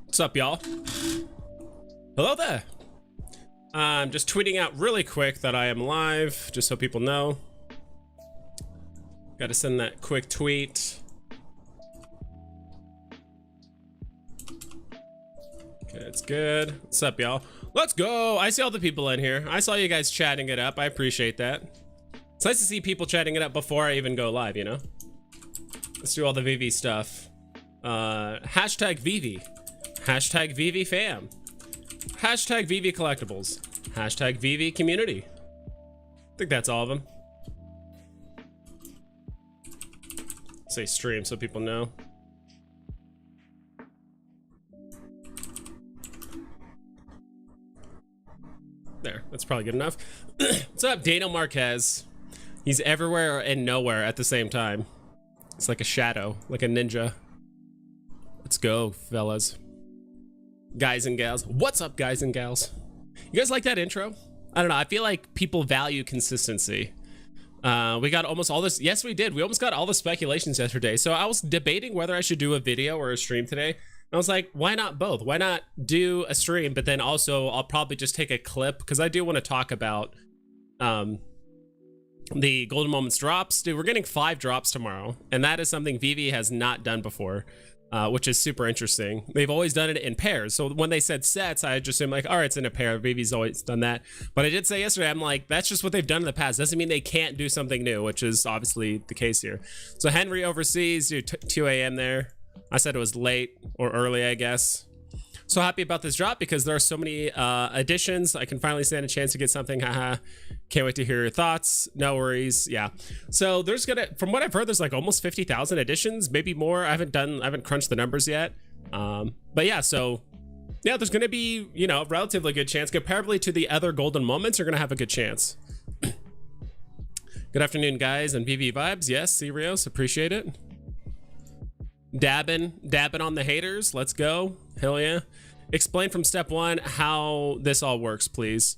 What's up, y'all? Hello there. I'm just tweeting out really quick that I am live, just so people know. Got to send that quick tweet. Okay, it's good. What's up, y'all? Let's go. I see all the people in here. I saw you guys chatting it up. I appreciate that. It's nice to see people chatting it up before I even go live, you know? Let's do all the VEVE stuff. Hashtag VEVE. Hashtag VEVE fam. Hashtag VEVE collectibles. Hashtag VEVE community. I think that's all of them. Say stream so people know. There, that's probably good enough. What's up, Dano Marquez? He's everywhere and nowhere at the same time. It's like a shadow, like a ninja. Let's go, fellas. Guys and gals. What's up, guys and gals? You guys like that intro? I don't know. I feel like people value consistency. We got almost all this. Yes, we did. We almost got all the speculations yesterday. So I was debating whether I should do a video or a stream today. And I was like, why not both? Why not do a stream, but then also I'll probably just take a clip because I do want to talk about the Golden Moments drops. Dude, we're getting 5 drops tomorrow. And that is something VEVE has not done before. Which is super interesting. They've always done it in pairs. So when they said sets, I just assumed like, all right, it's in a pair. VEVE's always done that. But I did say yesterday, I'm like, that's just what they've done in the past. Doesn't mean they can't do something new, which is obviously the case here. So Henry overseas, 2 a.m. there. I said it was late or early, I guess. So happy about this drop because there are so many additions. I can finally stand a chance to get something. Haha. Can't wait to hear your thoughts. No worries. Yeah. So there's from what I've heard, there's like almost 50,000 additions, maybe more. I haven't crunched the numbers yet. But yeah, so yeah, there's gonna be, you know, a relatively good chance comparably to the other Golden Moments. You're gonna have a good chance. Good afternoon, guys, and VEVE vibes. Yes, Sirios, appreciate it. Dabbing on the haters. Let's go. Hell yeah. Explain from step 1 how this all works, please.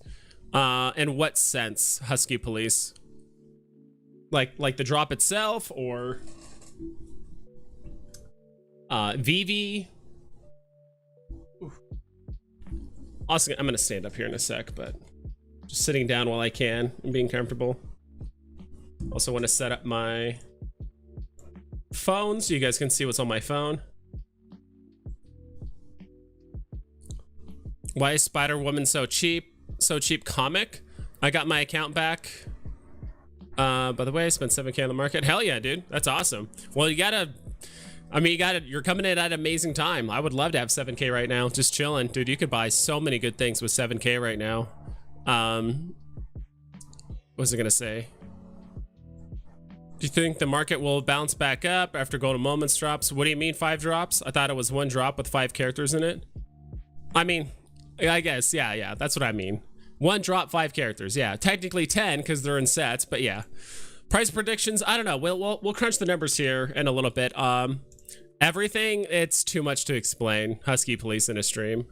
In what sense, Husky Police? Like the drop itself, or VEVE? Also, I'm gonna stand up here in a sec, but just sitting down while I can and being comfortable. Also want to set up my phone so you guys can see what's on my phone. Why is Spider-Woman so cheap? So cheap comic. I got my account back. By the way, I spent 7K on the market. Hell yeah, dude. That's awesome. Well, you're coming in at an amazing time. I would love to have 7K right now. Just chilling. Dude, you could buy so many good things with 7K right now. What was I gonna say? Do you think the market will bounce back up after Golden Moments drops? What do you mean 5 drops? I thought it was 1 drop with 5 characters in it. I mean, I guess, yeah, that's what I mean. 1 drop, 5 characters, yeah. Technically 10 because they're in sets, but yeah. Price predictions, I don't know. We'll crunch the numbers here in a little bit. Everything, it's too much to explain. Husky Police in a stream.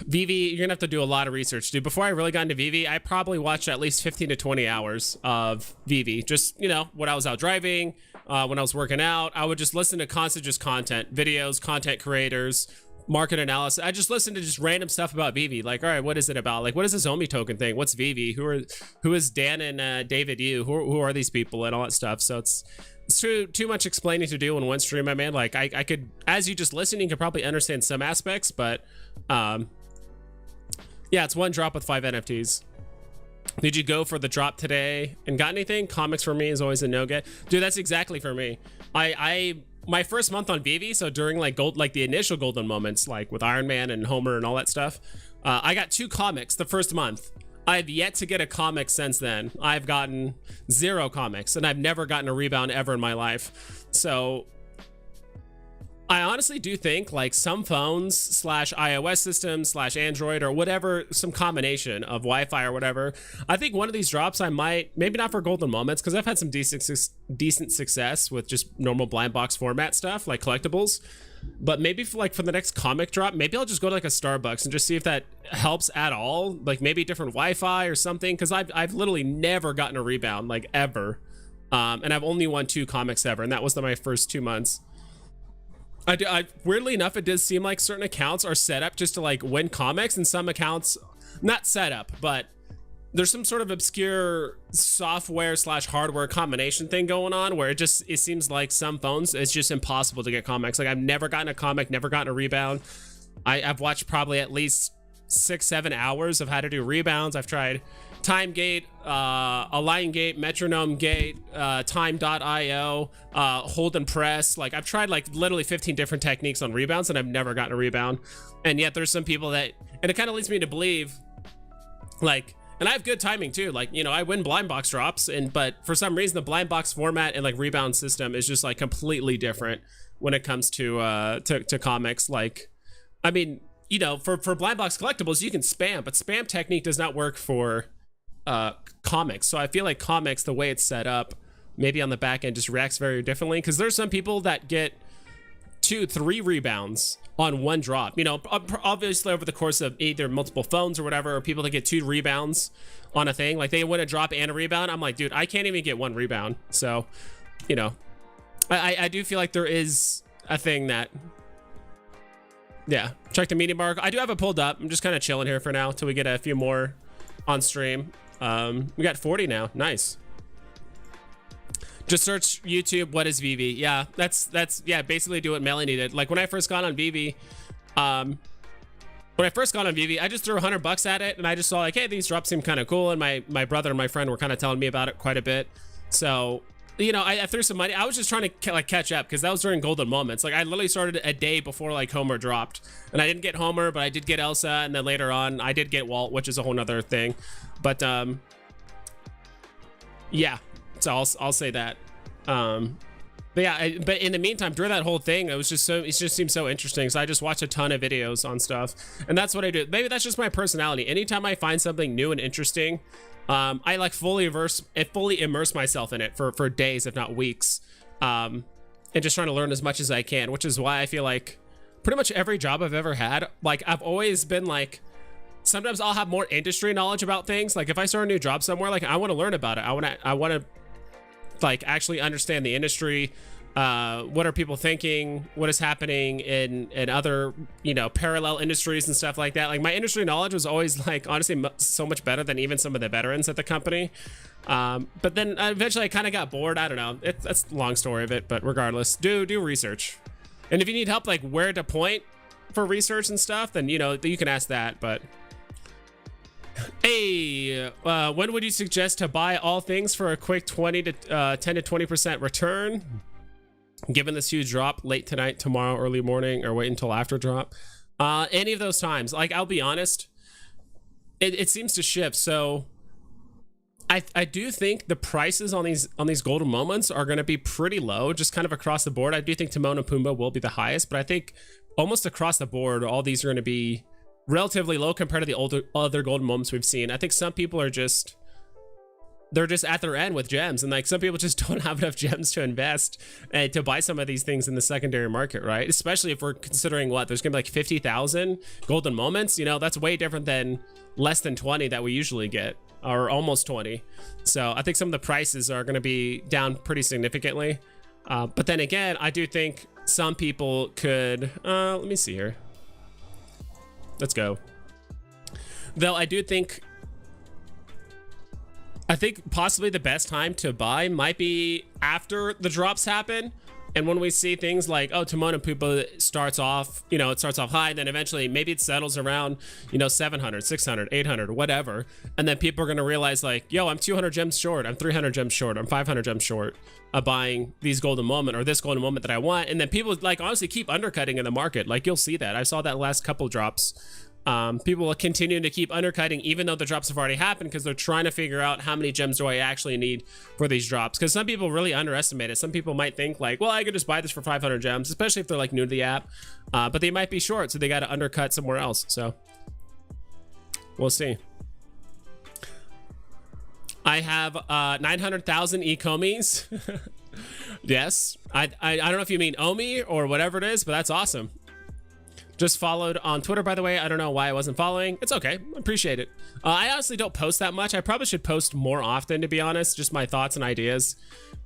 VEVE, you're gonna have to do a lot of research, dude. Before I really got into VEVE, I probably watched at least 15 to 20 hours of VEVE. Just, you know, when I was out driving, when I was working out, I would just listen to constant just content, videos, content creators, market analysis. I just listened to just random stuff about VEVE. Like, all right, what is it about? Like, what is this Omi token thing? What's VEVE? Who is Dan and David Yu? Who are these people and all that stuff? So it's too much explaining to do in one stream, my man. Like, I could, as you just listen, you could probably understand some aspects, but yeah, it's 1 drop with 5 NFTs. Did you go for the drop today and got anything? Comics for me is always a no-get. Dude, that's exactly for me. My first month on VEVE, so during like the initial Golden Moments, like with Iron Man and Homer and all that stuff, I got 2 comics the first month. I've yet to get a comic since then. I've gotten 0 comics, and I've never gotten a rebound ever in my life. So I honestly do think like some phones / iOS systems / Android or whatever, some combination of Wi-Fi or whatever. I think one of these drops I might, maybe not for Golden Moments, because I've had some decent success with just normal blind box format stuff like collectibles. But maybe for the next comic drop, maybe I'll just go to like a Starbucks and just see if that helps at all. Like maybe different Wi-Fi or something, because I've literally never gotten a rebound, like ever. And I've only won 2 comics ever, and that was my first 2 months. Weirdly enough, it does seem like certain accounts are set up just to like win comics, and some accounts not set up, but there's some sort of obscure software slash hardware combination thing going on where it seems like some phones it's just impossible to get comics. Like I've never gotten a comic, never gotten a rebound. I've watched probably at least 6-7 hours of how to do rebounds. I've tried Time Gate, Align Gate, Metronome Gate, Time.io, Hold and Press. Like I've tried like literally 15 different techniques on rebounds, and I've never gotten a rebound. And yet there's some people that, and it kind of leads me to believe, like, and I have good timing too. Like, you know, I win blind box drops, but for some reason the blind box format and like rebound system is just like completely different when it comes to comics. Like, I mean, you know, for blind box collectibles you can spam, but spam technique does not work for comics. So I feel like comics, the way it's set up, maybe on the back end just reacts very differently, because there's some people that get 2-3 rebounds on one drop, you know, obviously over the course of either multiple phones or whatever, or people that get 2 rebounds on a thing, like they win a drop and a rebound. I'm like, dude, I can't even get 1 rebound. So, you know, I do feel like there is a thing that, yeah, check the media mark. I do have it pulled up. I'm just kind of chilling here for now till we get a few more on stream. We got 40 now. Nice. Just search YouTube, what is VEVE? Yeah, that's yeah, basically do what Melanie did. Like when I first got on VEVE, I just threw $100 at it, and I just saw like, hey, these drops seem kind of cool, and my brother and my friend were kind of telling me about it quite a bit. So, you know, I threw some money. I was just trying to like catch up, because that was during golden moments. Like I literally started a day before like Homer dropped, and I didn't get Homer, but I did get Elsa, and then later on I did get Walt, which is a whole nother thing. But yeah, so I'll say that. But yeah, but in the meantime, during that whole thing, it just seemed so interesting. So I just watched a ton of videos on stuff, and that's what I do. Maybe that's just my personality. Anytime I find something new and interesting, I like fully immerse myself in it for days, if not weeks, and just trying to learn as much as I can, which is why I feel like pretty much every job I've ever had, like I've always been like, sometimes I'll have more industry knowledge about things. Like if I start a new job somewhere, like I want to learn about it. I want to like actually understand the industry. What are people thinking? What is happening in other, you know, parallel industries and stuff like that. Like my industry knowledge was always like honestly so much better than even some of the veterans at the company. But then eventually I kind of got bored. I don't know. That's the long story of it, but regardless, do research. And if you need help like where to point for research and stuff, then you know you can ask that. But hey, when would you suggest to buy all things for a quick 10 to 20% return? Given this huge drop late tonight, tomorrow, early morning, or wait until after drop? Any of those times. Like I'll be honest, it seems to shift. So I do think the prices on these golden moments are going to be pretty low, just kind of across the board. I do think Timon and Pumbaa will be the highest, but I think almost across the board, all these are going to be relatively low compared to the other golden moments we've seen. I think some people are just at their end with gems, and like some people just don't have enough gems to invest and to buy some of these things in the secondary market, right? Especially if we're considering what there's gonna be like 50,000 golden moments. You know, that's way different than less than 20 that we usually get, or almost 20. So I think some of the prices are going to be down pretty significantly. But then again, I do think some people could let me see here. Let's go. Though I think possibly the best time to buy might be after the drops happen, and when we see things like, oh, Timon and Pumbaa starts off, you know, it starts off high, then eventually maybe it settles around, you know, 700, 600, 800, whatever, and then people are going to realize like, yo, I'm 200 gems short, I'm 300 gems short, I'm 500 gems short of buying these golden moment or this golden moment that I want. And then people like honestly keep undercutting in the market. Like you'll see that. I saw that last couple drops. People will continue to keep undercutting even though the drops have already happened, because they're trying to figure out how many gems do I actually need for these drops, because some people really underestimate it. Some people might think like, well, I could just buy this for 500 gems, especially if they're like new to the app, but they might be short, so they got to undercut somewhere else. So we'll see. I have 900,000 ecomis. Yes, I don't know if you mean Omi or whatever it is, but that's awesome. Just followed on Twitter, by the way. I don't know why I wasn't following. It's okay. Appreciate it. I honestly don't post that much. I probably should post more often, to be honest. Just my thoughts and ideas.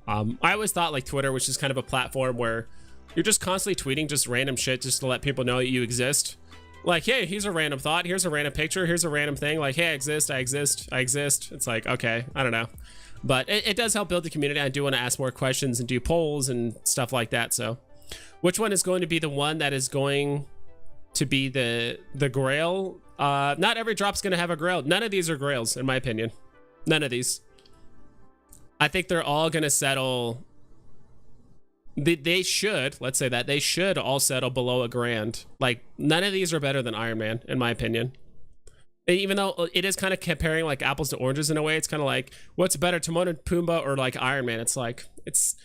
I always thought like Twitter was just kind of a platform where You're just constantly tweeting just random shit just to let people know that you exist. Like, hey, here's a random thought. Here's a random picture. Here's a random thing. Like, hey, I exist. I exist. I exist. It's like, okay, I don't know. But it does help build the community. I do want to ask more questions and do polls and stuff like that. So which one is going to be the one that is going to be the grail? Not every drop's going to have a grail. None of these are grails, in my opinion. None of these. I think they're all going to settle. They should, let's say that, they should all settle below $1,000. Like, none of these are better than Iron Man, in my opinion. Even though it is kind of comparing like apples to oranges in a way. It's kind of like, what's better, Timon and Pumbaa or like Iron Man? It's like, it's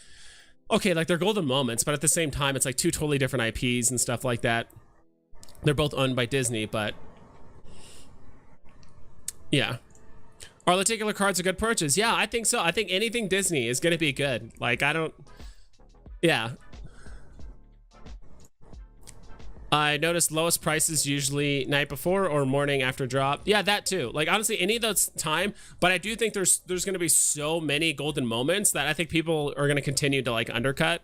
okay, like they're golden moments, but at the same time, it's like two totally different IPs and stuff like that. They're both owned by Disney, but yeah. Are lenticular cards a good purchase? Yeah, I think so. I think anything Disney is going to be good. Like, I don't, yeah. I noticed lowest prices usually night before or morning after drop. Yeah, that too. Like, honestly, any of those time, but I do think there's going to be so many golden moments that I think people are going to continue to like undercut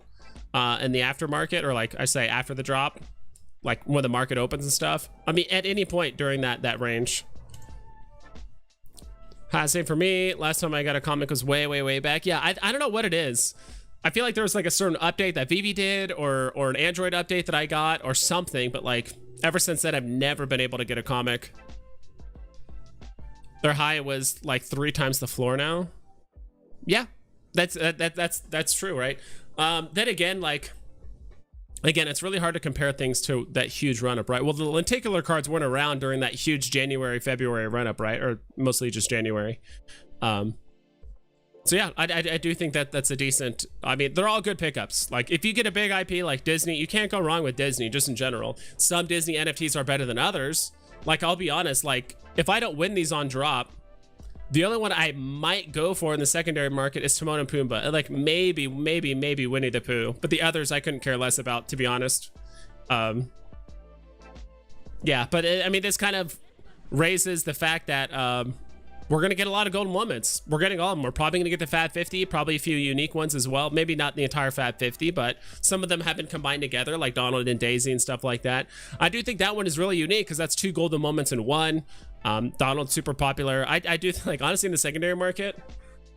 in the aftermarket, or like I say after the drop, like when the market opens and stuff. I mean, at any point during that range. Same for me. Last time I got a comic was way back. Yeah, I don't know what it is. I feel like there was like a certain update that VEVE did or an Android update that I got or something, but like ever since then I've never been able to get a comic. Their high was like 3 times the floor now. Yeah, that's true, right? Then again, like, again, it's really hard to compare things to that huge run up, right? Well, the lenticular cards weren't around during that huge January, February run up, right? Or mostly just January. So yeah, I do think that that's a decent, I mean, they're all good pickups. Like, if you get a big IP like Disney, you can't go wrong with Disney, just in general. Some Disney NFTs are better than others. Like, I'll be honest, like, if I don't win these on drop, the only one I might go for in the secondary market is Timon and Pumbaa. Like, maybe Winnie the Pooh. But the others I couldn't care less about, to be honest. Yeah, but I mean, this kind of raises the fact that we're going to get a lot of golden moments. We're getting all of them. We're probably going to get the Fab 50, probably a few unique ones as well. Maybe not the entire Fab 50, but some of them have been combined together, like Donald and Daisy and stuff like that. I do think that one is really unique because that's 2 golden moments in one. Donald's super popular. I do think, like, honestly, in the secondary market,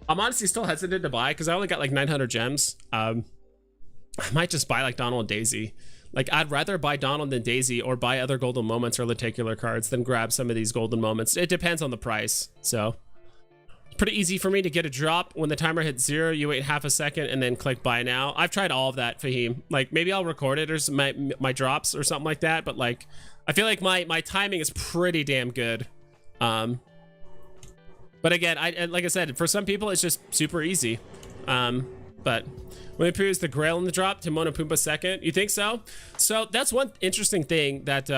I'm honestly still hesitant to buy because I only got like 900 gems. I might just buy like Donald and Daisy. Like, I'd rather buy Donald than Daisy or buy other golden moments or lenticular cards than grab some of these golden moments. It depends on the price. So it's pretty easy for me to get a drop. When the timer hits 0, you wait half a second and then click buy now. I've tried all of that, Fahim. Like, maybe I'll record it or my drops or something like that. But like, I feel like my timing is pretty damn good. But again, like I said, for some people, it's just super easy. But Winnie the Pooh is the grail in the drop, Timon and Pumbaa second. You think so? So that's one interesting thing that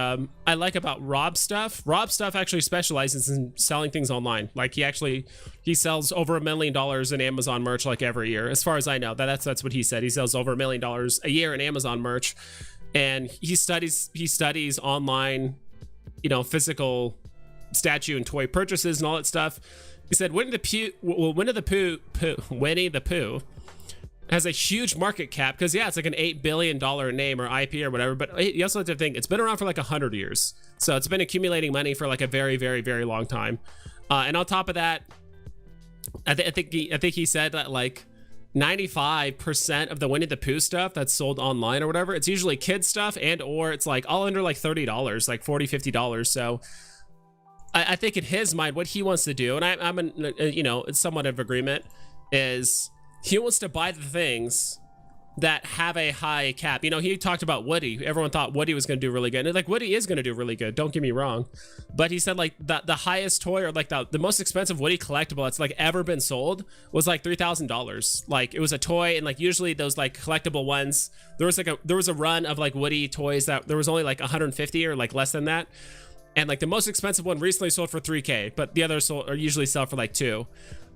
I like about Rob's stuff. Rob's stuff actually specializes in selling things online. Like, he sells over $1 million in Amazon merch like every year, as far as I know. That's what he said. He sells over $1 million a year in Amazon merch, and he studies online, you know, physical statue and toy purchases and all that stuff. He said Winnie the Pooh has a huge market cap because, yeah, it's like an $8 billion name or IP or whatever, but you also have to think it's been around for like 100 years. So it's been accumulating money for like a very long time. And on top of that, I think he said that like 95% of the Winnie the Pooh stuff that's sold online or whatever, it's usually kids stuff or it's like all under like $30, like $40, $50. So I think in his mind, what he wants to do, and I'm you know, it's somewhat of agreement, is he wants to buy the things that have a high cap. You know, he talked about Woody. Everyone thought Woody was going to do really good. And like, Woody is going to do really good. Don't get me wrong. But he said like the highest toy, or like the most expensive Woody collectible that's like ever been sold was like $3,000. Like, it was a toy, and like usually those like collectible ones, there was a run of like Woody toys that there was only like 150 or like less than that. And like the most expensive one recently sold for $3K, but the others usually sell for like $2.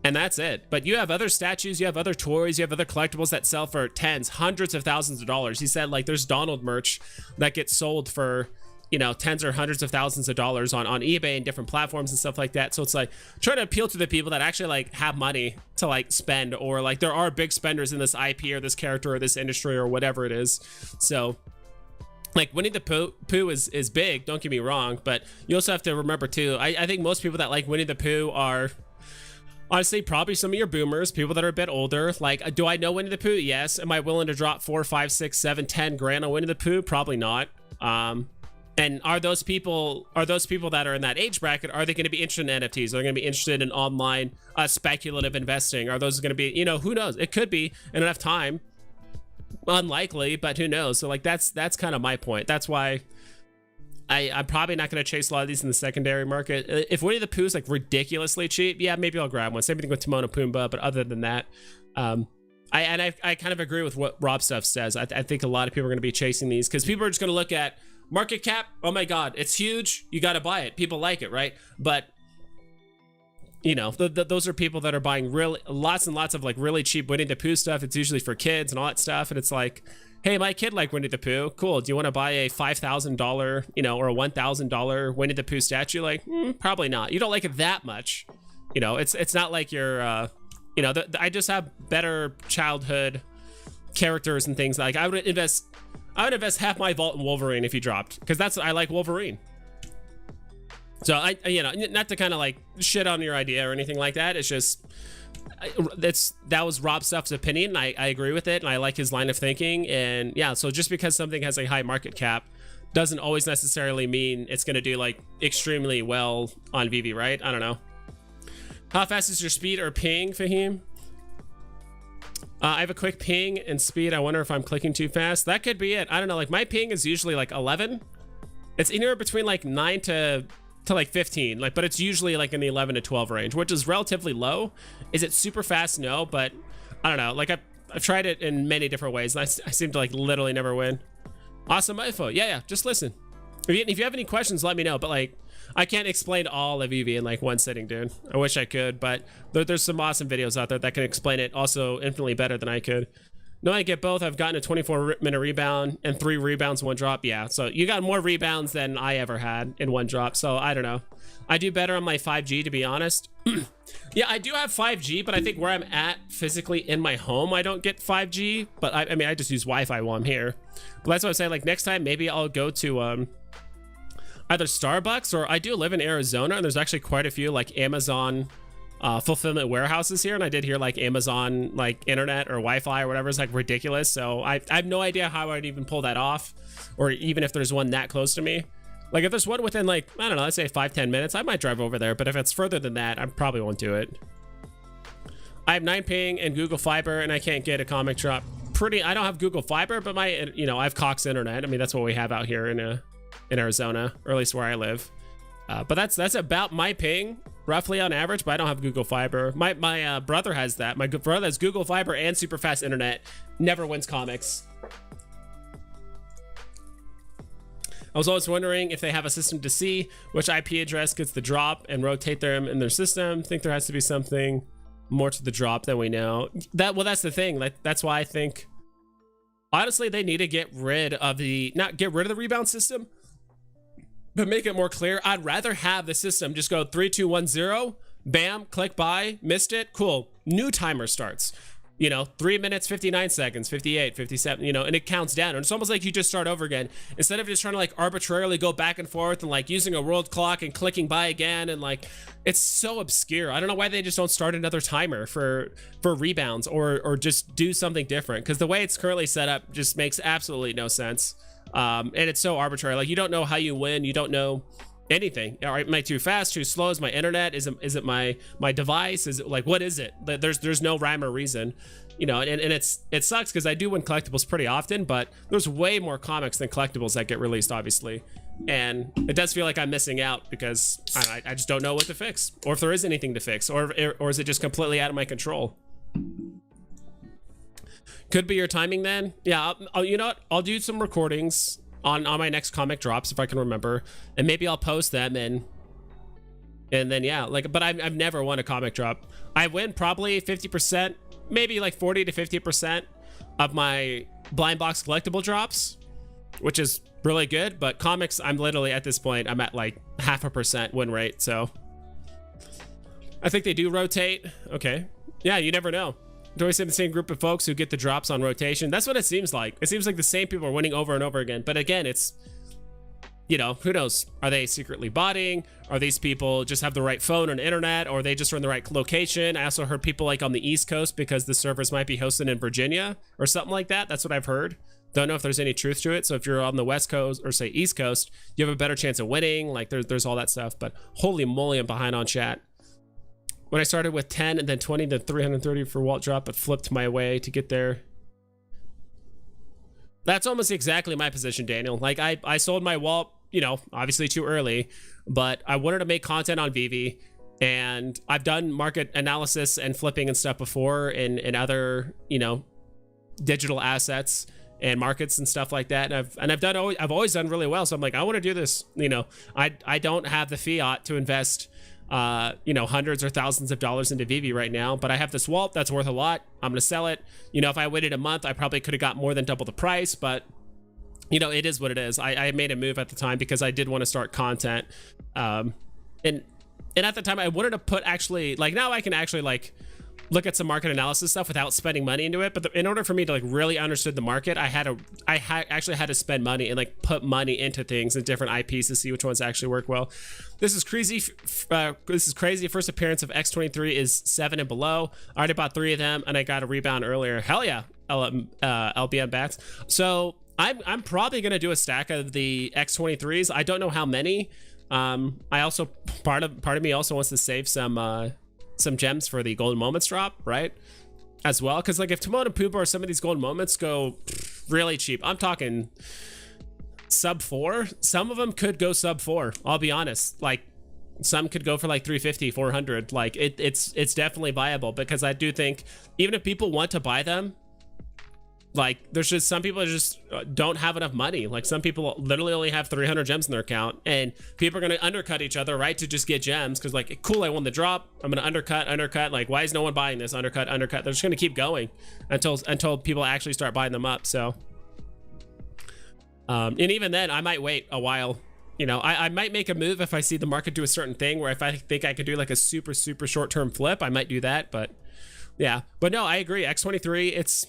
And that's it. But you have other statues, you have other toys, you have other collectibles that sell for tens, hundreds of thousands of dollars. He said like there's Donald merch that gets sold for you know, tens or hundreds of thousands of dollars on eBay and different platforms and stuff like that. So it's like trying to appeal to the people that actually like have money to like spend, or like there are big spenders in this IP or this character or this industry or whatever it is. So like Winnie the Pooh is big, don't get me wrong, but you also have to remember too, I think most people that like Winnie the Pooh are honestly probably some of your boomers, people that are a bit older. Like, do I know Winnie the Pooh? Yes. Am I willing to drop 4, 5, 6, 7, 10 grand on Winnie the Pooh? Probably not. And are those people that are in that age bracket, are they going to be interested in NFTs? Are they going to be interested in online speculative investing? Are those going to be, you know, who knows? It could be in enough time. Unlikely, but who knows? So like that's kind of my point. That's why I'm probably not going to chase a lot of these in the secondary market. If Winnie the Pooh's like ridiculously cheap, yeah, maybe I'll grab one. Same thing with Timon and Pumbaa, but other than that, I kind of agree with what Rob Stuff says. I think a lot of people are going to be chasing these because people are just going to look at market cap. Oh my God, it's huge. You got to buy it. People like it, right? But you know, those are people that are buying really lots and lots of like really cheap Winnie the Pooh stuff. It's usually for kids and all that stuff. And it's like, hey, my kid liked Winnie the Pooh. Cool. Do you want to buy a $5,000, you know, or a $1,000 Winnie the Pooh statue? Like, probably not. You don't like it that much. You know, it's not like you're, you know, I just have better childhood characters and things. Like I would invest half my vault in Wolverine if he dropped, because I like Wolverine. So I, you know, not to kind of like shit on your idea or anything like that. It's just, that was Rob Stuff's opinion. I agree with it, and I like his line of thinking. And yeah, so just because something has a high market cap doesn't always necessarily mean it's going to do like extremely well on VeVe, right? I don't know. How fast is your speed or ping, Fahim? I have a quick ping and speed. I wonder if I'm clicking too fast. That could be it. I don't know. Like my ping is usually like 11. It's anywhere between like 9 to like 15, like, but it's usually like in the 11 to 12 range, which is relatively low. Is it super fast? No, but I don't know. Like I've tried it in many different ways, and I seem to like literally never win. Awesome info. Yeah. Just listen. If you have any questions, let me know. But like, I can't explain all of VeVe in like one sitting, dude. I wish I could, but there's some awesome videos out there that can explain it also infinitely better than I could. No, I get both. I've gotten a 24-minute rebound and 3 rebounds in one drop. Yeah, so you got more rebounds than I ever had in one drop. So I don't know. I do better on my 5G, to be honest. Yeah, I do have 5G, but I think where I'm at physically in my home, I don't get 5G. But I mean, I just use Wi-Fi while I'm here. But that's what I'm saying. Like next time, maybe I'll go to either Starbucks, or I do live in Arizona, and there's actually quite a few like Amazon fulfillment warehouses here, and I did hear like Amazon like internet or Wi-Fi or whatever is like ridiculous. So I have no idea how I'd even pull that off, or even if there's one that close to me. Like if there's one within like, I don't know, let's say 5-10 minutes, I might drive over there. But if it's further than that, I probably won't do it. I have 9 ping and Google Fiber, and I can't get a comic drop. I don't have Google Fiber, but my, you know, I have Cox internet. I mean, that's what we have out here in Arizona, or at least where I live. But that's about my ping roughly on average, but I don't have Google Fiber. My brother has that. My brother has Google Fiber and super fast internet. Never wins comics. I was always wondering if they have a system to see which IP address gets the drop and rotate them in their system. Think there has to be something more to the drop than we know. Well, that's the thing. Like that's why I think honestly they need to get rid of the rebound system, but make it more clear. I'd rather have the system just go 3, 2, 1, 0, bam, click buy, missed it, cool, new timer starts, you know, 3 minutes 59 seconds, 58, 57, you know, and it counts down, and it's almost like you just start over again instead of just trying to like arbitrarily go back and forth and like using a world clock and clicking buy again. And like it's so obscure. I don't know why they just don't start another timer for rebounds, or just do something different, because the way it's currently set up just makes absolutely no sense. And it's so arbitrary. Like you don't know how you win. You don't know anything. All right, am I too fast, too slow? Is my internet? Is it my device? Is it like, what is it? There's no rhyme or reason, you know. And it sucks because I do win collectibles pretty often, but there's way more comics than collectibles that get released, obviously. And it does feel like I'm missing out because I just don't know what to fix, or if there is anything to fix, or is it just completely out of my control? Could be your timing then. Yeah, you know what? I'll do some recordings on my next comic drops if I can remember, and maybe I'll post them, and then yeah, like, but I've never won a comic drop. I win probably 50%, maybe like 40 to 50% of my blind box collectible drops, which is really good. But comics, I'm literally at this point, I'm at like 0.5% win rate. So I think they do rotate. Okay. Yeah, you never know. Do always have the same group of folks who get the drops on rotation. That's what it seems like. It seems like the same people are winning over and over again. But again, it's, you know, who knows? Are they secretly botting? Are these people just have the right phone and internet, or they just are in the right location? I also heard people like on the East Coast because the servers might be hosted in Virginia or something like that. That's what I've heard. Don't know if there's any truth to it. So if you're on the West Coast or say East Coast, you have a better chance of winning. Like there's all that stuff. But holy moly, I'm behind on chat. When I started with 10 and then 20 to 330 for Walt drop, but flipped my way to get there. That's almost exactly my position, Daniel. Like I sold my Walt, you know, obviously too early, but I wanted to make content on VEVE, and I've done market analysis and flipping and stuff before in other, you know, digital assets and markets and stuff like that. And I've always done really well. So I'm like, I want to do this. You know, I don't have the fiat to invest, you know, hundreds or thousands of dollars into VEVE right now, but I have this Walt that's worth a lot. I'm going to sell it. You know, if I waited a month, I probably could have got more than double the price, but you know, it is what it is. I made a move at the time because I did want to start content. And at the time I wanted to put actually, like now I can actually like look at some market analysis stuff without spending money into it. But in order for me to like really understand the market, I actually had to spend money and like put money into things and different IPs to see which ones actually work well. This is crazy. This is crazy. First appearance of X23 is 7 and below. I already bought 3 of them and I got a rebound earlier. Hell yeah. LBM bats. So I'm probably going to do a stack of the X23s. I don't know how many. I also, part of me also wants to save some gems for the golden moments drop, right? As well. Cause like if Timon and Pumbaa or some of these golden moments go really cheap, I'm talking sub 4. Some of them could go sub 4. I'll be honest. Like some could go for like 350, 400. Like it's definitely viable, because I do think even if people want to buy them, like there's just some people just don't have enough money. Like some people literally only have 300 gems in their account, and people are going to undercut each other, right, to just get gems. Because like, cool, I won the drop, I'm going to undercut. Like, why is no one buying this? Undercut. They're just going to keep going until people actually start buying them up. So and even then I might wait a while. You know, I might make a move if I see the market do a certain thing, where if I think I could do like a super short-term flip, I might do that. But yeah, but no, I agree. X23,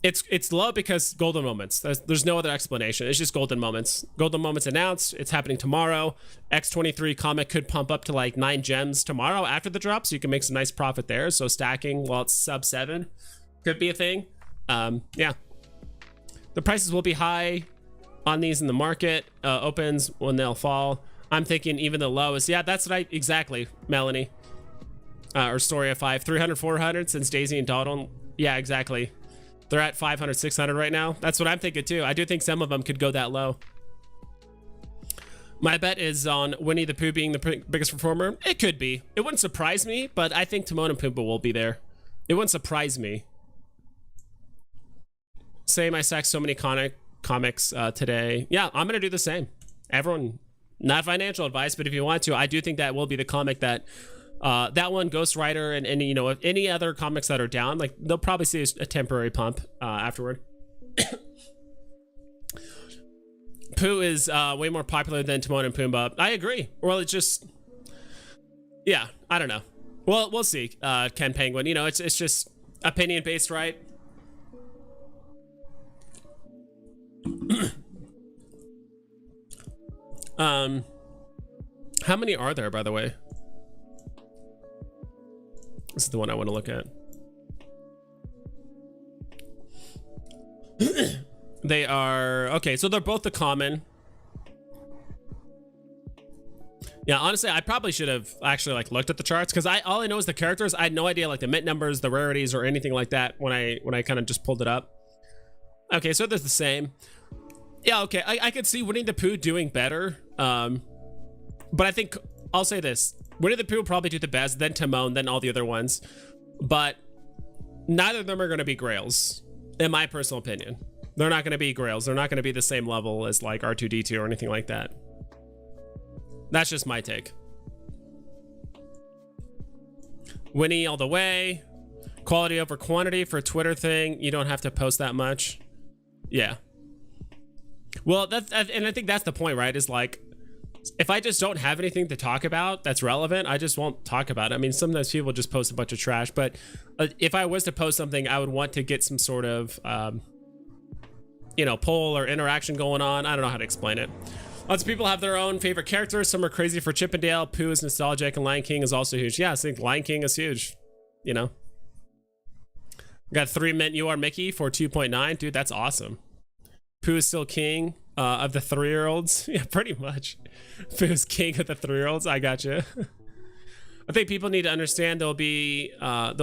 it's low because golden moments. There's no other explanation. It's just golden moments. Golden moments announced. It's happening tomorrow. X23 comic could pump up to like 9 gems tomorrow after the drop, so you can make some nice profit there. So stacking while it's sub 7 could be a thing. Yeah, the prices will be high on these in the market. Opens when they'll fall. I'm thinking even the lowest. Yeah, that's right. Exactly, Melanie. Or Story of 5, 300, 400 since Daisy and Dawdle. Yeah, exactly. They're at 500, 600 right now. That's what I'm thinking too. I do think some of them could go that low. My bet is on Winnie the Pooh being the biggest performer. It could be. It wouldn't surprise me, but I think Timon and Pumbaa will be there. It wouldn't surprise me. Same, I stacked so many comics today. Yeah, I'm gonna do the same. Everyone, not financial advice, but if you want to, I do think that will be the comic that that one, Ghost Rider, and you know, if any other comics that are down, like they'll probably see a temporary pump afterward. Pooh is way more popular than Timon and Pumbaa. I agree. Well, it's just, yeah, I don't know. Well, we'll see. Ken Penguin, you know, it's just opinion based, right? How many are there, by the way? This is the one I want to look at. They are, okay, so they're both the common. Yeah, honestly, I probably should have actually like looked at the charts, because all I know is the characters. I had no idea like the mint numbers, the rarities, or anything like that when I kind of just pulled it up. Okay, so they're the same. Yeah, okay, I could see Winnie the Pooh doing better. But I think, I'll say this. Winnie the Pooh will probably do the best, then Timon, then all the other ones. But neither of them are going to be grails, in my personal opinion. They're not going to be grails. They're not going to be the same level as like R2-D2 or anything like that. That's just my take. Winnie all the way. Quality over quantity for a Twitter thing. You don't have to post that much. Yeah. Well, and I think that's the point, right? Is like, if I just don't have anything to talk about that's relevant, I just won't talk about it. I mean, sometimes people just post a bunch of trash, but if I was to post something, I would want to get some sort of, you know, poll or interaction going on. I don't know how to explain it. Lots of people have their own favorite characters. Some are crazy for Chippendale. Pooh is nostalgic, and Lion King is also huge. Yeah, I think Lion King is huge. You know, got 3 mint you are Mickey for 2.9. Dude, that's awesome. Pooh is still king of the 3-year-olds. Yeah, pretty much. Pooh's king of the 3-year-olds. I gotcha. I think people need to understand there'll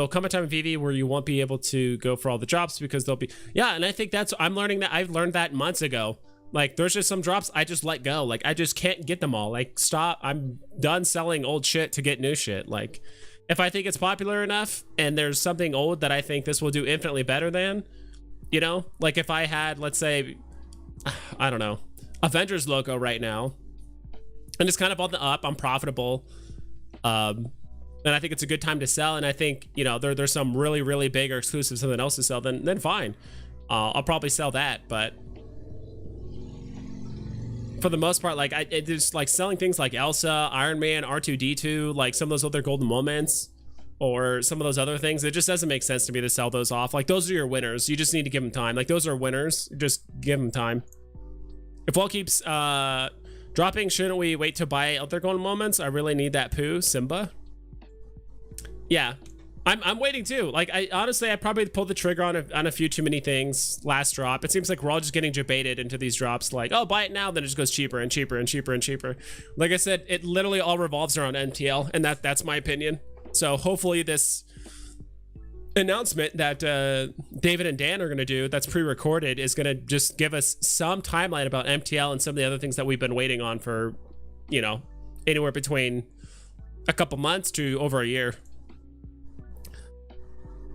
come a time in VEVE where you won't be able to go for all the drops because there'll be, yeah, and I think I'm learning that. I've learned that months ago. Like, there's just some drops I just let go. Like, I just can't get them all. Like, stop. I'm done selling old shit to get new shit. Like, if I think it's popular enough and there's something old that I think this will do infinitely better than, you know, like if I had, let's say, I don't know, Avengers logo right now, and it's kind of on the up, I'm profitable, and I think it's a good time to sell, and I think, you know, there's some really, really big or exclusive something else to sell, then fine. I'll probably sell that, but for the most part, like, it's like selling things like Elsa, Iron Man, R2-D2, like some of those other golden moments, or some of those other things, it just doesn't make sense to me to sell those off. Like, those are your winners. You just need to give them time. Like, those are winners. Just give them time. If Wall keeps dropping, shouldn't we wait to buy other golden moments? I really need that Pooh, Simba. Yeah, I'm waiting too. Like, honestly, I probably pulled the trigger on a few too many things last drop. It seems like we're all just getting debated into these drops. Like, oh, buy it now, then it just goes cheaper and cheaper and cheaper and cheaper. Like I said, it literally all revolves around MTL, and that's my opinion. So hopefully this announcement that David and Dan are going to do, that's pre-recorded, is going to just give us some timeline about MTL and some of the other things that we've been waiting on for, you know, anywhere between a couple months to over a year.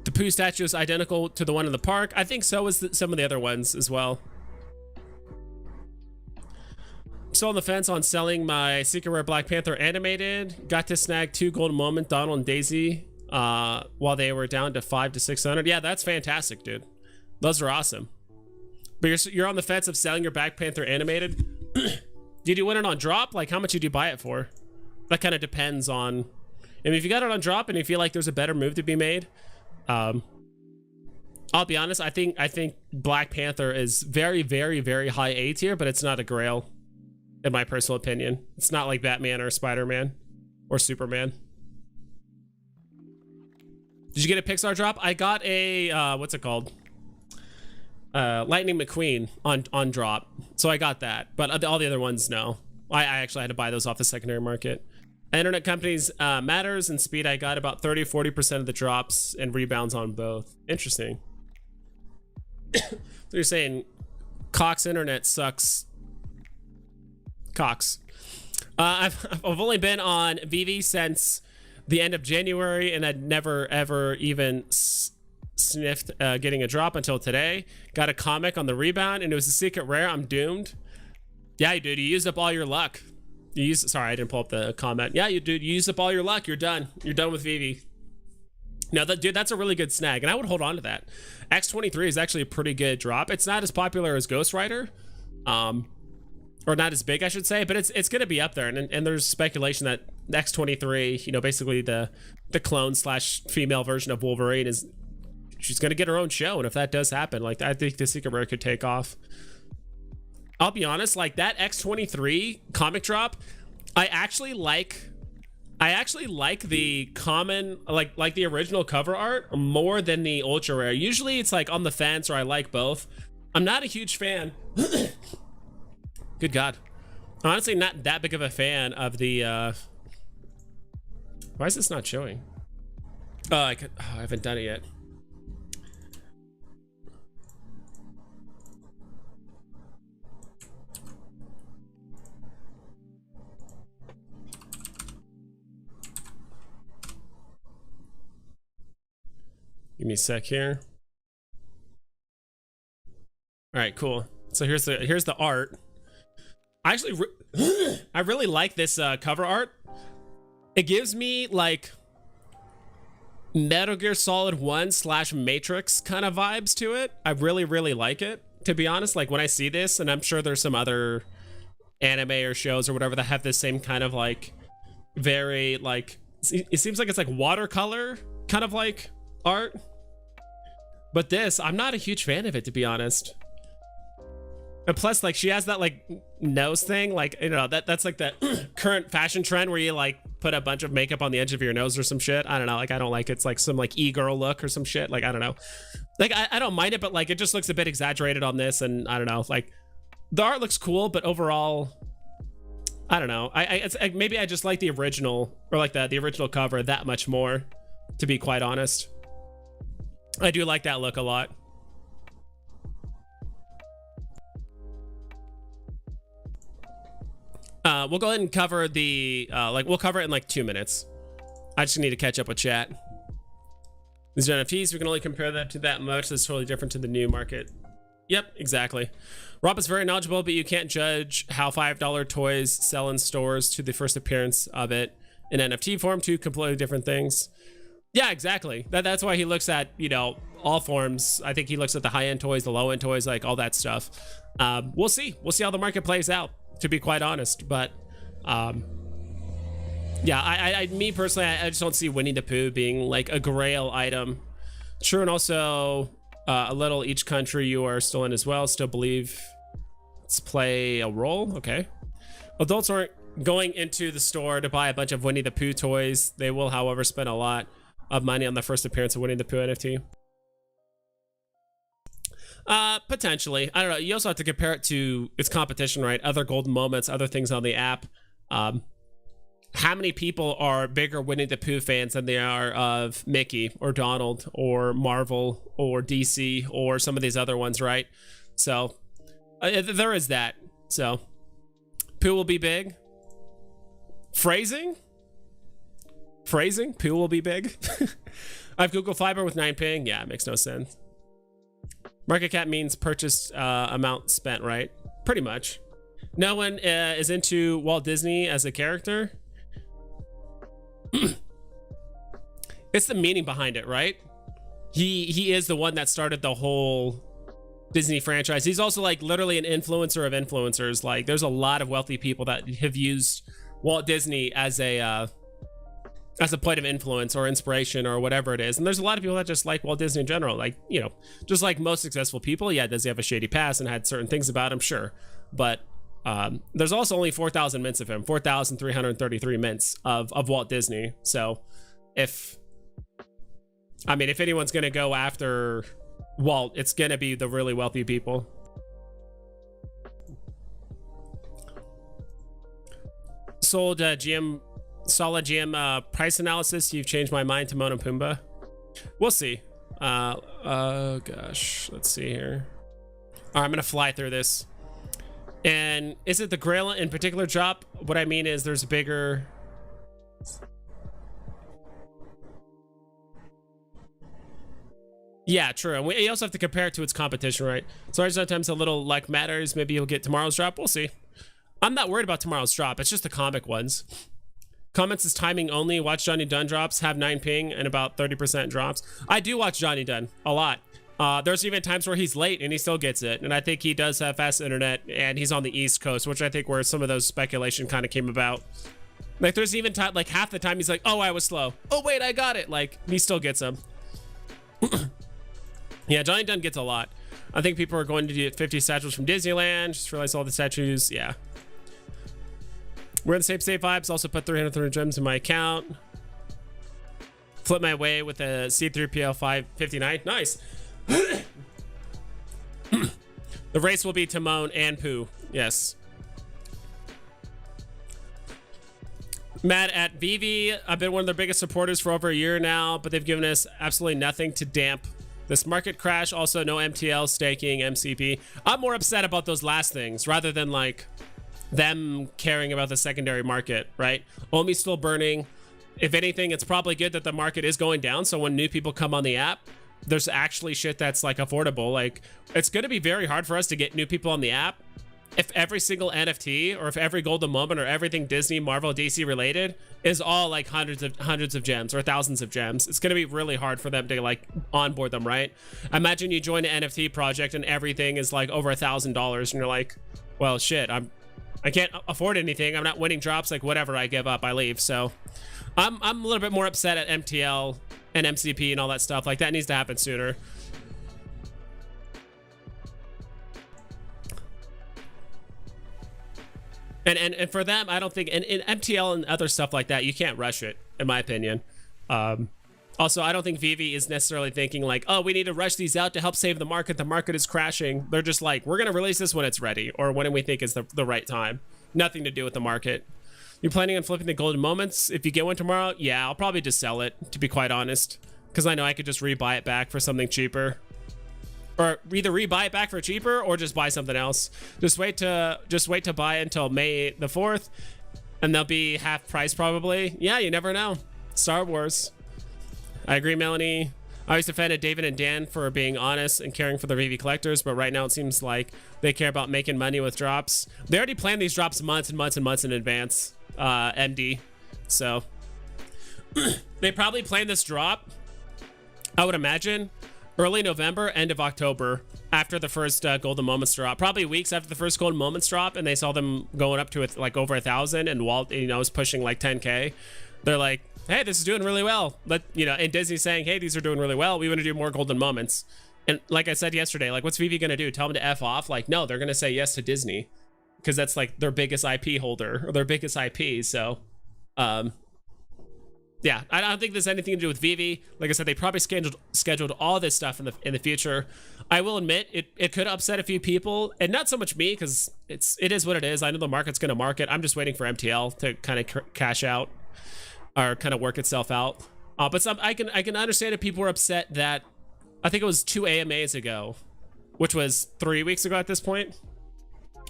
The Pooh statue is identical to the one in the park. I think so is some of the other ones as well. Still on the fence on selling my Secret Rare Black Panther animated. Got to snag 2 golden moment Donald and Daisy while they were down to 500 to 600. Yeah, that's fantastic, dude. Those are awesome. But you're on the fence of selling your Black Panther animated. Did you win it on drop? Like, how much did you buy it for? That kind of depends on. I mean, if you got it on drop and you feel like there's a better move to be made, I'll be honest. I think Black Panther is very, very, very high A tier, but it's not a grail. In my personal opinion, it's not like Batman or Spider-Man or Superman. Did you get a Pixar drop? I got a what's it called? Lightning McQueen on drop, so I got that. But all the other ones, no. I actually had to buy those off the secondary market. Internet companies matters and speed. I got about 30-40% of the drops and rebounds on both. Interesting. So you're saying Cox Internet sucks. Cox. I've only been on VEVE since the end of January, and I'd never ever even sniffed getting a drop until today. Got a comic on the rebound, and it was a secret rare. I'm doomed. Yeah, dude, you used up all your luck. Sorry, I didn't pull up the comment. Yeah, you used up all your luck. You're done. You're done with VEVE. No, dude, that's a really good snag, and I would hold on to that. X23 is actually a pretty good drop. It's not as popular as Ghost Rider. Or not as big, I should say, but it's going to be up there. And there's speculation that X23, you know, basically the clone / female version of Wolverine, she's going to get her own show. And if that does happen, like, I think the Secret Rare could take off. I'll be honest, like, that X23 comic drop, I actually like the common, like the original cover art more than the ultra rare. Usually it's like on the fence, or I like both. I'm not a huge fan. Good God. Honestly, not that big of a fan of the, why is this not showing? I haven't done it yet. Give me a sec here. All right, cool. So here's the art. I really like this cover art. It gives me like Metal Gear Solid 1 / Matrix kind of vibes to it. I really, really like it. to be honest. Like when I see this, and I'm sure there's some other anime or shows or whatever that have this same kind of like very like, it seems like it's like watercolor kind of like art. But this, I'm not a huge fan of it, to be honest. And plus, like, she has that like nose thing, like, you know, that's like the current fashion trend where you like put a bunch of makeup on the edge of your nose or some shit. I don't know, like, I don't like it's like some like e-girl look or some shit. Like, I don't know, like I don't mind it, but like it just looks a bit exaggerated on this, and I don't know, like the art looks cool, but overall, I don't know. Maybe I just like the original, or like the original cover that much more, to be quite honest. I do like that look a lot. We'll go ahead and cover the, we'll cover it in like 2 minutes. I just need to catch up with chat. These are NFTs, we can only compare that to that much. That's totally different to the new market. Yep, exactly. Rob is very knowledgeable, but you can't judge how $5 toys sell in stores to the first appearance of it in NFT form, two completely different things. Yeah, exactly. That's why he looks at, you know, all forms. I think he looks at the high-end toys, the low-end toys, like all that stuff. We'll see. We'll see how the market plays out, to be quite honest. But yeah, me personally, I just don't see Winnie the Pooh being like a grail item. Sure, and also a little each country you are still in as well. Still believe it's play a role. Okay. Adults aren't going into the store to buy a bunch of Winnie the Pooh toys. They will, however, spend a lot of money on the first appearance of Winnie the Pooh NFT. Potentially. I don't know. You also have to compare it to its competition, right? Other golden moments, other things on the app. How many people are bigger Winnie the Pooh fans than they are of Mickey or Donald or Marvel or DC or some of these other ones, right? So there is that. So Pooh will be big. Phrasing, Pooh will be big. I have Google Fiber with 9 ping. Yeah, it makes no sense. Market cap means purchased amount spent, right? Pretty much. No one is into Walt Disney as a character. It's the meaning behind it, right? He is the one that started the whole Disney franchise. He's also like literally an influencer of influencers. Like there's a lot of wealthy people that have used Walt Disney as a point of influence or inspiration or whatever it is. And there's a lot of people that just like Walt Disney in general. Like, you know, just like most successful people. Yeah, does he have a shady past and had certain things about him? Sure. But there's also only 4,000 mints of him, 4,333 mints of Walt Disney. So if anyone's going to go after Walt, it's going to be the really wealthy people. Sold solid GM price analysis. You've changed my mind to Mona Pumbaa. We'll see. Gosh, let's see here. All right, I'm going to fly through this. And is it the Grail in particular drop? What I mean is there's a bigger... Yeah, true. And you also have to compare it to its competition, right? So sometimes a little like matters. Maybe you'll get tomorrow's drop. We'll see. I'm not worried about tomorrow's drop. It's just the comic ones. Comments is timing only. Watch Johnny Dunn drops. Have 9 ping and about 30% drops. I do watch Johnny Dunn a lot. There's even times where he's late and he still gets it. And I think he does have fast internet and he's on the East Coast, which I think where some of those speculation kind of came about. Like there's even time, like half the time he's like, oh, I was slow. Oh, wait, I got it. Like he still gets them. Yeah, Johnny Dunn gets a lot. I think people are going to get 50 statues from Disneyland. Just realized all the statues. Yeah. We're in the same state vibes. Also put 330 gems in my account. Flip my way with a C3PL 559. Nice. The race will be Timon and Pooh. Yes. Matt at VEVE. I've been one of their biggest supporters for over a year now, but they've given us absolutely nothing to damp this market crash. Also, no MTL, staking, MCP. I'm more upset about those last things rather than like them caring about the secondary market, right? Omi's still burning. If anything, it's probably good that the market is going down. So when new people come on the app, there's actually shit that's like affordable. Like it's going to be very hard for us to get new people on the app if every single NFT or if every golden moment or everything Disney, Marvel, DC related is all like hundreds of gems or thousands of gems, it's gonna be really hard for them to like onboard them, right? Imagine you join an NFT project and everything is like over $1,000 and you're like, well, shit, I can't afford anything. I'm not winning drops. Like whatever, I give up, I leave. So I'm a little bit more upset at MTL and MCP and all that stuff. Like that needs to happen sooner. And for them, I don't think in MTL and other stuff like that, you can't rush it, in my opinion. Also, I don't think VEVE is necessarily thinking like, oh, we need to rush these out to help save the market. The market is crashing. They're just like, we're going to release this when it's ready or when we think is the right time. Nothing to do with the market. You're planning on flipping the golden moments? If you get one tomorrow, yeah, I'll probably just sell it, to be quite honest. Because I know I could just rebuy it back for something cheaper. Or either rebuy it back for cheaper or just buy something else. Just wait to buy until May the 4th and they'll be half price probably. Yeah, you never know. Star Wars. I agree, Melanie. I always defended David and Dan for being honest and caring for the VEVE collectors, but right now it seems like they care about making money with drops. They already planned these drops months and months and months in advance, MD. So they probably planned this drop, I would imagine, early November, end of October, after the first golden moments drop. Probably weeks after the first golden moments drop, and they saw them going up to like over 1,000, and Walt, was pushing like 10K. They're like, hey, this is doing really well. And Disney's saying, hey, these are doing really well. We want to do more golden moments. And like I said yesterday, like, what's VEVE gonna do? Tell them to F off? Like, no, they're gonna say yes to Disney, because that's like their biggest IP holder or their biggest IP. So, yeah, I don't think there's anything to do with VEVE. Like I said, they probably scheduled all this stuff in the future. I will admit it could upset a few people, and not so much me, because it is what it is. I know the market's gonna market. I'm just waiting for MTL to kind of cash out or kind of work itself out. But I can understand if people were upset that I think it was 2 AMAs ago, which was 3 weeks ago at this point,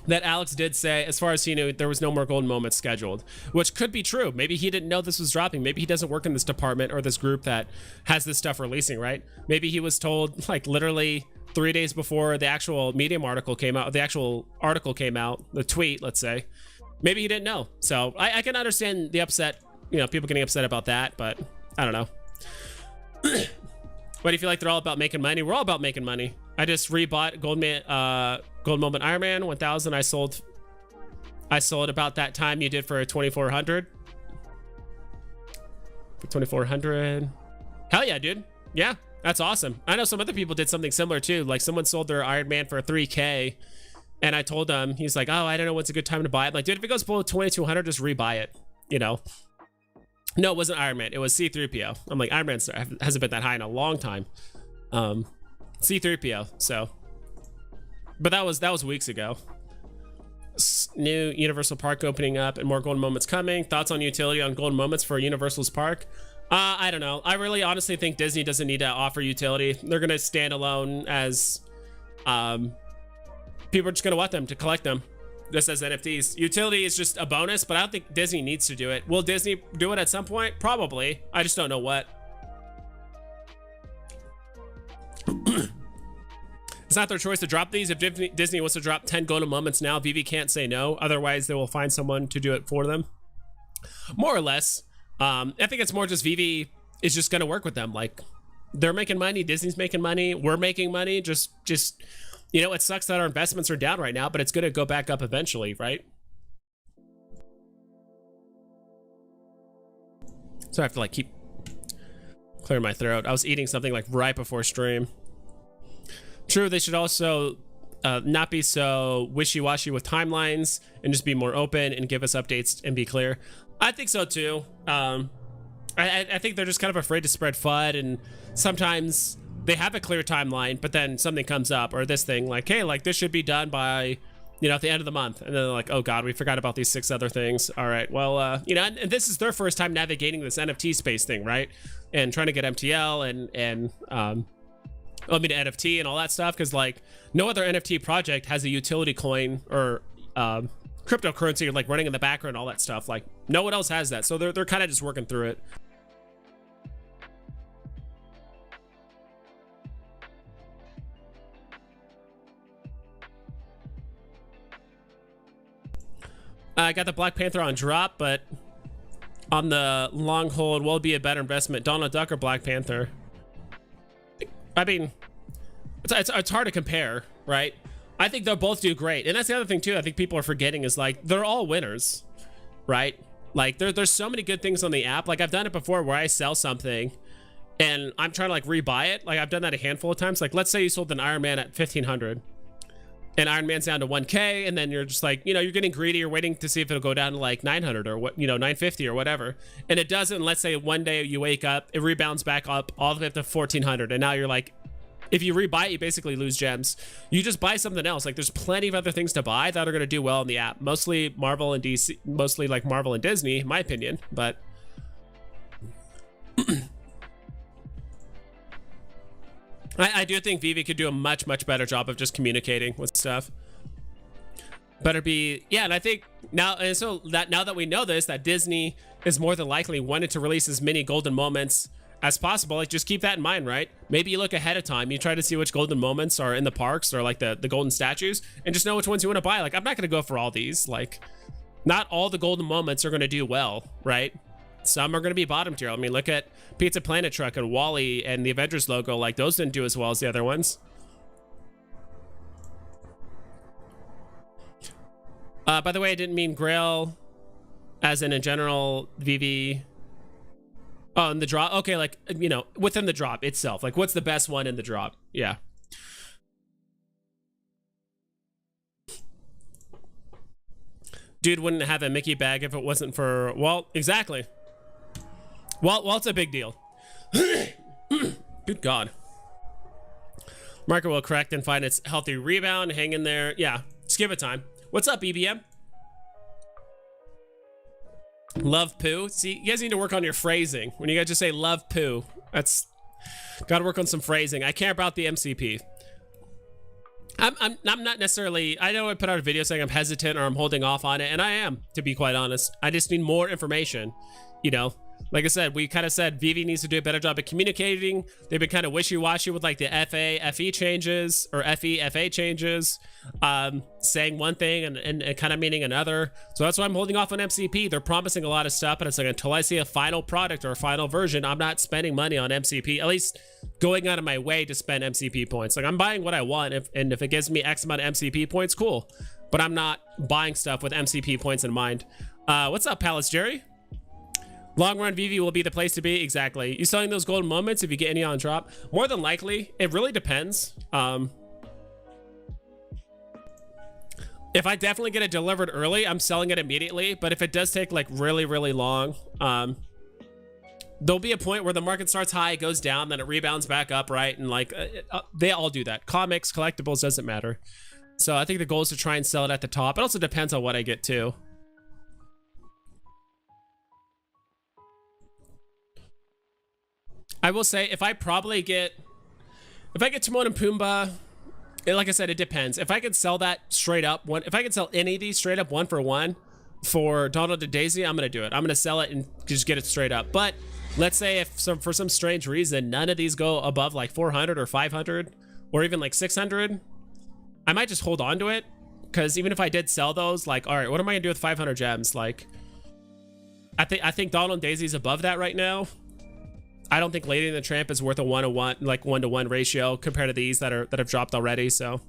that Alex did say, as far as he knew, there was no more golden moments scheduled, which could be true. Maybe he didn't know this was dropping. Maybe he doesn't work in this department or this group that has this stuff releasing, right? Maybe he was told like literally 3 days before the actual Medium article came out, the actual article came out, the tweet, let's say. Maybe he didn't know. So I can understand the upset, people getting upset about that, but I don't know. But if you like, they're all about making money. We're all about making money. I just rebought Gold Moment Iron Man 1000. I sold about that time you did for 2400. For 2400. Hell yeah, dude. Yeah, that's awesome. I know some other people did something similar too. Like someone sold their Iron Man for 3K, and I told him, he's like, oh, I don't know what's a good time to buy it. I'm like, dude, if it goes below 2200, just rebuy it. No, it wasn't Iron Man. It was C-3PO. I'm like, Iron Man hasn't been that high in a long time. C-3PO. So, but that was weeks ago. New Universal Park opening up and more golden moments coming. Thoughts on utility on golden moments for Universal's park? I don't know. I really honestly think Disney doesn't need to offer utility. They're gonna stand alone as people are just gonna want them to collect them. Just as NFTs. Utility is just a bonus, but I don't think Disney needs to do it. Will Disney do it at some point? Probably. I just don't know what. It's not their choice to drop these. If Disney wants to drop 10 golden moments now, VEVE can't say no. Otherwise, they will find someone to do it for them. More or less. I think it's more just VEVE is just going to work with them. Like, they're making money. Disney's making money. We're making money. Just it sucks that our investments are down right now, but it's going to go back up eventually, right? So I have to like keep clearing my throat. I was eating something like right before stream. True, they should also not be so wishy-washy with timelines and just be more open and give us updates and be clear. I think so too. I think they're just kind of afraid to spread FUD, and sometimes they have a clear timeline, but then something comes up, or this thing like, hey, like this should be done by, at the end of the month. And then they're like, oh God, we forgot about these 6 other things. All right, well, and this is their first time navigating this NFT space thing, right? And trying to get MTL and NFT and all that stuff. Cause like no other NFT project has a utility coin or cryptocurrency like running in the background, all that stuff. Like no one else has that. So they're kind of just working through it. I got the Black Panther on drop, but on the long hold, will be a better investment, Donald Duck or Black Panther? I mean, it's hard to compare, right? I think they'll both do great. And that's the other thing too, I think people are forgetting is like, they're all winners, right? Like there's so many good things on the app. Like I've done it before where I sell something and I'm trying to like rebuy it. Like I've done that a handful of times. Like let's say you sold an Iron Man at 1,500 and Iron Man's down to 1K, and then you're just like, you're getting greedy, you're waiting to see if it'll go down to like 900 or what, 950 or whatever. And it doesn't. Let's say one day you wake up, it rebounds back up all the way up to 1,400. And now you're like, if you rebuy it, you basically lose gems. You just buy something else. Like there's plenty of other things to buy that are going to do well in the app. Mostly Marvel and DC, mostly like Marvel and Disney, in my opinion, but I do think VEVE could do a much better job of just communicating with stuff. Better be, yeah, and I think now, and so that now that we know this, that Disney is more than likely wanted to release as many golden moments as possible. Like just keep that in mind, right? Maybe you look ahead of time, you try to see which golden moments are in the parks or like the golden statues, and just know which ones you want to buy. Like I'm not going to go for all these. Like not all the golden moments are going to do well, right? Some are going to be bottom tier. I mean, look at Pizza Planet Truck and Wall-E and the Avengers logo. Like those didn't do as well as the other ones. By the way, I didn't mean Grail as in general VEVE. Oh, in the drop. Okay, like, within the drop itself. Like, what's the best one in the drop? Yeah. Dude wouldn't have a Mickey bag if it wasn't for... Well, exactly. Well, it's a big deal. Good God. Market will correct and find its healthy rebound. Hang in there. Yeah, just give it time. What's up, EBM? Love poo. See, you guys need to work on your phrasing. When you guys just say love poo, that's gotta work on some phrasing. I care about the MCP. I'm not necessarily, I know I put out a video saying I'm hesitant or I'm holding off on it, and I am, to be quite honest. I just need more information, Like I said, we kind of said VEVE needs to do a better job of communicating. They've been kind of wishy-washy with like the FE changes or FA changes, saying one thing and kind of meaning another. So that's why I'm holding off on MCP. They're promising a lot of stuff, and it's like until I see a final product or a final version, I'm not spending money on MCP, at least going out of my way to spend MCP points. Like I'm buying what I want, and if it gives me X amount of MCP points, cool. But I'm not buying stuff with MCP points in mind. What's up, Palace Jerry? Long run VEVE will be the place to be. Exactly. You selling those golden moments if you get any on drop? More than likely. It really depends. If I definitely get it delivered early, I'm selling it immediately. But if it does take like really long, there'll be a point where the market starts high, it goes down, then it rebounds back up, right? And like they all do that. Comics, collectibles, doesn't matter. So I think the goal is to try and sell it at the top. It also depends on what I get too. I will say, if I get Timon and Pumbaa, like I said, it depends. If I could sell that straight up, if I could sell any of these straight up 1-for-1 for Donald and Daisy, I'm gonna do it. I'm gonna sell it and just get it straight up. But let's say if for some strange reason none of these go above like 400 or 500 or even like 600, I might just hold on to it, because even if I did sell those, like, all right, what am I gonna do with 500 gems? Like, I think Donald and Daisy's above that right now. I don't think Lady and the Tramp is worth a 1-to-1, like 1-to-1 ratio compared to these that have dropped already. So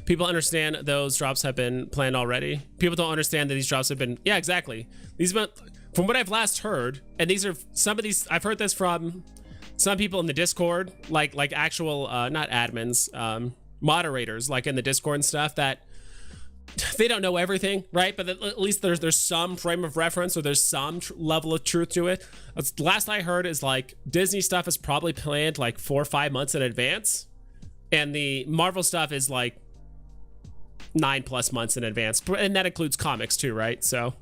people understand those drops have been planned already. People don't understand that these drops have been, yeah, exactly. These have been, from what I've last heard, and these are some of these, I've heard this from some people in the Discord, like actual, not admins, moderators, like in the Discord and stuff, that they don't know everything, right? But at least there's some frame of reference, or there's some level of truth to it. Last I heard is like Disney stuff is probably planned like 4 or 5 months in advance, and the Marvel stuff is like 9+ months in advance, and that includes comics too, right? So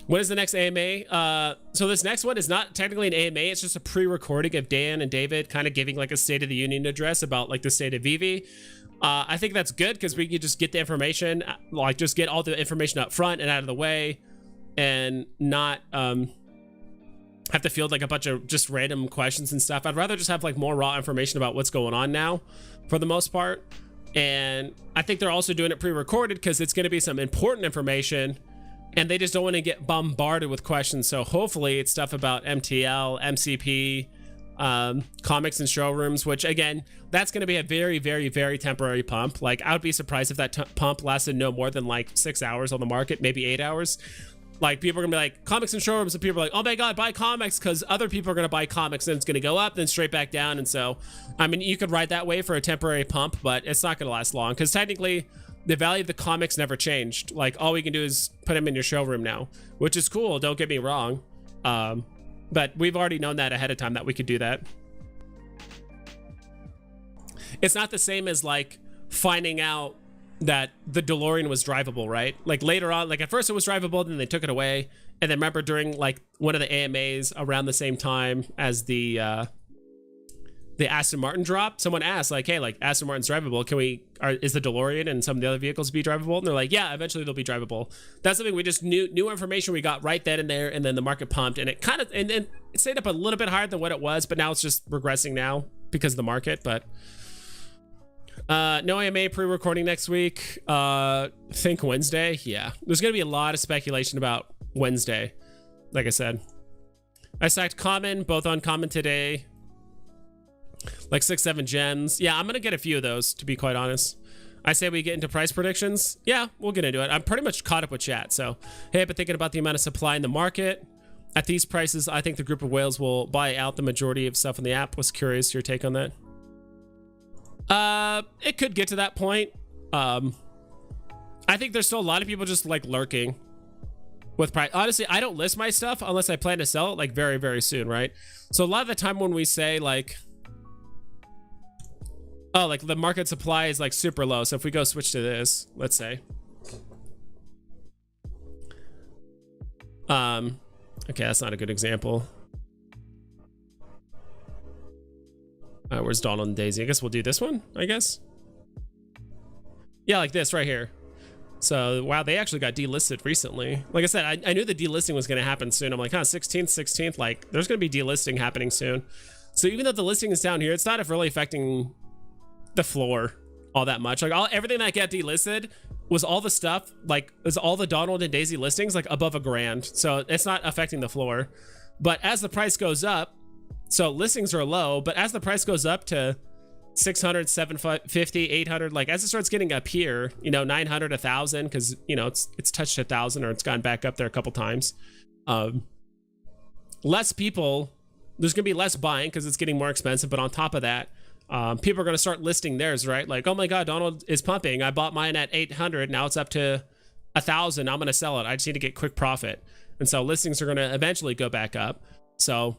when is the next AMA? So this next one is not technically an AMA, it's just a pre-recording of Dan and David kind of giving like a State of the Union address about like the state of VEVE. I think that's good, because we can just get the information, like just get all the information up front and out of the way, and not have to field like a bunch of just random questions and stuff. I'd rather just have like more raw information about what's going on now, for the most part. And I think they're also doing it pre-recorded because it's going to be some important information and they just don't want to get bombarded with questions. So hopefully it's stuff about MTL, MCP, comics and showrooms, which again, that's going to be a very, very, very temporary pump. Like I would be surprised if that pump lasted no more than like 6 hours on the market, maybe 8 hours. Like people are gonna be like comics and showrooms, and people are like, oh my god, buy comics, because other people are gonna buy comics, and it's gonna go up then straight back down. And so I mean, you could ride that way for a temporary pump, but it's not gonna last long because technically the value of the comics never changed. Like all we can do is put them in your showroom now, which is cool, don't get me wrong, but we've already known that ahead of time that we could do that. It's not the same as like finding out that the DeLorean was drivable, right? Like later on, like at first it was drivable, then they took it away. And then remember during like one of the AMAs around the same time as the Aston Martin drop, someone asked like, hey, like Aston Martin's drivable. Is the DeLorean and some of the other vehicles be drivable? And they're like, yeah, eventually they'll be drivable. That's something we just new information we got right then and there. And then the market pumped and it kind of, and it stayed up a little bit higher than what it was, but now it's just regressing now because of the market. But no AMA pre-recording next week. Think Wednesday. Yeah, there's gonna be a lot of speculation about Wednesday. Like I said, I stacked common, both on common today, like 6-7 gems. Yeah, I'm gonna get a few of those, to be quite honest. I say we get into price predictions. Yeah, we'll get into it. I'm pretty much caught up with chat. So hey, I've been thinking about the amount of supply in the market at these prices. I think the group of whales will buy out the majority of stuff in the app. Was curious your take on that. It could get to that point. I think there's still a lot of people just like lurking with price. Honestly, I don't list my stuff unless I plan to sell it like very, very soon, right? So a lot of the time when we say like, oh, like the market supply is like super low. So if we go switch to this, let's say, okay, that's not a good example. Where's Donald and Daisy? I guess we'll do this one, I guess. Yeah, like this right here. So, wow, they actually got delisted recently. Like I said, I knew the delisting was going to happen soon. I'm like, huh, 16th, like there's going to be delisting happening soon. So even though the listing is down here, it's not really affecting the floor all that much. Like everything that got delisted was all the stuff, like is all the Donald and Daisy listings like above $1,000. So it's not affecting the floor. But as the price goes up, so listings are low, but as the price goes up to 600, 750, 800, like as it starts getting up here, you know, 900, 1,000, because you know it's touched 1,000 or it's gone back up there a couple times. Less people, there's gonna be less buying because it's getting more expensive. But on top of that, people are gonna start listing theirs, right? Like, oh my God, Donald is pumping. I bought mine at 800, now it's up to 1,000. I'm gonna sell it. I just need to get quick profit, and so listings are gonna eventually go back up. So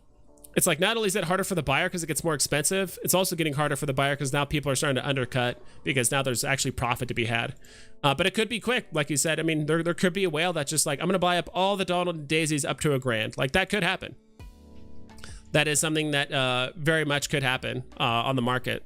it's like not only is it harder for the buyer because it gets more expensive, it's also getting harder for the buyer because now people are starting to undercut because now there's actually profit to be had. But it could be quick, like you said. I mean, there could be a whale that's just like, I'm gonna buy up all the Donald and Daisies up to $1,000. Like that could happen. That is something that very much could happen on the market.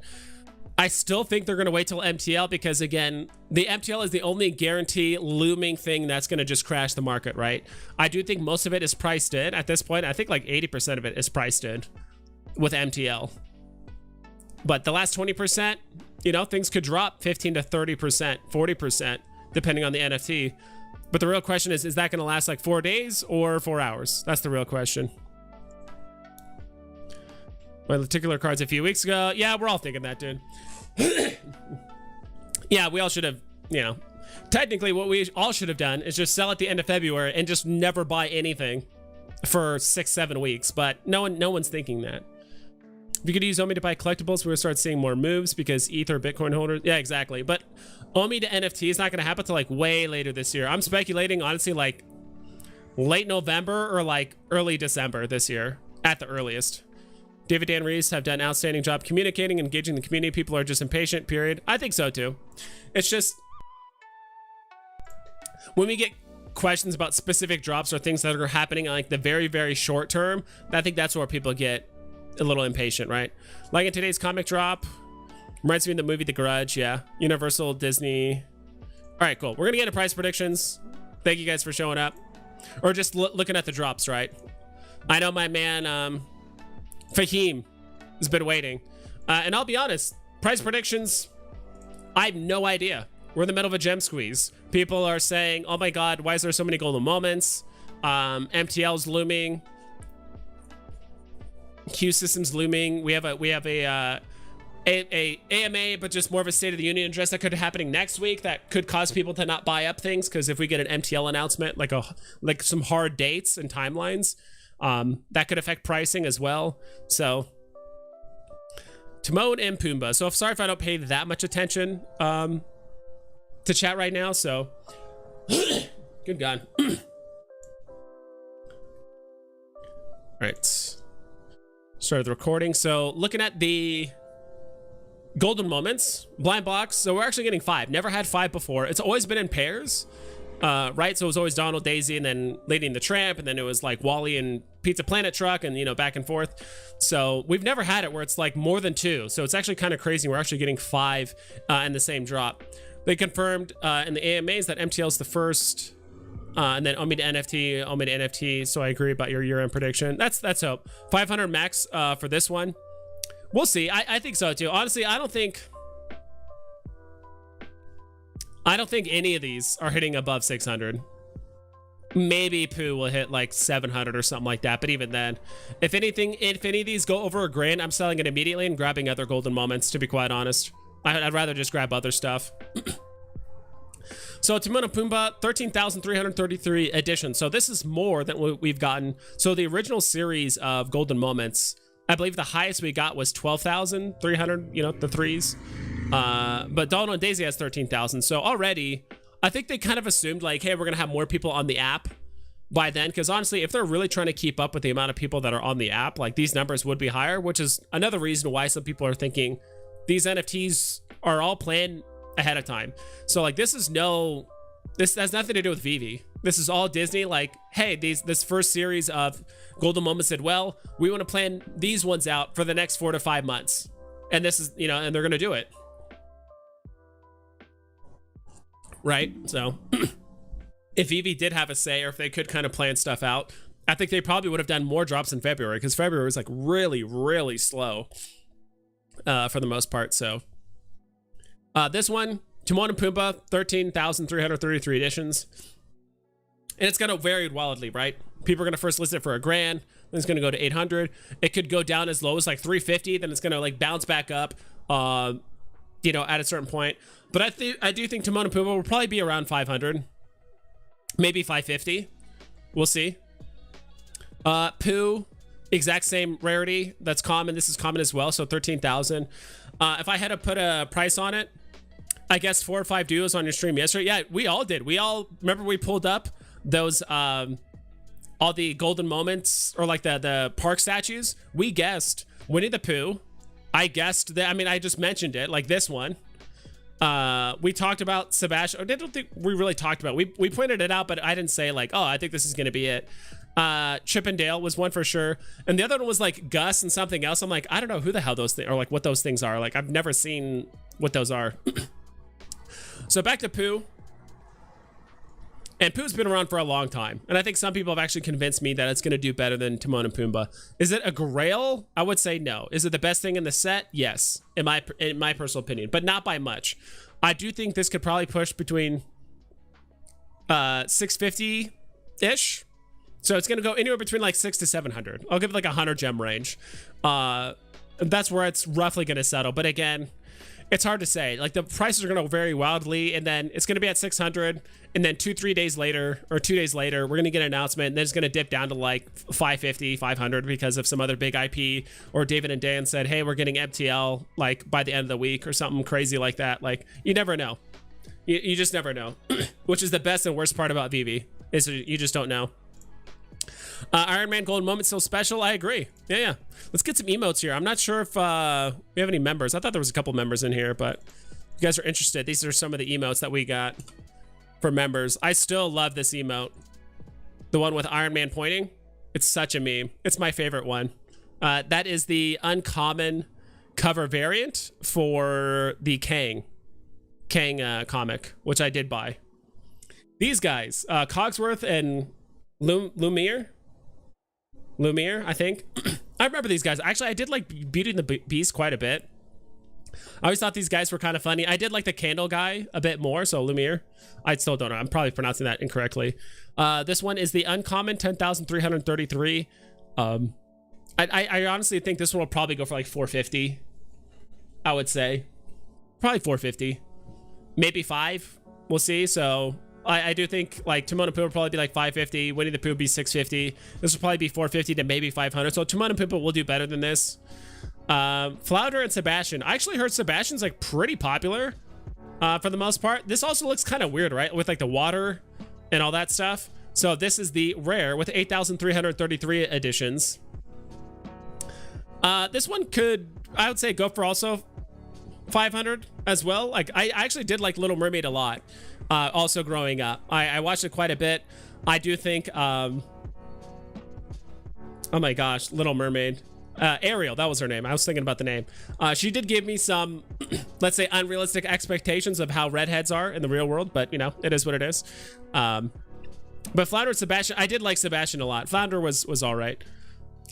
I still think they're gonna wait till MTL because again, the MTL is the only guarantee looming thing that's gonna just crash the market, right? I do think most of it is priced in at this point. I think like 80% of it is priced in with MTL. But the last 20%, you know, things could drop 15 to 30%, 40%, depending on the NFT. But the real question is that gonna last like 4 days or 4 hours? That's the real question. My particular cards a few weeks ago. Yeah, we're all thinking that, dude. Yeah, we all should have, you know, technically what we all should have done is just sell at the end of February and just never buy anything for 6-7 weeks. But no one's thinking that. If you could use OMI to buy collectibles, we're gonna start seeing more moves because ETH or Bitcoin holders. Yeah, exactly. But OMI to NFT is not gonna happen till like way later this year. I'm speculating, honestly, like late November or like early December this year at the earliest. David Dan Reese have done an outstanding job communicating, engaging the community. People are just impatient, period. I think so too. It's just when we get questions about specific drops or things that are happening on like the very, very short term, I think that's where people get a little impatient, right? Like in today's comic drop, reminds me of the movie The Grudge. Yeah, Universal, Disney. All right, cool. We're gonna get into price predictions. Thank you guys for showing up, or just looking at the drops, right? I know my man Fahim has been waiting, and I'll be honest, price predictions, I have no idea. We're in the middle of a gem squeeze. People are saying, oh my god, why is there so many golden moments? MTL's looming. Q systems looming. We have a AMA, but just more of a State of the Union address that could be happening next week that could cause people to not buy up things, because if we get an MTL announcement, like some hard dates and timelines, that could affect pricing as well. So Timon and Pumbaa. So sorry if I don't pay that much attention to chat right now. So good God. All right, started the recording. So looking at the golden moments, blind box. So we're actually getting 5. Never had 5 before. It's always been in pairs, right? So it was always Donald, Daisy, and then Lady and the Tramp, and then it was like Wally and Pizza Planet Truck, and, you know, back and forth. So we've never had it where it's like more than 2. So it's actually kind of crazy. We're actually getting 5 in the same drop. They confirmed in the AMAs that MTL is the first, and then Omi to NFT. So I agree about your year-end prediction. That's hope. 500 max for this one. We'll see. I think so too. Honestly, I don't think any of these are hitting above 600. Maybe Pooh will hit like 700 or something like that. But even then, if any of these go over $1,000, I'm selling it immediately and grabbing other golden moments, to be quite honest. I'd rather just grab other stuff. So Timon and Pumbaa, 13,333 editions. So this is more than what we've gotten. So the original series of golden moments, I believe the highest we got was 12,300, you know, the threes. But Donald and Daisy has 13,000. So already, I think they kind of assumed like, hey, we're going to have more people on the app by then. Because honestly, if they're really trying to keep up with the amount of people that are on the app, like these numbers would be higher, which is another reason why some people are thinking these NFTs are all planned ahead of time. So like this has nothing to do with VEVE. This is all Disney. Like, hey, this first series of golden moments did well. We want to plan these ones out for the next 4 to 5 months. And this is, you know, and they're going to do it. Right? So if VEVE did have a say, or if they could kind of plan stuff out, I think they probably would have done more drops in February, because February was like really, really slow for the most part. So this one, Timon and Pumbaa, 13,333 editions. And it's going to vary wildly, right? People are going to first list it for $1,000, then it's going to go to 800. It could go down as low as like 350, then it's going to like bounce back up, you know, at a certain point. But I do think Timon and Pumbaa will probably be around 500, maybe 550. We'll see. Pooh, exact same rarity. That's common. This is common as well. So 13,000. If I had to put a price on it, I guess 4 or 5 duos on your stream yesterday. Yeah, we all did. We all remember we pulled up those all the golden moments, or like the park statues. We guessed Winnie the Pooh. I guessed that. I mean, I just mentioned it, like this one. We talked about Sebastian. I don't think we really talked about it. We pointed it out, but I didn't say like, oh, I think this is gonna be it. Chip and Dale was one for sure, and the other one was like Gus and something else. I'm like, I don't know who the hell those things, or like what those things are. Like I've never seen what those are. So back to Pooh. And Pooh's been around for a long time, and I think some people have actually convinced me that it's going to do better than Timon and Pumbaa. Is it a grail? I would say no. Is it the best thing in the set? Yes, in my personal opinion, but not by much. I do think this could probably push between 650-ish. So it's going to go anywhere between like 600 to 700. I'll give it like 100 gem range. That's where it's roughly going to settle. But again, it's hard to say. Like the prices are going to vary wildly, and then it's going to be at 600, and then 2 days later, we're going to get an announcement, and then it's going to dip down to like 550, 500 because of some other big IP, or David and Dan said, hey, we're getting MTL like by the end of the week or something crazy like that. Like you never know. You just never know, which is the best and worst part about VEVE, is you just don't know. Iron Man Golden Moment still special. I agree. Yeah. Let's get some emotes here. I'm not sure if we have any members. I thought there was a couple members in here, but if you guys are interested, these are some of the emotes that we got for members. I still love this emote. The one with Iron Man pointing. It's such a meme. It's my favorite one. That is the uncommon cover variant for the Kang comic, which I did buy. These guys, Cogsworth and Lumiere, I think. I remember these guys. Actually, I did like Beauty and the Beast quite a bit. I always thought these guys were kind of funny. I did like the candle guy a bit more, so Lumiere. I still don't know. I'm probably pronouncing that incorrectly. This one is the uncommon 10,333. I honestly think this one will probably go for like 450. I would say probably 450, maybe 5. We'll see. So I do think like Timon and Pumbaa will probably be like 550. Winnie the Pooh will be 650. This will probably be 450 to maybe 500. So Timon and Pumbaa will do better than this. Flounder and Sebastian. I actually heard Sebastian's like pretty popular for the most part. This also looks kind of weird, right? With like the water and all that stuff. So this is the rare with 8,333 editions. This one could, I would say, go for also 500 as well. Like I actually did like Little Mermaid a lot. Also growing up, I watched it quite a bit. I do think, oh my gosh, Little Mermaid. Ariel, that was her name. I was thinking about the name. She did give me some, let's say, unrealistic expectations of how redheads are in the real world, but you know, it is what it is. But Flounder and Sebastian, I did like Sebastian a lot. Flounder was all right.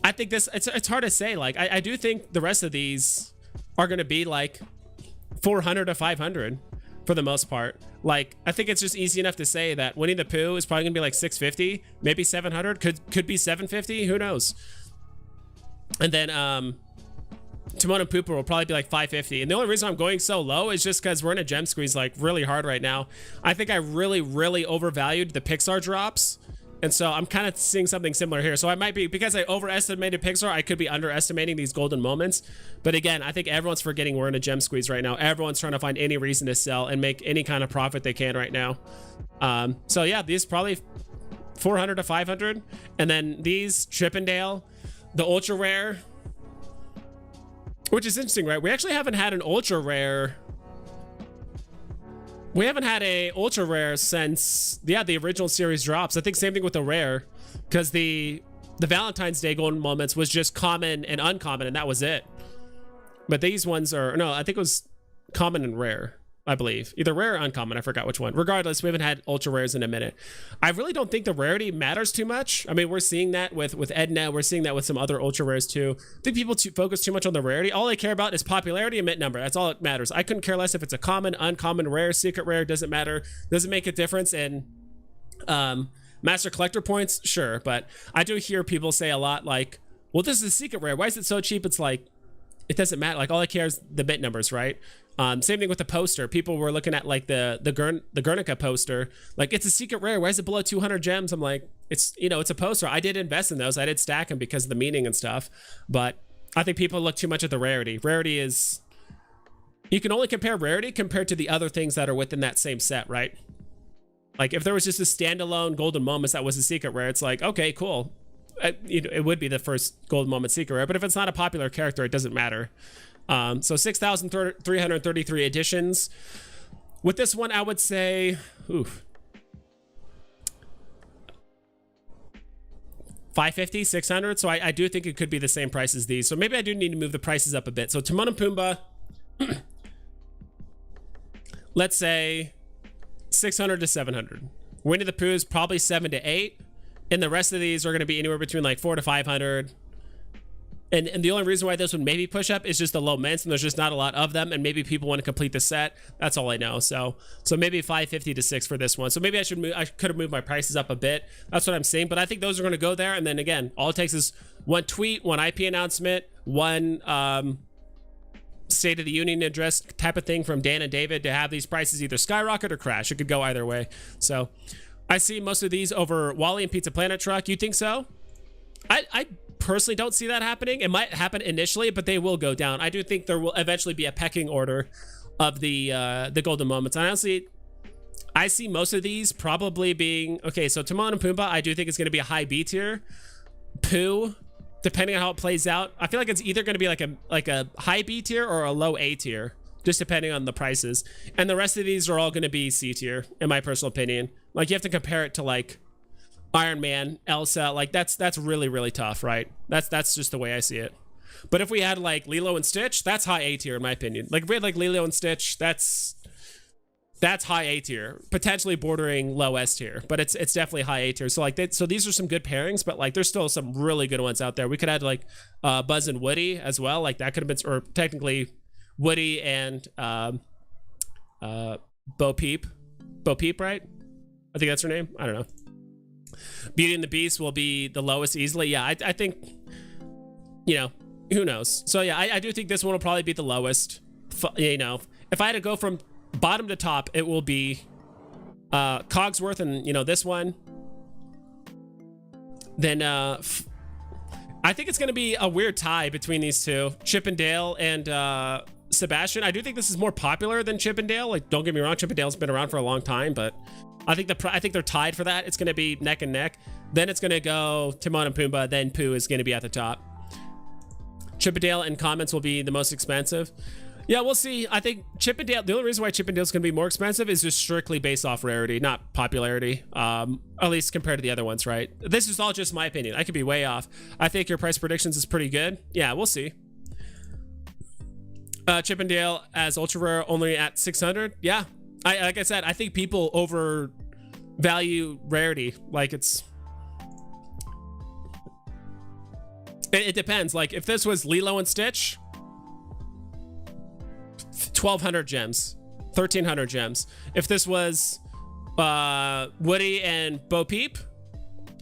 I think this, it's hard to say. Like, I do think the rest of these are going to be like 400 to 500 for the most part. Like, I think it's just easy enough to say that Winnie the Pooh is probably going to be like 650, maybe 700, could be 750, who knows? And then Timon and Pumbaa will probably be like 550. And the only reason I'm going so low is just because we're in a gem squeeze like really hard right now. I think I really overvalued the Pixar drops. And so I'm kind of seeing something similar here. So I might be, because I overestimated Pixar, I could be underestimating these golden moments. But again, I think everyone's forgetting we're in a gem squeeze right now. Everyone's trying to find any reason to sell and make any kind of profit they can right now. So yeah, these probably 400 to 500. And then these Chippendale, the ultra rare, which is interesting, right? We actually haven't had an ultra rare. We haven't had a ultra rare since, yeah, the original series drops. I think same thing with the rare, because the Valentine's Day golden moments was just common and uncommon, and that was it. But these ones are, no, I think it was common and rare, I believe. Either rare or uncommon, I forgot which one. Regardless, we haven't had ultra rares in a minute. I really don't think the rarity matters too much. I mean, we're seeing that with Edna. We're seeing that with some other ultra rares too. I think people focus too much on the rarity. All they care about is popularity and mint number. That's all that matters. I couldn't care less if it's a common, uncommon, rare, secret rare. Doesn't matter. Doesn't make a difference in master collector points. Sure, but I do hear people say a lot like, well, this is a secret rare. Why is it so cheap? It's like, it doesn't matter. Like, all I care is the bit numbers, right? Same thing with the poster. People were looking at like the Guernica poster. Like, it's a secret rare. Why is it below 200 gems? I'm like, it's, you know, it's a poster. I did invest in those. I did stack them because of the meaning and stuff. But I think people look too much at the rarity. Rarity is, you can only compare rarity compared to the other things that are within that same set, right? Like, if there was just a standalone golden moments that was a secret rare, it's like, okay, cool. It would be the first golden moment secret rare. But if it's not a popular character, it doesn't matter. So 6,333 editions. With this one, I would say, oof, 550, 600. So I do think it could be the same price as these. So maybe I do need to move the prices up a bit. So Timon and Pumbaa, let's say 600 to 700. Winnie the Pooh is probably 7 to 8. And the rest of these are going to be anywhere between like 4 to 500. And the only reason why this would maybe push up is just the low mints, and there's just not a lot of them, and maybe people want to complete the set. That's all I know. So maybe 550 to 6 for this one. So maybe I could have moved my prices up a bit. That's what I'm saying. But I think those are going to go there. And then again, all it takes is one tweet, one IP announcement, one State of the Union address type of thing from Dan and David to have these prices either skyrocket or crash. It could go either way. So I see most of these over Wally and Pizza Planet Truck. You think so? I personally don't see that happening. It might happen initially, but they will go down. I do think there will eventually be a pecking order of the golden moments. And honestly, I see most of these probably being, okay, so Timon and Pumbaa, I do think it's going to be a high B tier. Pooh, depending on how it plays out, I feel like it's either going to be like a high B tier or a low A tier, just depending on the prices. And the rest of these are all going to be C tier, in my personal opinion. Like, you have to compare it to like Iron Man, Elsa, like that's really tough, right? That's just the way I see it. But if we had like Lilo and Stitch, that's high A tier in my opinion. Like, if we had like Lilo and Stitch, that's high A tier, potentially bordering low S tier, but it's definitely high A tier. So like so these are some good pairings, but like there's still some really good ones out there. We could add like Buzz and Woody as well. Like, that could have been, or technically Woody and Bo Peep. Bo Peep, right? I think that's her name. I don't know. Beauty and the Beast will be the lowest easily. Yeah, I think, you know, who knows? So yeah, I do think this one will probably be the lowest. You know, if I had to go from bottom to top, it will be Cogsworth and, you know, this one. Then I think it's going to be a weird tie between these two, Chip and Dale and Sebastian. I do think this is more popular than Chip and Dale. Like, don't get me wrong, Chip and Dale's been around for a long time, but I think they're tied for that. It's going to be neck and neck. Then it's going to go Timon and Pumbaa. Then Pooh is going to be at the top. Chip and Dale and comments will be the most expensive. Yeah, we'll see. I think Chip and Dale, the only reason why Chip and Dale's going to be more expensive is just strictly based off rarity, not popularity, at least compared to the other ones, right? This is all just my opinion. I could be way off. I think your price predictions is pretty good. Yeah, we'll see. Chip and Dale as ultra rare only at 600. Yeah, like I said, I think people overvalue rarity. Like it depends. Like if this was Lilo and Stitch, 1,200 gems, 1,300 gems. If this was Woody and Bo Peep,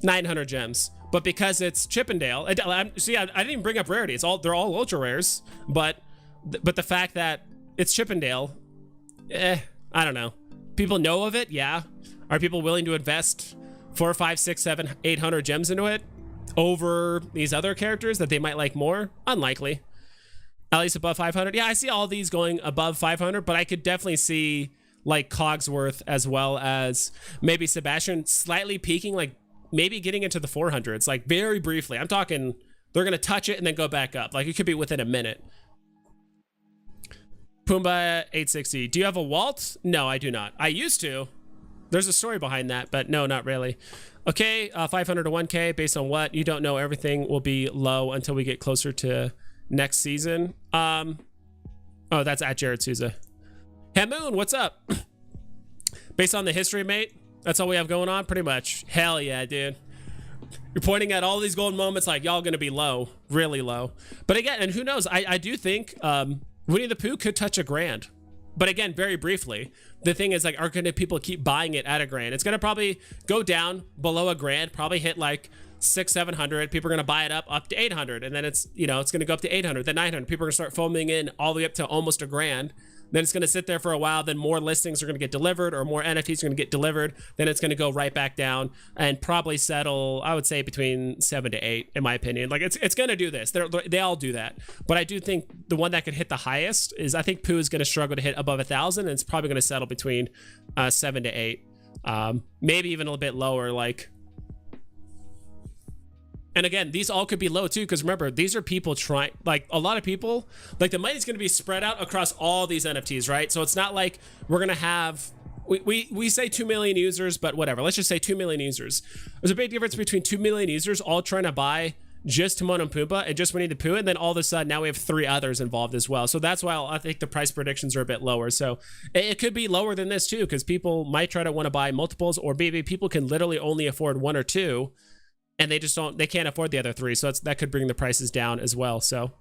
900 gems. But because it's Chip and Dale, see, I didn't even bring up rarity. They're all ultra rares, but the fact that it's Chip and Dale, I don't know. People know of it, yeah. Are people willing to invest 4, 5, 6, 7, 800 gems into it over these other characters that they might like more? Unlikely. At least above 500. Yeah, I see all these going above 500, but I could definitely see like Cogsworth as well as maybe Sebastian slightly peaking, like maybe getting into the 400s, like very briefly. I'm talking they're going to touch it and then go back up. Like it could be within a minute. Pumbaa 860. Do you have a Walt? No, I do not. I used to. There's a story behind that, but no, not really. Okay, 500 to 1K based on what? You don't know. Everything will be low until we get closer to next season. Oh, that's at Jared Souza. Hamoon, what's up? Based on the history, mate, that's all we have going on, pretty much. Hell yeah, dude. You're pointing at all these golden moments like y'all gonna be low, really low. But again, and who knows? I do think Winnie the Pooh could touch $1,000. But again, very briefly. The thing is, like, are gonna people keep buying it at $1,000? It's gonna probably go down below $1,000, probably hit like 600, 700. People are going to buy it up to 800, and then it's, you know, it's going to go up to 800, then 900. People are going to start foaming in all the way up to almost $1,000. Then it's going to sit there for a while. Then more listings are going to get delivered, or more NFTs are going to get delivered. Then it's going to go right back down and probably settle, I would say, between 7 to 8, in my opinion. Like it's going to do this. They all do that. But I do think the one that could hit the highest is, I think Pooh is going to struggle to hit above 1,000, and it's probably going to settle between 7 to 8, maybe even a little bit lower, like. And again, these all could be low too, because remember, these are people trying, like a lot of people, like the money's going to be spread out across all these NFTs, right? So it's not like we're going to have, we say 2 million users, but whatever, let's just say 2 million users. There's a big difference between 2 million users all trying to buy just Timon and Pumbaa and just Winnie the Pooh, and then all of a sudden now we have 3 others involved as well. So that's why I think the price predictions are a bit lower. So it could be lower than this too, because people might try to want to buy multiples, or maybe people can literally only afford 1 or 2. And they just they can't afford the other 3. So that could bring the prices down as well. So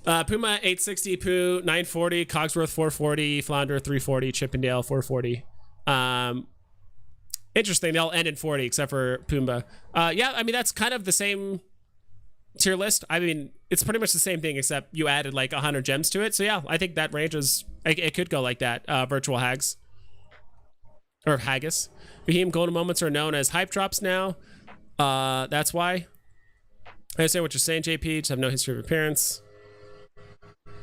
Pumbaa 860, Pooh 940, Cogsworth 440, Flounder 340, Chippendale 440. Interesting. They all end in 40 except for Pumbaa. Yeah, I mean, that's kind of the same tier list. I mean, it's pretty much the same thing except you added like 100 gems to it. So yeah, I think that range is, it could go like that. Virtual Hags. Or Haggis. Behemoth golden moments are known as hype drops now. That's why. I understand what you're saying, JP. Just have no history of appearance.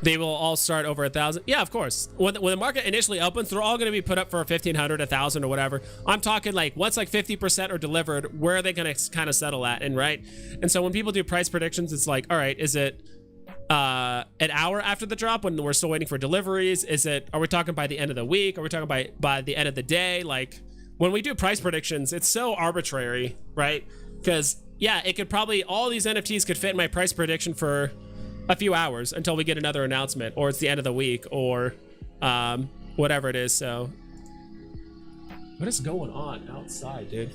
They will all start over 1,000. Yeah, of course. When the market initially opens, they're all going to be put up for 1,500, 1,000, or whatever. I'm talking like once like 50% are delivered, where are they going to kind of settle at? And right. And so when people do price predictions, it's like, all right, is it an hour after the drop when we're still waiting for deliveries? Are we talking by the end of the week? Are we talking by the end of the day? Like when we do price predictions, it's so arbitrary, right? Because yeah, it could probably, all these NFTs could fit in my price prediction for a few hours until we get another announcement, or it's the end of the week, or whatever it is. So what is going on outside, dude?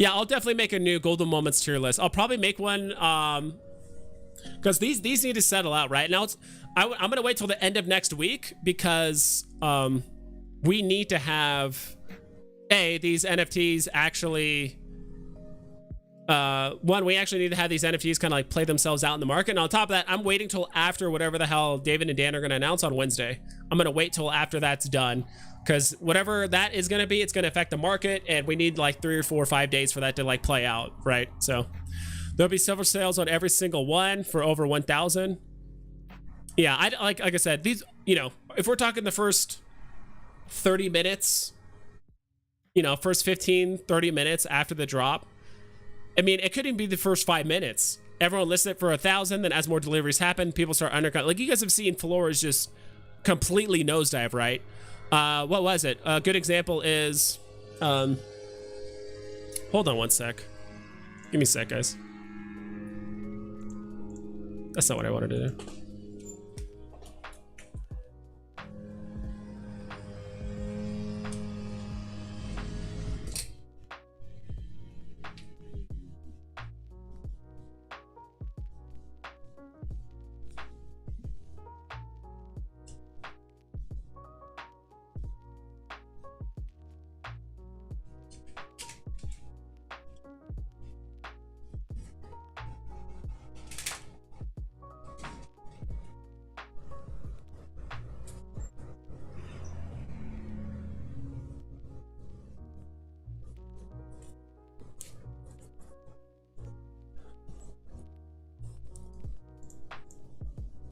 Yeah, I'll definitely make a new golden moments tier list. I'll probably make one because these need to settle out right now. I'm gonna wait till the end of next week because we need to have these NFTs actually. One, we actually need to have these NFTs kind of like play themselves out in the market. And on top of that, I'm waiting till after whatever the hell David and Dan are going to announce on Wednesday. I'm going to wait till after that's done because whatever that is going to be, it's going to affect the market. And we need like 3 or 4 or 5 days for that to like play out, right? So there'll be silver sales on every single one for over 1,000. Yeah, like I said, these, you know, if we're talking the first 30 minutes, you know, first 15, 30 minutes after the drop, I mean, it could even be the first 5 minutes. Everyone lists it for 1,000. Then as more deliveries happen, people start undercutting. Like you guys have seen floors just completely nosedive, right? What was it? A good example is, hold on one sec. Give me a sec, guys. That's not what I wanted to do.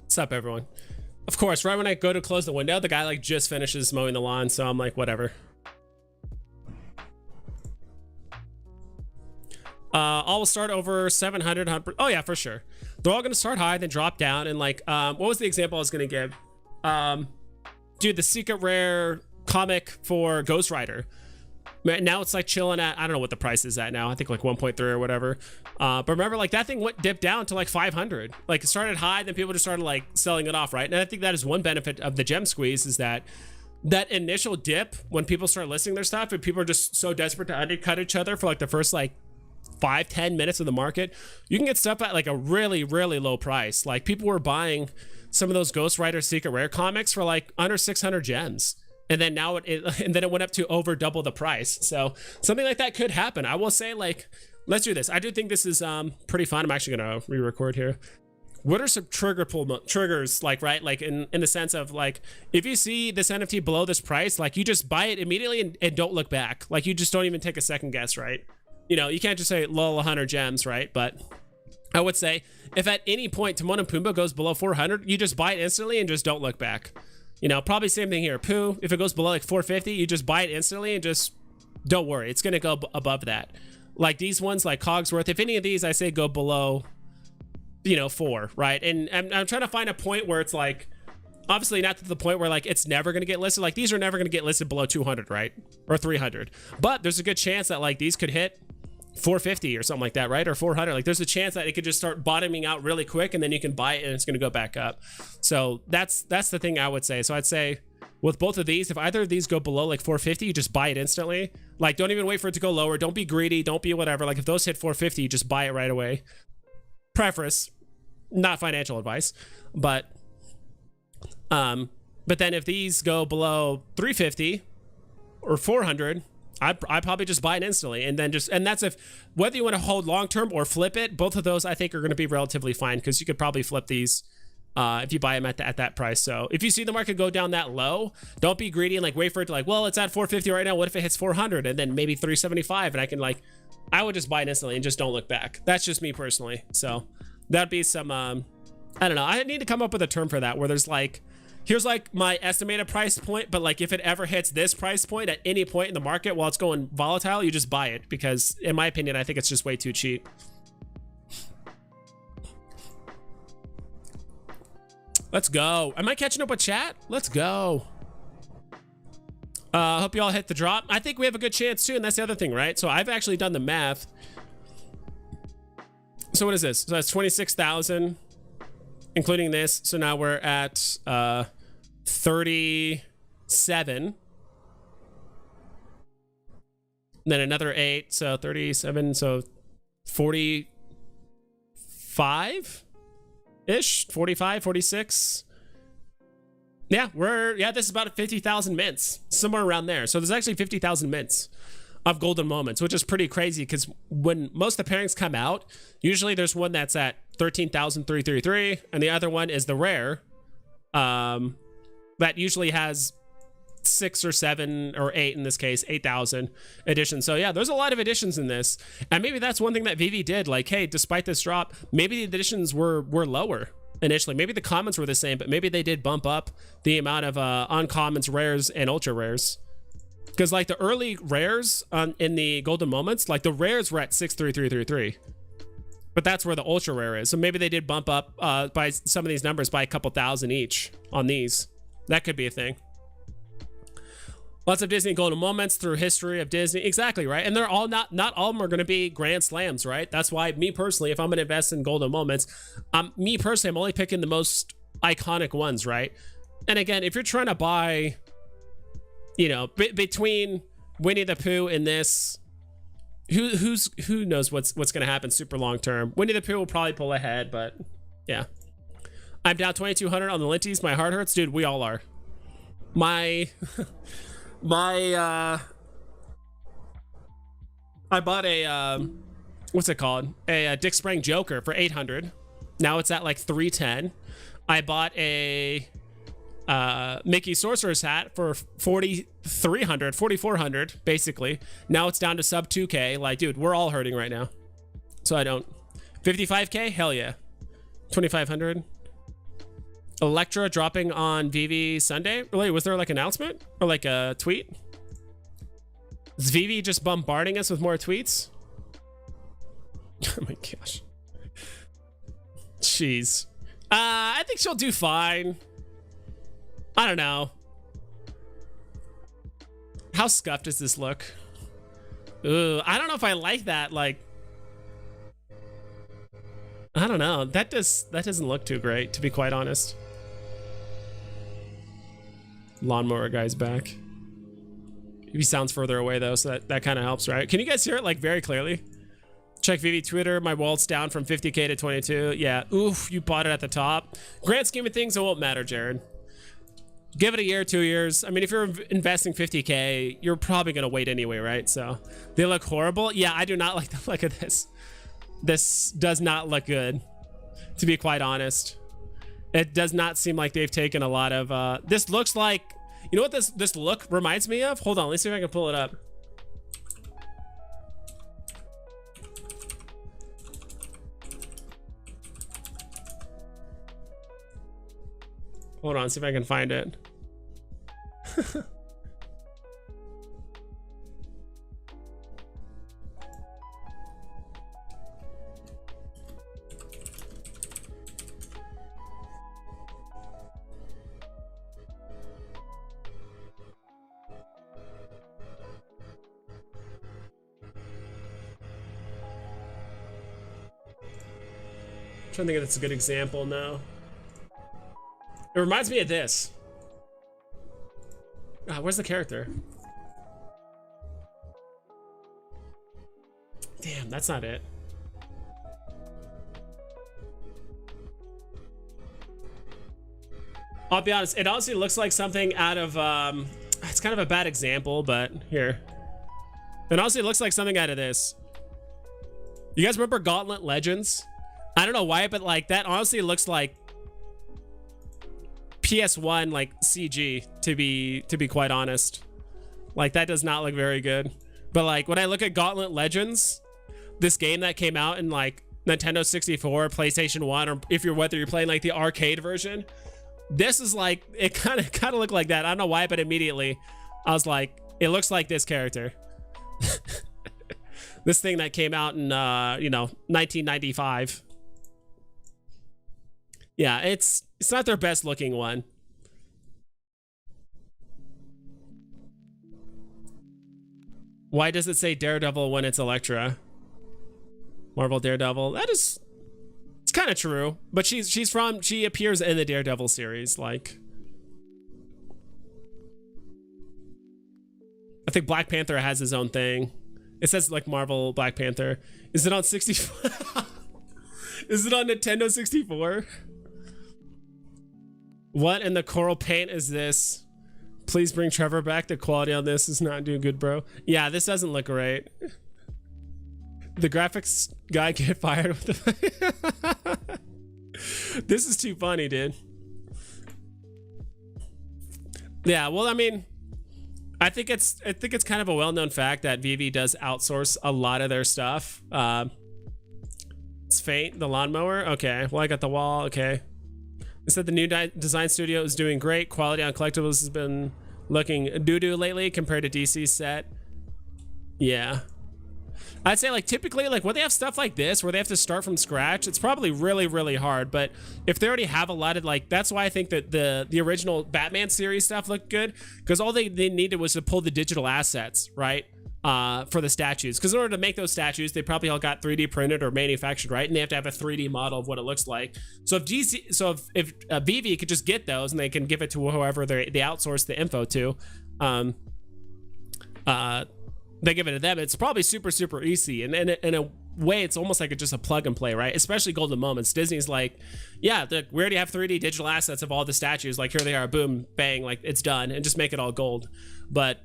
What's up, everyone? Of course, right when I go to close the window, the guy like just finishes mowing the lawn, so I'm like, whatever. All will start over 700. Oh yeah, for sure. They're all gonna start high, then drop down, and like, what was the example I was gonna give? Dude, the secret rare comic for Ghost Rider. Now it's like chilling at, I don't know what the price is at now. I think like 1.3 or whatever. But remember, like that thing dipped down to like 500. Like it started high, then people just started like selling it off, right? And I think that is one benefit of the gem squeeze is that initial dip when people start listing their stuff and people are just so desperate to undercut each other for like the first like 5-10 minutes of the market, you can get stuff at like a really, really low price. Like people were buying some of those Ghost Rider secret rare comics for like under 600 gems. And then now it went up to over double the price. So something like that could happen. I will say, like, let's do this. I do think this is pretty fun. I'm actually gonna re-record here. What are some triggers, like, right? Like in the sense of like, if you see this NFT below this price, like you just buy it immediately and don't look back. Like you just don't even take a second guess, right? You know, you can't just say lol 100 gems, right? But I would say if at any point Timon and Pumbaa goes below 400, you just buy it instantly and just don't look back. You know, probably same thing here. Pooh, if it goes below like 450, you just buy it instantly and just don't worry. It's going to go above that. Like these ones, like Cogsworth, if any of these, I say go below, you know, 4, right? And I'm trying to find a point where it's like, obviously not to the point where like it's never going to get listed. Like these are never going to get listed below 200, right? Or 300. But there's a good chance that like these could hit 450 or something like that, right? Or 400. Like there's a chance that it could just start bottoming out really quick and then you can buy it and it's going to go back up. So that's the thing I would say. So I'd say with both of these, if either of these go below like 450, you just buy it instantly. Like don't even wait for it to go lower. Don't be greedy. Don't be whatever. Like if those hit 450, you just buy it right away. Preface, not financial advice, but then if these go below 350 or 400, I'd probably just buy it instantly and that's if whether you want to hold long term or flip it, both of those I think are going to be relatively fine because you could probably flip these if you buy them at that price. So if you see the market go down that low, don't be greedy and like wait for it to like, well, it's at 450 right now. What if it hits 400 and then maybe 375 and I would just buy it instantly and just don't look back. That's just me personally. So that'd be some I don't know. I need to come up with a term for that where there's like, here's like my estimated price point, but like if it ever hits this price point at any point in the market while it's going volatile, you just buy it because in my opinion, I think it's just way too cheap. Let's go. Am I catching up with chat? Let's go. Hope you all hit the drop. I think we have a good chance too, and that's the other thing, right? So I've actually done the math. So what is this? So that's 26,000, including this. So now we're at 37. then another 8, so 37, so 45 ish, 45, 46. Yeah, this is about 50,000 mints, somewhere around there. So there's actually 50,000 mints of golden moments, which is pretty crazy because when most of the pairings come out, usually there's one that's at 13,333 and the other one is the rare, that usually has 6 or 7 or 8, in this case 8,000 editions. So yeah, there's a lot of editions in this, and maybe that's one thing that VEVE did, like, hey, despite this drop, maybe the editions were lower initially. Maybe the commons were the same, but maybe they did bump up the amount of uncommons, rares, and ultra rares. Because like the early rares in the golden moments, like the rares were at 63333, but that's where the ultra rare is. So maybe they did bump up by some of these numbers by a couple thousand each on these. That could be a thing. Lots of Disney golden moments through history of Disney. Exactly, right? And they're all not all of them are going to be grand slams, right? That's why me personally, if I'm going to invest in golden moments, I'm only picking the most iconic ones, right? And again, if you're trying to buy, you know, between Winnie the Pooh and this, who knows what's going to happen super long term. Winnie the Pooh will probably pull ahead, but yeah. I'm down 2,200 on the Linties. My heart hurts, dude. We all are. I bought a what's it called, a Dick Sprang Joker for 800. Now it's at like 310. I bought a Mickey Sorcerer's hat for 4,300, 4,400 basically. Now it's down to sub 2k. Like, dude, we're all hurting right now. So I don't. 55k, hell yeah. 2,500. Electra dropping on VEVE Sunday. Really, was there like an announcement or like a tweet? Is VEVE just bombarding us with more tweets? Oh my gosh. Jeez. I think she'll do fine. I don't know. How scuffed does this look? Ooh, I don't know if I like that. Like, I don't know. That doesn't look too great, to be quite honest. Lawnmower guy's back. He sounds further away though, so that kind of helps, right? Can you guys hear it like very clearly? Check VEVE Twitter. My wallet's down from 50k to 22. Yeah. Oof, you bought it at the top. Grand scheme of things, it won't matter, Jared. Give it a year, 2 years. I mean, if you're investing 50k, you're probably gonna wait anyway, right? So they look horrible. Yeah, I do not like the look of this. This does not look good, to be quite honest. It does not seem like they've taken a lot of this looks like, you know what this look reminds me of? Hold on, let's see if I can pull it up. Hold on, see if I can find it. I'm trying to think if that's a good example now. It reminds me of this. Where's the character? Damn, that's not it. I'll be honest, it honestly looks like something out of, it's kind of a bad example, but here. It honestly looks like something out of this. You guys remember Gauntlet Legends? I don't know why, but like that honestly looks like PS1 like CG, to be quite honest. Like that does not look very good. But like when I look at Gauntlet Legends, this game that came out in like Nintendo 64, PlayStation 1, or whether you're playing like the arcade version, this is like, it kind of looked like that. I don't know why, but immediately I was like, it looks like this character. This thing that came out in you know, 1995. Yeah, it's not their best looking one. Why does it say Daredevil when it's Elektra? Marvel Daredevil. It's kind of true, but she appears in the Daredevil series. Like, I think Black Panther has his own thing. It says like Marvel Black Panther. Is it on 64? Is it on Nintendo 64? What in the coral paint is this? Please bring Trevor back. The quality on this is not doing good, bro. Yeah, this doesn't look right. The graphics guy get fired with the This is too funny, dude. Yeah, well, I mean, I think it's kind of a well-known fact that VEVE does outsource a lot of their stuff. It's Fate, the lawnmower. Okay, well, I got the wall. Okay. It said the new design studio is doing great. Quality on collectibles has been looking doo-doo lately compared to DC's set. Yeah. I'd say like typically like when they have stuff like this where they have to start from scratch, it's probably really, really hard. But if they already have a lot of like, that's why I think that the original Batman series stuff looked good, because all they needed was to pull the digital assets, right? For the statues, because in order to make those statues, they probably all got 3D printed or manufactured, right? And they have to have a 3D model of what it looks like. So if VEVE could just get those and they can give it to whoever they outsource the info to, they give it to them, it's probably super, super easy. And in a way, it's almost like just a plug and play, right? Especially Golden Moments. Disney's like, yeah, we already have 3D digital assets of all the statues. Like, here they are, boom, bang, like it's done, and just make it all gold. But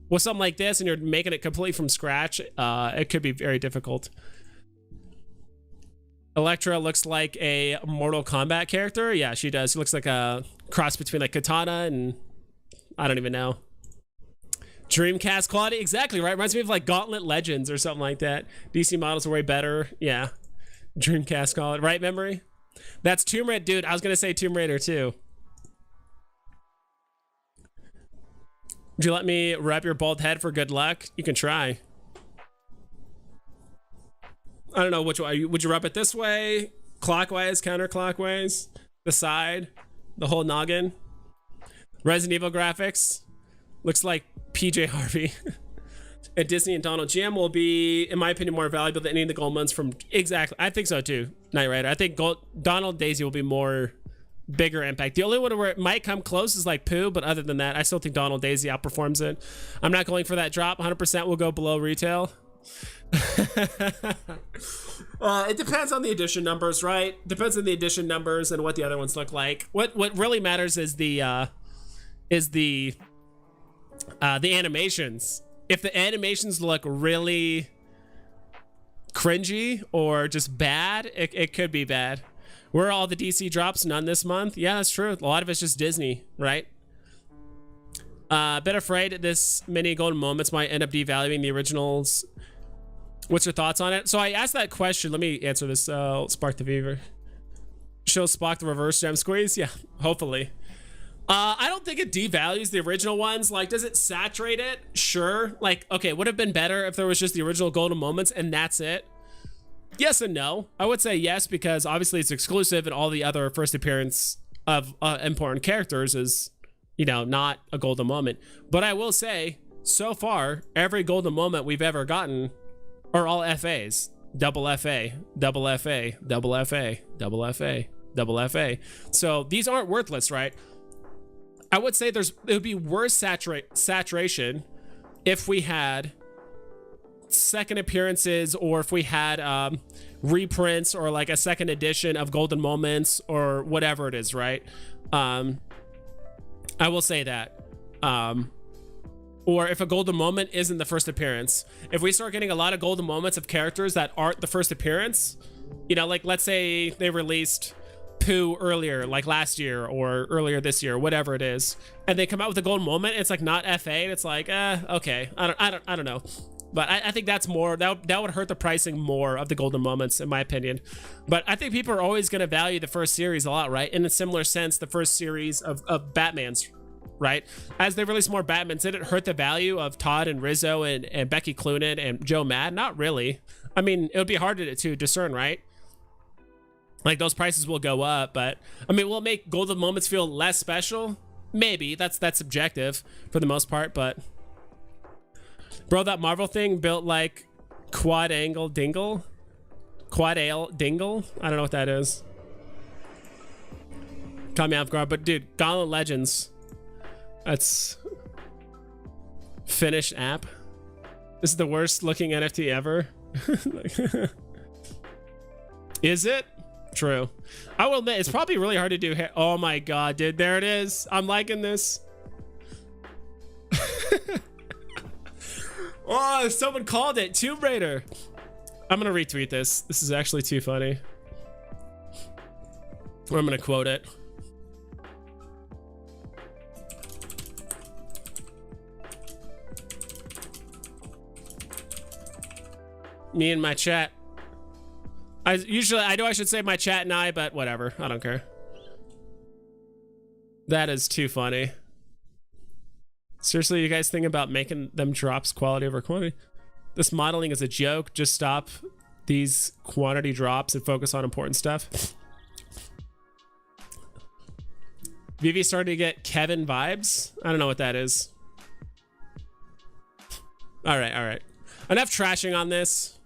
with something like this and you're making it completely from scratch, it could be very difficult. Electra looks like a Mortal Kombat character. Yeah, she does. She looks like a cross between like Katana and I don't even know. Dreamcast quality, exactly right. Reminds me of like Gauntlet Legends or something like that. DC models are way better. Yeah, Dreamcast quality, right? Memory. That's Tomb Raider, dude. I was gonna say Tomb Raider too. Would you let me wrap your bald head for good luck? You can try. I don't know which way. Would you rub it this way, clockwise, counterclockwise, the side, the whole noggin? Resident Evil graphics. Looks like PJ Harvey. And Disney and Donald GM will be, in my opinion, more valuable than any of the gold months from... Exactly. I think so too, Knight Rider. I think Donald Daisy will be more... bigger impact. The only one where it might come close is like Pooh, but other than that, I still think Donald Daisy outperforms it. I'm not going for that drop. 100% will go below retail. It depends on the edition numbers, right? Depends on the edition numbers and what the other ones look like. What really matters is the animations. If the animations look really cringy or just bad, it could be bad. Where are all the DC drops? None this month? Yeah, that's true. A lot of it's just Disney, right? Bit afraid this many golden moments might end up devaluing the originals. What's your thoughts on it? So I asked that question. Let me answer this. Spark the Fever. Show Spock the reverse gem squeeze? Yeah, hopefully. I don't think it devalues the original ones. Like, does it saturate it? Sure. Like, okay, would have been better if there was just the original golden moments and that's it. Yes and no. I would say yes, because obviously it's exclusive and all the other first appearance of important characters is, you know, not a golden moment. But I will say, so far, every golden moment we've ever gotten are all FAs. Double FA, double FA, double FA, double FA, double FA. So these aren't worthless, right? I would say it would be worse saturation if we had second appearances, or if we had reprints or like a second edition of golden moments or whatever it is, right? I will say that. Or if a golden moment isn't the first appearance. If we start getting a lot of golden moments of characters that aren't the first appearance, you know, like let's say they released Pooh earlier, like last year or earlier this year, whatever it is, and they come out with a golden moment, it's like not FA, and it's like, okay, I don't know. But I think that's more, that would hurt the pricing more of the golden moments, in my opinion. But I think people are always going to value the first series a lot, right? In a similar sense, the first series of Batmans, right? As they release more Batmans, did it hurt the value of Todd and Rizzo and Becky Cloonan and Joe Mad? Not really. I mean, it would be hard to discern, right? Like, those prices will go up, but I mean, will it make golden moments feel less special? Maybe. That's subjective for the most part, but... Bro, that Marvel thing built like quad ale dingle. I don't know what that is. Caught me off guard, but dude, Gauntlet Legends. That's finished app. This is the worst looking NFT ever. Is it? True. I will admit, it's probably really hard to do here. Oh my god, dude, there it is. I'm liking this. Oh, someone called it. Tomb Raider. I'm gonna retweet this. This is actually too funny. Or I'm gonna quote it. Me and my chat. I know I should say my chat and I, but whatever. I don't care. That is too funny. Seriously, you guys think about making them drops quality over quantity? This modeling is a joke. Just stop these quantity drops and focus on important stuff. VEVE starting to get Kevin vibes. I don't know what that is. All right. Enough trashing on this.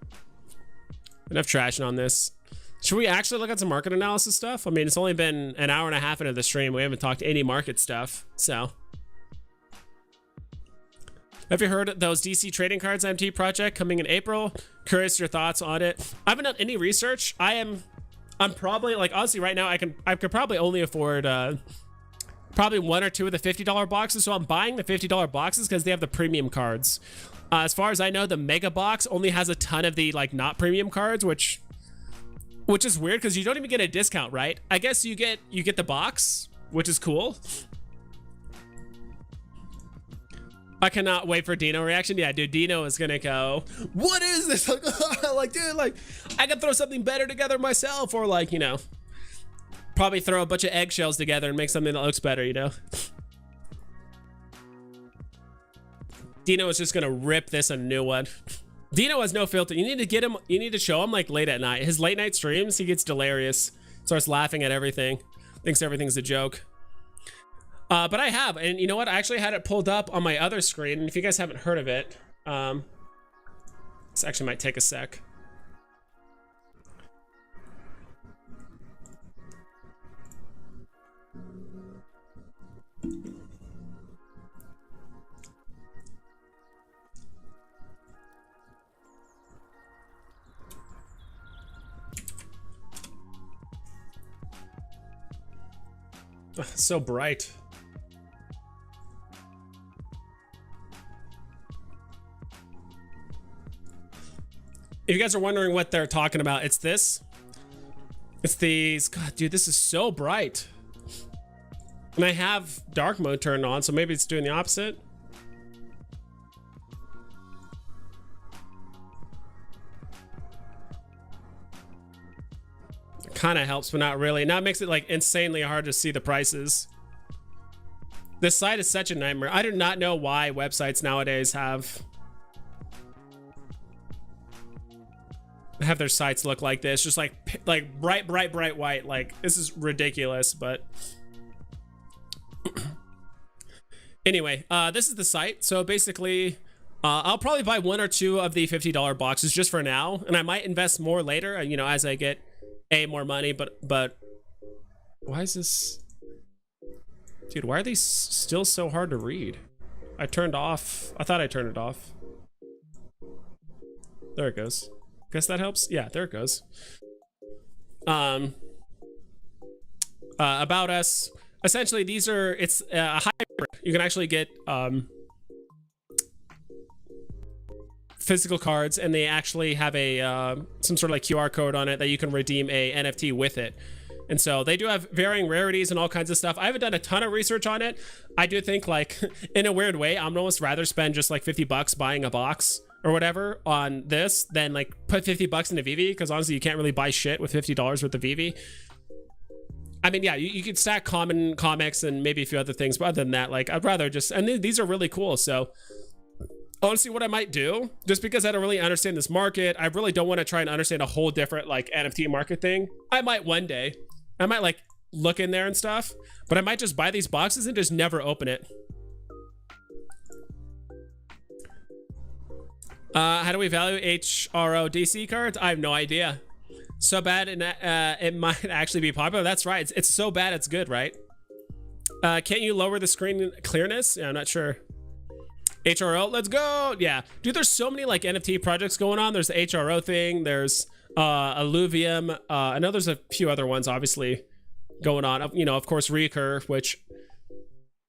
Should we actually look at some market analysis stuff? I mean, it's only been an hour and a half into the stream. We haven't talked any market stuff, so. Have you heard of those DC trading cards MT project coming in April? Curious your thoughts on it. I haven't done any research. I'm probably, like, honestly right now I could probably only afford probably one or two of the $50 boxes. So I'm buying the $50 boxes because they have the premium cards. As far as I know, the mega box only has a ton of the like not premium cards, which is weird because you don't even get a discount, right? I guess you get the box, which is cool. I cannot wait for Dino reaction. Yeah, dude, Dino is gonna go, what is this? Like, dude, like, I can throw something better together myself, or like, you know, probably throw a bunch of eggshells together and make something that looks better, you know? Dino is just gonna rip this a new one. Dino has no filter. You need to get him, you need to show him like late at night. His late night streams, he gets delirious, starts laughing at everything, thinks everything's a joke. But I have, and you know what? I actually had it pulled up on my other screen, and if you guys haven't heard of it, this actually might take a sec. Ugh, so bright. If you guys are wondering what they're talking about, it's this. It's these. God, dude, this is so bright. And I have dark mode turned on, so maybe it's doing the opposite. Kind of helps, but not really. Now it makes it like insanely hard to see the prices. This site is such a nightmare. I do not know why websites nowadays have their sites look like this, just like bright white. Like, this is ridiculous. But anyway, this is the site. So basically, I'll probably buy one or two of the $50 boxes just for now, and I might invest more later, you know, as I get more money. But why is this, dude, why are these still so hard to read? I thought I turned it off. There it goes. Guess that helps. Yeah, there it goes. About us, essentially it's a hybrid. You can actually get physical cards, and they actually have a some sort of like QR code on it that you can redeem a NFT with it. And so they do have varying rarities and all kinds of stuff. I haven't done a ton of research on it. I do think, like, in a weird way, I'm almost rather spend just like 50 bucks buying a box or whatever on this than like put 50 bucks into VEVE, because honestly you can't really buy shit with $50 worth of VEVE. I mean, yeah, you could stack common comics and maybe a few other things, but other than that, like, I'd rather just, and these are really cool. So honestly, what I might do, just because I don't really understand this market, I really don't want to try and understand a whole different like NFT market thing. I might one day, I might like look in there and stuff, but I might just buy these boxes and just never open it. How do we value HRO DC cards? I have no idea. So bad, and it might actually be popular. That's right. It's so bad it's good, right? Can't you lower the screen clearness? Yeah, I'm not sure. HRO, let's go. Yeah, dude, there's so many like NFT projects going on. There's the HRO thing. There's Alluvium. I know there's a few other ones obviously going on. You know, of course, Recur, which,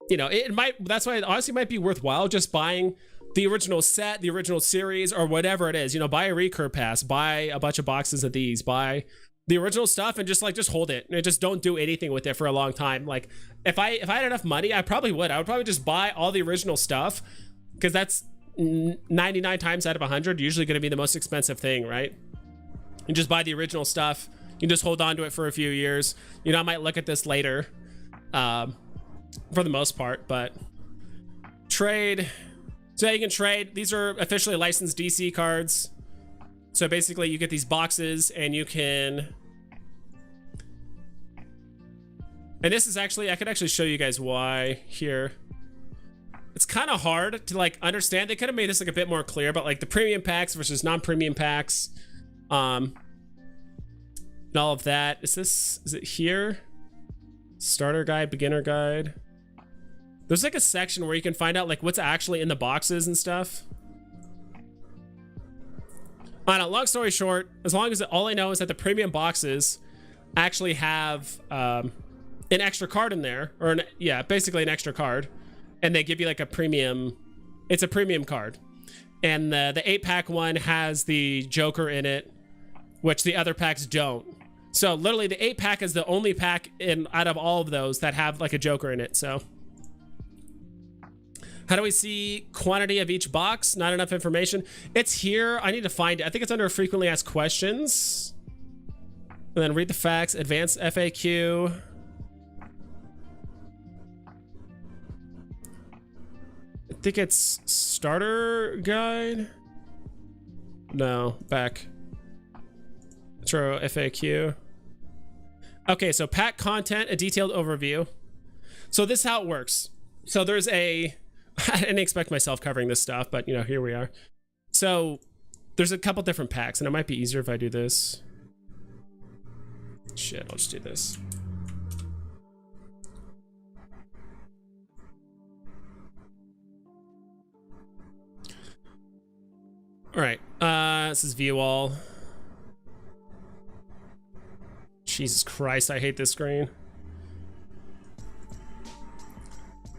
you know, it might, that's why it honestly might be worthwhile just buying the original set, the original series, or whatever it is. You know, buy a Recur pass, buy a bunch of boxes of these, buy the original stuff, and just hold it and just don't do anything with it for a long time. Like if I had enough money, I probably would. I would probably just buy all the original stuff, because that's 99 times out of 100 usually going to be the most expensive thing, right? You just buy the original stuff. You can just hold on to it for a few years. You know, I might look at this later, for the most part, but trade. So you can trade. These are officially licensed DC cards. So basically you get these boxes and you can, and this is actually, I could actually show you guys why here. It's kind of hard to like understand. They could have made this like a bit more clear, but like the premium packs versus non-premium packs, and all of that. Is it here? Starter guide, beginner guide. There's like a section where you can find out like what's actually in the boxes and stuff. I don't know, long story short, as long as all I know is that the premium boxes actually have an extra card in there, or yeah, basically an extra card. And they give you like a premium, it's a premium card. And the 8-pack one has the Joker in it, which the other packs don't. So literally the 8-pack is the only pack out of all of those that have like a Joker in it. So how do we see quantity of each box? Not enough information. It's here. I need to find it. I think it's under frequently asked questions. And then read the facts, advanced FAQ. I think it's starter guide. No, back. Intro FAQ. Okay, so pack content, a detailed overview. So this is how it works. So there's I didn't expect myself covering this stuff, but you know, here we are. So there's a couple different packs, and it might be easier if I do this. Shit, I'll just do this. All right, this is view all. Jesus Christ, I hate this screen.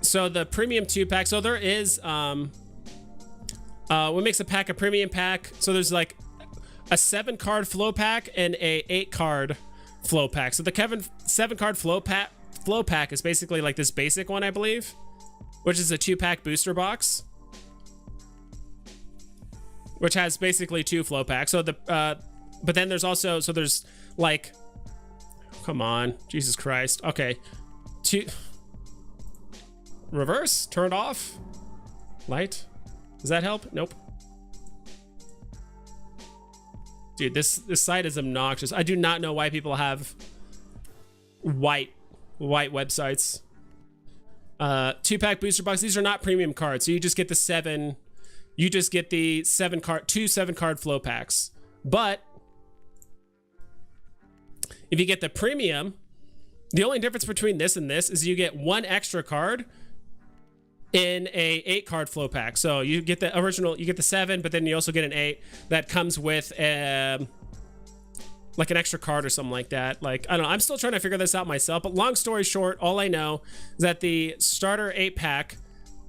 So the premium 2-pack, so there is, what makes a pack a premium pack? So there's like a 7-card flow pack and a 8-card flow pack. So the 7-card flow pack is basically like this basic one, I believe, which is a 2-pack booster box, which has basically 2 flow packs. So but then there's also, so there's like, come on, Jesus Christ. Okay, 2, reverse, turned off, light. Does that help? Nope. Dude, this site is obnoxious. I do not know why people have white websites. 2-pack booster box. These are not premium cards, so you just get the 7. You just get the 7-card, 2 7-card flow packs. But if you get the premium, the only difference between this and this is you get 1 extra card in a 8-card flow pack. So you get the original, you get the 7, but then you also get an 8 that comes with like an extra card or something like that. Like, I don't know, I'm still trying to figure this out myself, but long story short, all I know is that the starter 8-pack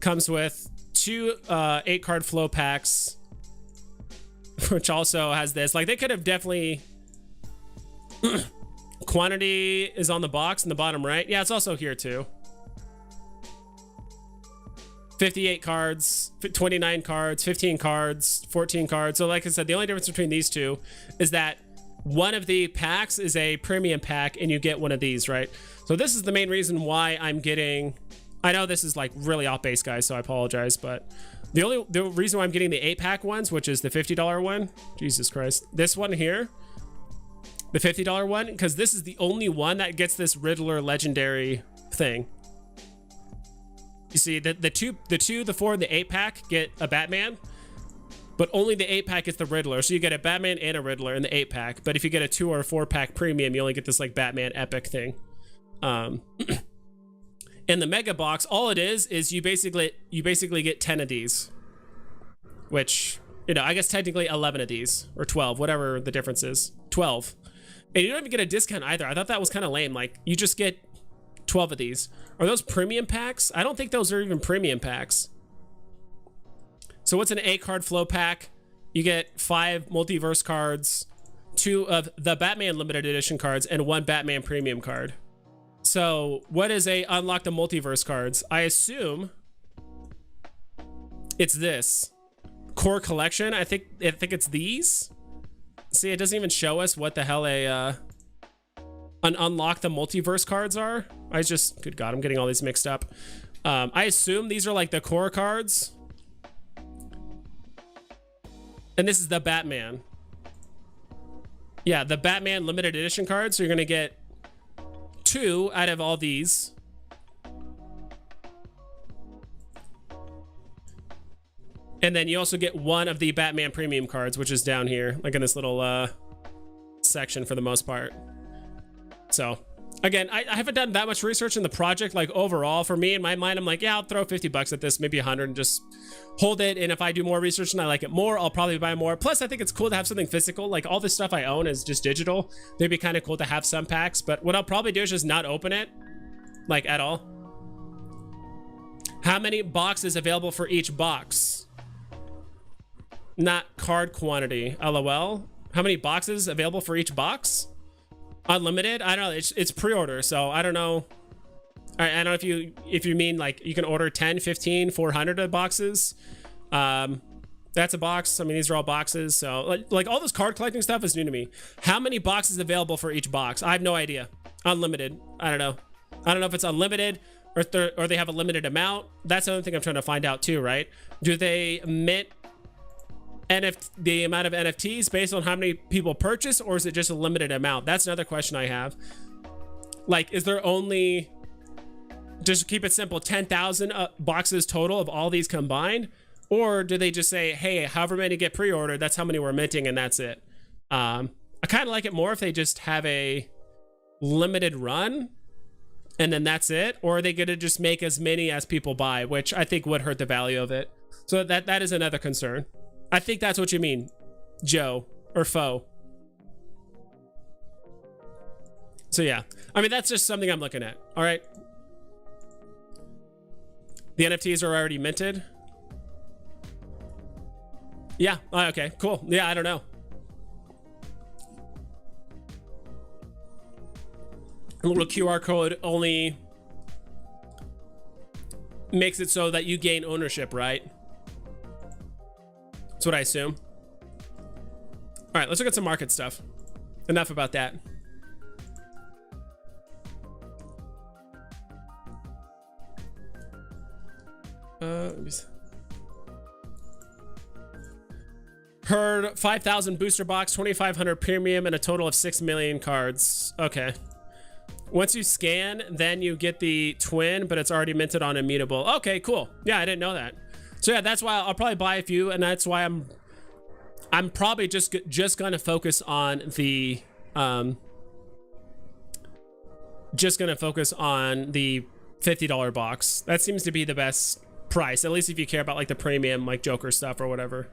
comes with 2 8-card flow packs, which also has this. Like, they could have definitely quantity is on the box in the bottom right. Yeah, it's also here too. 58 cards, 29 cards, 15 cards, 14 cards. So like I said, the only difference between these two is that one of the packs is a premium pack and you get one of these, right? So this is the main reason why I'm getting, I know this is like really off base, guys, so I apologize, but the reason why I'm getting the 8-pack ones, which is the $50 one, Jesus Christ, this one here, the $50 one, because this is the only one that gets this Riddler legendary thing. You see, the 2, the 4, and the 8-pack get a Batman, but only the 8-pack gets the Riddler. So you get a Batman and a Riddler in the 8-pack. But if you get a 2 or a 4-pack premium, you only get this like Batman epic thing. In the mega box, all it is you basically get 10 of these. which, you know, I guess technically 11 of these, or 12, whatever the difference is. 12. And you don't even get a discount either. I thought that was kind of lame. Like, you just get 12 of these. Are those premium packs? I don't think those are even premium packs. So what's an 8-card flow pack? You get 5 multiverse cards, 2 of the Batman limited edition cards, and 1 Batman premium card. So what is a unlock the multiverse cards? I assume it's this core collection. I think it's these. See, it doesn't even show us what the hell an unlock the multiverse cards are. Good God, I'm getting all these mixed up. I assume these are like the core cards. And this is the Batman. Yeah, the Batman limited edition cards. So you're gonna get 2 out of all these. And then you also get 1 of the Batman premium cards, which is down here, like in this little section for the most part. So again, I haven't done that much research in the project. Like overall, for me in my mind, I'm like, yeah, I'll throw 50 bucks at this, maybe 100, and just hold it. And if I do more research and I like it more, I'll probably buy more. Plus, I think it's cool to have something physical. Like all this stuff I own is just digital. It'd be kind of cool to have some packs, but what I'll probably do is just not open it, like at all. How many boxes available for each box? Not card quantity, LOL. How many boxes available for each box? Unlimited? I don't know. It's pre-order, so I don't know. I don't know if you mean like you can order 10, 15, 400 boxes. That's a box. I mean, these are all boxes. So like all this card collecting stuff is new to me. How many boxes available for each box? I have no idea. Unlimited. I don't know. I don't know if it's unlimited or they have a limited amount. That's the other thing I'm trying to find out too, right? Do they mint the amount of NFTs based on how many people purchase, or is it just a limited amount? That's another question I have. Like, is there only, just keep it simple, 10,000 boxes total of all these combined? Or do they just say, hey, however many get pre-ordered, that's how many we're minting, and that's it? I kind of like it more if they just have a limited run and then that's it. Or are they going to just make as many as people buy, which I think would hurt the value of it. So that is another concern. I think that's what you mean, Joe or Foe. So yeah, I mean, that's just something I'm looking at. All right. The NFTs are already minted. Yeah. Okay, cool. Yeah, I don't know. A little QR code only makes it so that you gain ownership, right? That's what I assume. All right, let's look at some market stuff. Enough about that. Heard 5,000 booster box, 2,500 premium, and a total of 6 million cards. Okay. Once you scan, then you get the twin, but it's already minted on immutable. Okay, cool. Yeah, I didn't know that. So yeah, that's why I'll probably buy a few, and that's why I'm probably just gonna focus on the $50 box. That seems to be the best price, at least if you care about like the premium, like Joker stuff or whatever.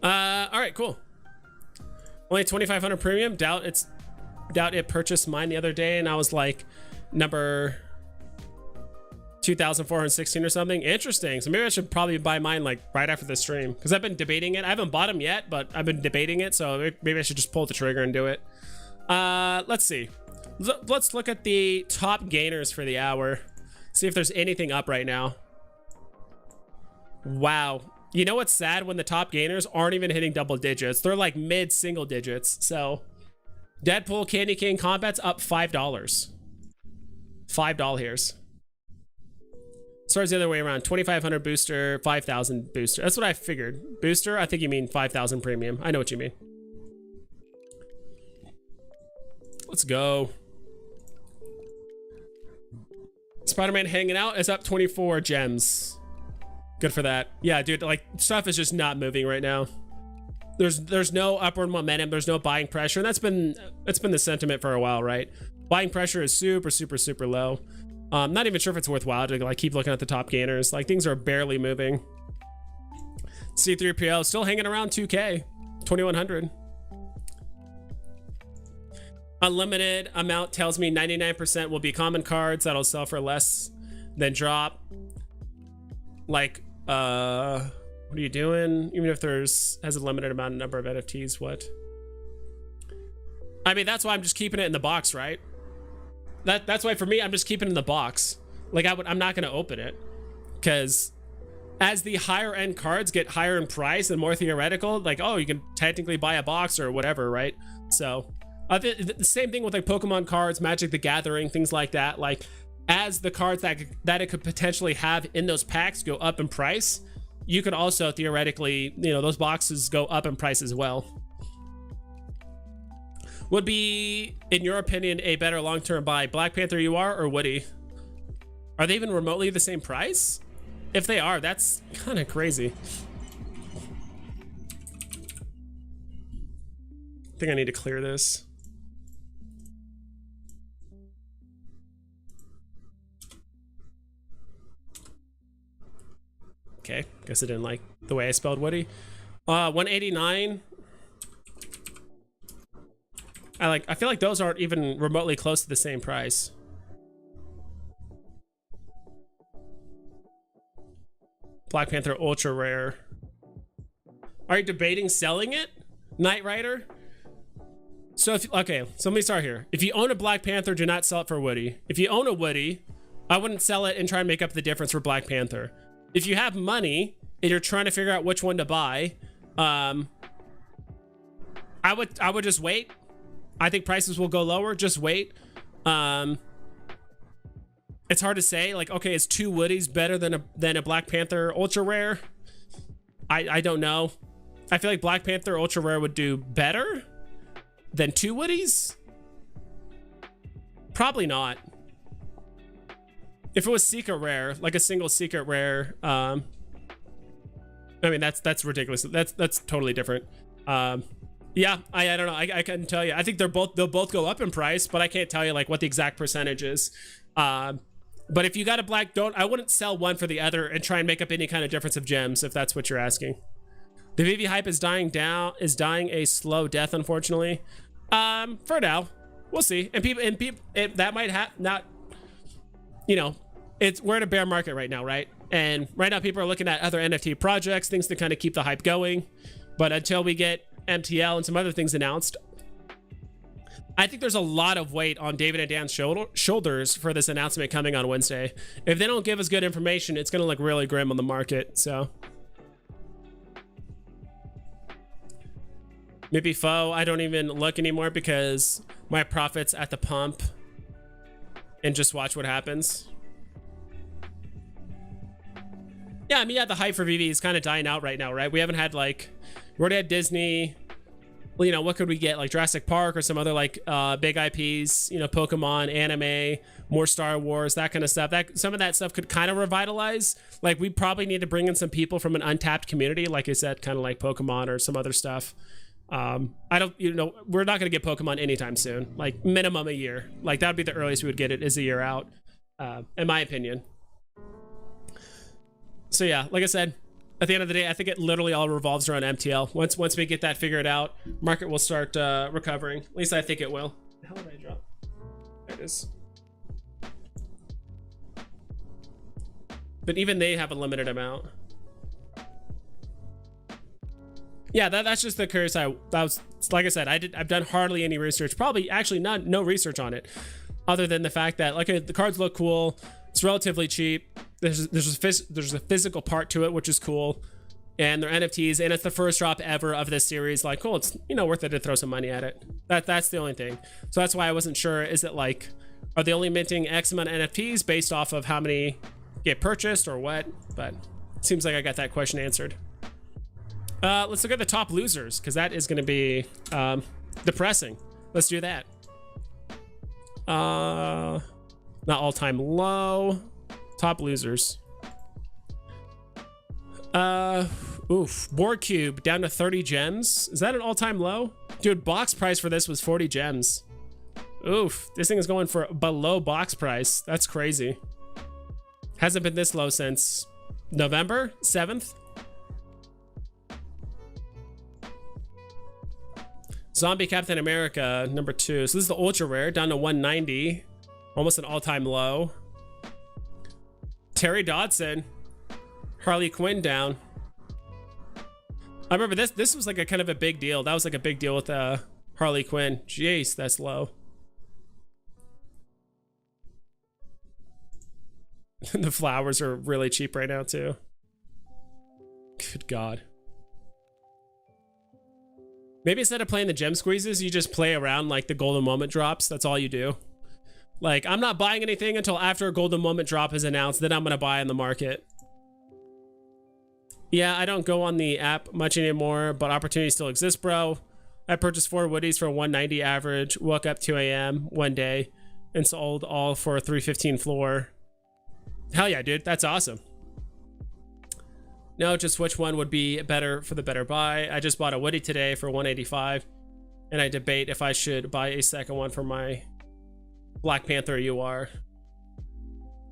All right, cool. Only 2,500 premium. Doubt it purchased mine the other day, and I was like number 2,416 or something. Interesting. So maybe I should probably buy mine like right after the stream, because I've been debating it. I haven't bought them yet, but I've been debating it, so maybe I should just pull the trigger and do it. Let's see. Let's look at the top gainers for the hour. See if there's anything up right now. Wow. You know what's sad? When the top gainers aren't even hitting double digits. They're like mid single digits. So Deadpool Candy King Combat's up $5. $5. Starts the other way around. 2,500 booster, 5,000 booster. That's what I figured. Booster? I think you mean 5,000 premium. I know what you mean. Let's go. Spider-Man hanging out is up 24 gems. Good for that. Yeah, dude, like stuff is just not moving right now. There's no upward momentum. There's no buying pressure. And that's been the sentiment for a while, right? Buying pressure is super, super, super low. I'm not even sure if it's worthwhile to like keep looking at the top gainers. Like things are barely moving. C3PO still hanging around 2K, 2100. Unlimited amount tells me 99% will be common cards that'll sell for less than drop. Like, what are you doing? Even if has a limited amount of number of NFTs, what? I mean, that's why I'm just keeping it in the box, right? That's why for me, I'm just keeping it in the box. Like I'm not gonna open it, because as the higher end cards get higher in price and more theoretical, like, oh, you can technically buy a box or whatever, right? So the same thing with like Pokemon cards, Magic the Gathering, things like that. Like as the cards that it could potentially have in those packs go up in price, you could also theoretically, you know, those boxes go up in price as well. Would be, in your opinion, a better long-term buy, Black Panther UR or Woody? Are they even remotely the same price? If they are, that's kind of crazy. I think I need to clear this. Okay, guess I didn't like the way I spelled Woody. 189. I feel like those aren't even remotely close to the same price. Black Panther Ultra Rare. Are you debating selling it? Knight Rider? So okay, so let me start here. If you own a Black Panther, do not sell it for Woody. If you own a Woody, I wouldn't sell it and try and make up the difference for Black Panther. If you have money and you're trying to figure out which one to buy, I would just wait. I think prices will go lower. Just wait. It's hard to say. Like, okay, is 2 Woodies better than a Black Panther Ultra Rare? I don't know. I feel like Black Panther Ultra Rare would do better than 2 Woodies. Probably not. If it was secret rare, like a single secret rare, I mean that's ridiculous. That's totally different. Yeah, I don't know. I couldn't tell you. I think they'll both go up in price, but I can't tell you like what the exact percentage is. But if you got a black, I wouldn't sell one for the other and try and make up any kind of difference of gems if that's what you're asking. The VeVe hype is dying a slow death, unfortunately. For now, we'll see. And people that might have not. You know, we're in a bear market right now, right? And right now people are looking at other NFT projects, things to kind of keep the hype going. But until we get MTL and some other things announced, I think there's a lot of weight on David and Dan's shoulders for this announcement coming on Wednesday. If they don't give us good information, it's going to look really grim on the market. So maybe FO, I don't even look anymore because my profit's at the pump. And just watch what happens. Yeah, I mean, yeah, the hype for VeVe is kind of dying out right now, right? We haven't had like, we already had Disney. Well, you know, what could we get? Like Jurassic Park or some other like big IPs, you know, Pokemon, anime, more Star Wars, that kind of stuff. Some of that stuff could kind of revitalize. Like we probably need to bring in some people from an untapped community, like I said, kind of like Pokemon or some other stuff. I don't, you know, we're not going to get Pokemon anytime soon, like minimum a year. Like that would be the earliest we would get it, is a year out, in my opinion. So yeah, like I said, at the end of the day, I think it literally all revolves around MTL. Once we get that figured out, market will start recovering. At least I think it will. The hell did I drop? There it is. But even they have a limited amount. Yeah, that's just the curious. Like I said, I've done hardly any research. Probably actually no research on it, other than the fact that like the cards look cool. It's relatively cheap. There's a physical part to it, which is cool, and they're NFTs, and it's the first drop ever of this series. Like, cool, it's, you know, worth it to throw some money at it. That's the only thing. So that's why I wasn't sure. Is it like, are they only minting X amount of NFTs based off of how many get purchased or what? But it seems like I got that question answered. Let's look at the top losers, because that is going to be depressing. Let's do that. Not all-time low. Top losers. Oof. Board Cube down to 30 gems. Is that an all-time low? Dude, box price for this was 40 gems. Oof, this thing is going for below box price. That's crazy. Hasn't been this low since November 7th. Zombie Captain America, number 2. So this is the ultra rare, down to 190. Almost an all-time low. Terry Dodson. Harley Quinn down. I remember this was like a kind of a big deal. That was like a big deal with Harley Quinn. Jeez, that's low. The flowers are really cheap right now too. Good God. Maybe instead of playing the gem squeezes, you just play around like the golden moment drops. That's all you do. Like, I'm not buying anything until after a golden moment drop is announced. Then I'm going to buy in the market. Yeah, I don't go on the app much anymore, but opportunity still exists, bro. I purchased 4 Woodies for 190 average. Woke up 2 a.m. one day and sold all for 315 floor. Hell yeah, dude. That's awesome. No, just which one would be better for the better buy. I just bought a Woody today for 185, and I debate if I should buy a second one for my Black Panther UR.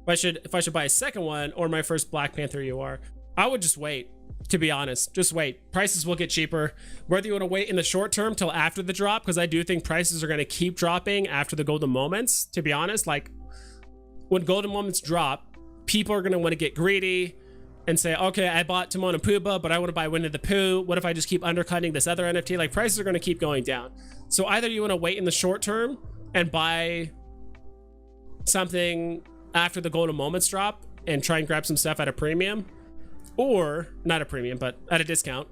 If I should buy a second one or my first Black Panther UR. I would just wait, to be honest. Just wait. Prices will get cheaper. Whether you want to wait in the short term till after the drop, because I do think prices are going to keep dropping after the golden moments, to be honest. Like, when golden moments drop, people are going to want to get greedy and say, okay, I bought Timon and Pumbaa, but I want to buy Winnie the Pooh. What if I just keep undercutting this other NFT? Like, prices are going to keep going down. So either you want to wait in the short term and buy something after the golden moments drop and try and grab some stuff at a premium, or not a premium, but at a discount.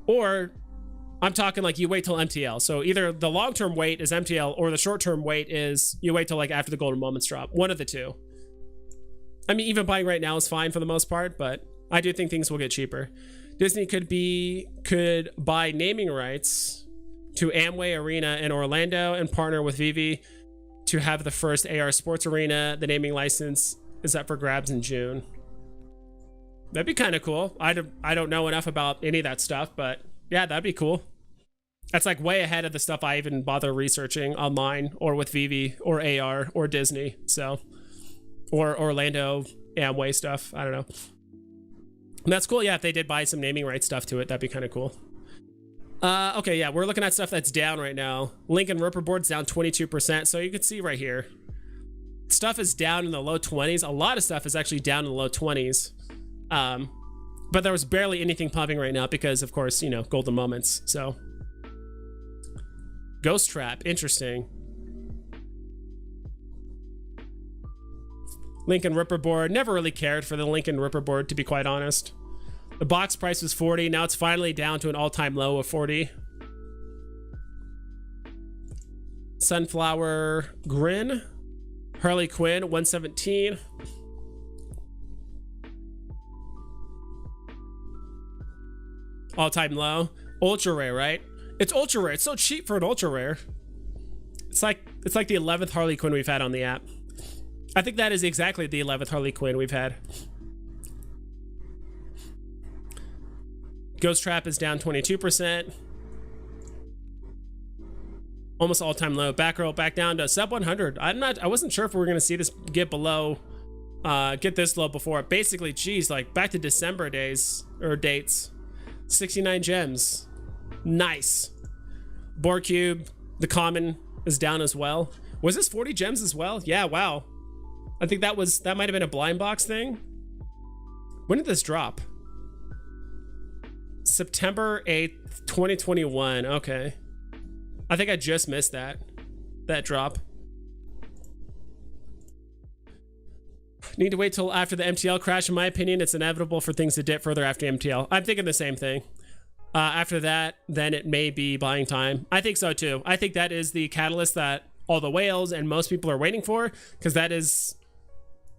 Or I'm talking like you wait till MTL. So either the long-term wait is MTL or the short-term wait is you wait till like after the golden moments drop. One of the two. I mean, even buying right now is fine for the most part, but I do think things will get cheaper. Disney could buy naming rights to Amway Arena in Orlando and partner with VEVE to have the first AR Sports Arena. The naming license is up for grabs in June. That'd be kind of cool. I don't know enough about any of that stuff, but yeah, that'd be cool. That's like way ahead of the stuff I even bother researching online or with VEVE or AR or Disney. So, or Orlando Amway stuff. I don't know. And that's cool. Yeah, if they did buy some naming rights stuff to it, that'd be kind of cool. Okay, yeah, we're looking at stuff that's down right now. Lincoln Ripper Board's down 22%. So you can see right here, stuff is down in the low 20s. A lot of stuff is actually down in the low 20s. But there was barely anything pumping right now because, of course, you know, golden moments. So, Ghost Trap, interesting. Lincoln Ripper Board, never really cared for the Lincoln Ripper Board, to be quite honest. The box price was 40. Now it's finally down to an all-time low of 40. Sunflower Grin, Harley Quinn, 117. All-time low. Ultra rare, right? It's ultra rare. It's so cheap for an ultra rare. It's like the 11th Harley Quinn we've had on the app. I think that is exactly the 11th Harley Quinn we've had. Ghost Trap is down 22%. Almost all-time low. Batgirl back down to sub 100. I wasn't sure if we were gonna see this get below, get this low before. Basically, geez, like back to December days or dates. 69 gems. Nice. Boar Cube, the common, is down as well. Was this 40 gems as well? Yeah, wow. I think that might have been a blind box thing. When did this drop? September 8th, 2021. Okay. I think I just missed that drop. Need to wait till after the MTL crash. In my opinion, it's inevitable for things to dip further after MTL. I'm thinking the same thing. After that, then it may be buying time. I think so too. I think that is the catalyst that all the whales and most people are waiting for, because that is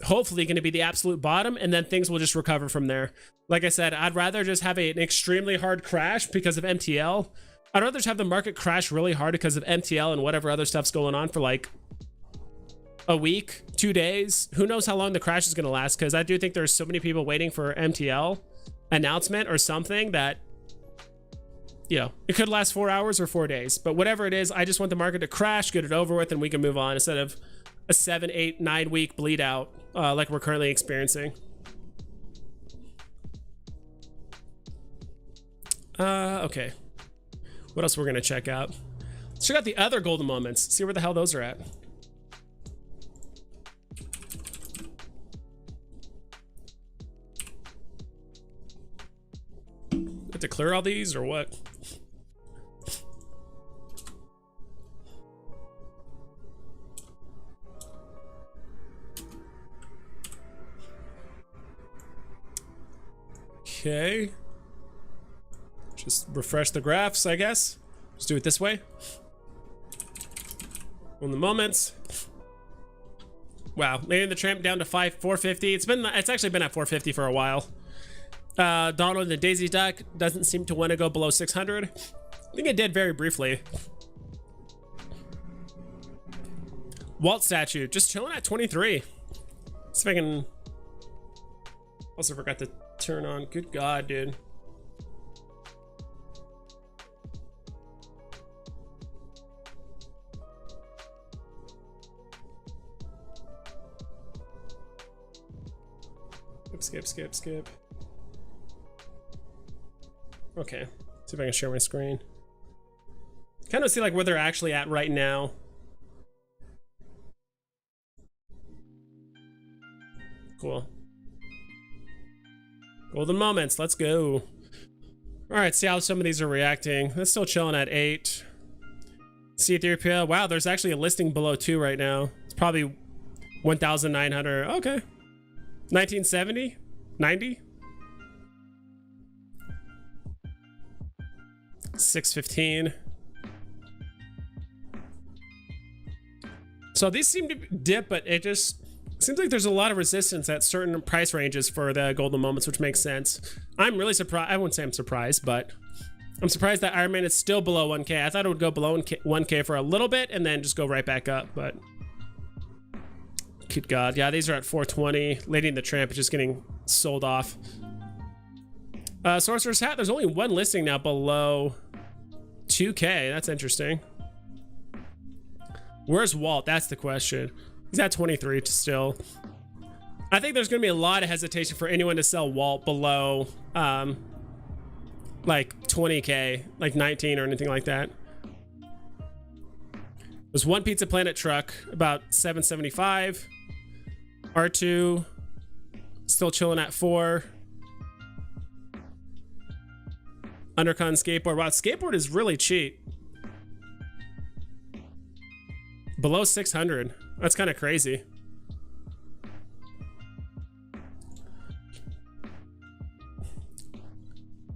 hopefully going to be the absolute bottom, and then things will just recover from there. Like I said, I'd rather just have an extremely hard crash because of MTL. I'd rather just have the market crash really hard because of MTL and whatever other stuff's going on for like a week, 2 days. Who knows how long the crash is going to last, because I do think there's so many people waiting for MTL announcement or something that it could last 4 hours or 4 days, but whatever it is, I just want the market to crash, get it over with, and we can move on instead of a 7, 8, 9 week bleed out like we're currently experiencing. Okay. What else we're gonna check out? Let's check out the other golden moments. See where the hell those are at. Have to clear all these or what? Okay. Just refresh the graphs, I guess. Just do it this way. On the moments. Wow, laying the tramp down to 450. It's actually been at 450 for a while. Donald the Daisy Duck doesn't seem to want to go below 600. I think it did very briefly. Walt statue just chilling at 23. See if I can. Also forgot to turn on. Good God, dude. Skip. Okay, see if I can share my screen. Kind of see like where they're actually at right now. Cool. Golden moments, let's go. All right, see how some of these are reacting. That's still chilling at 8. C3PO, wow, there's actually a listing below 2 right now. It's probably 1,900, okay. 1970, 90, 615. So these seem to dip, but it just seems like there's a lot of resistance at certain price ranges for the golden moments, which makes sense. I'm really surprised. I wouldn't say I'm surprised, but I'm surprised that Iron Man is still below 1K. I thought it would go below 1K for a little bit and then just go right back up, but good God. Yeah, these are at 420. Lady and the Tramp is just getting sold off. Sorcerer's Hat, there's only one listing now below 2K. That's interesting. Where's Walt? That's the question. He's at 23 still. I think there's going to be a lot of hesitation for anyone to sell Walt below like 20K, like 19 or anything like that. There's one Pizza Planet truck, about 775. R2, still chilling at 4. Undercon skateboard. Wow, skateboard is really cheap. Below 600. That's kind of crazy.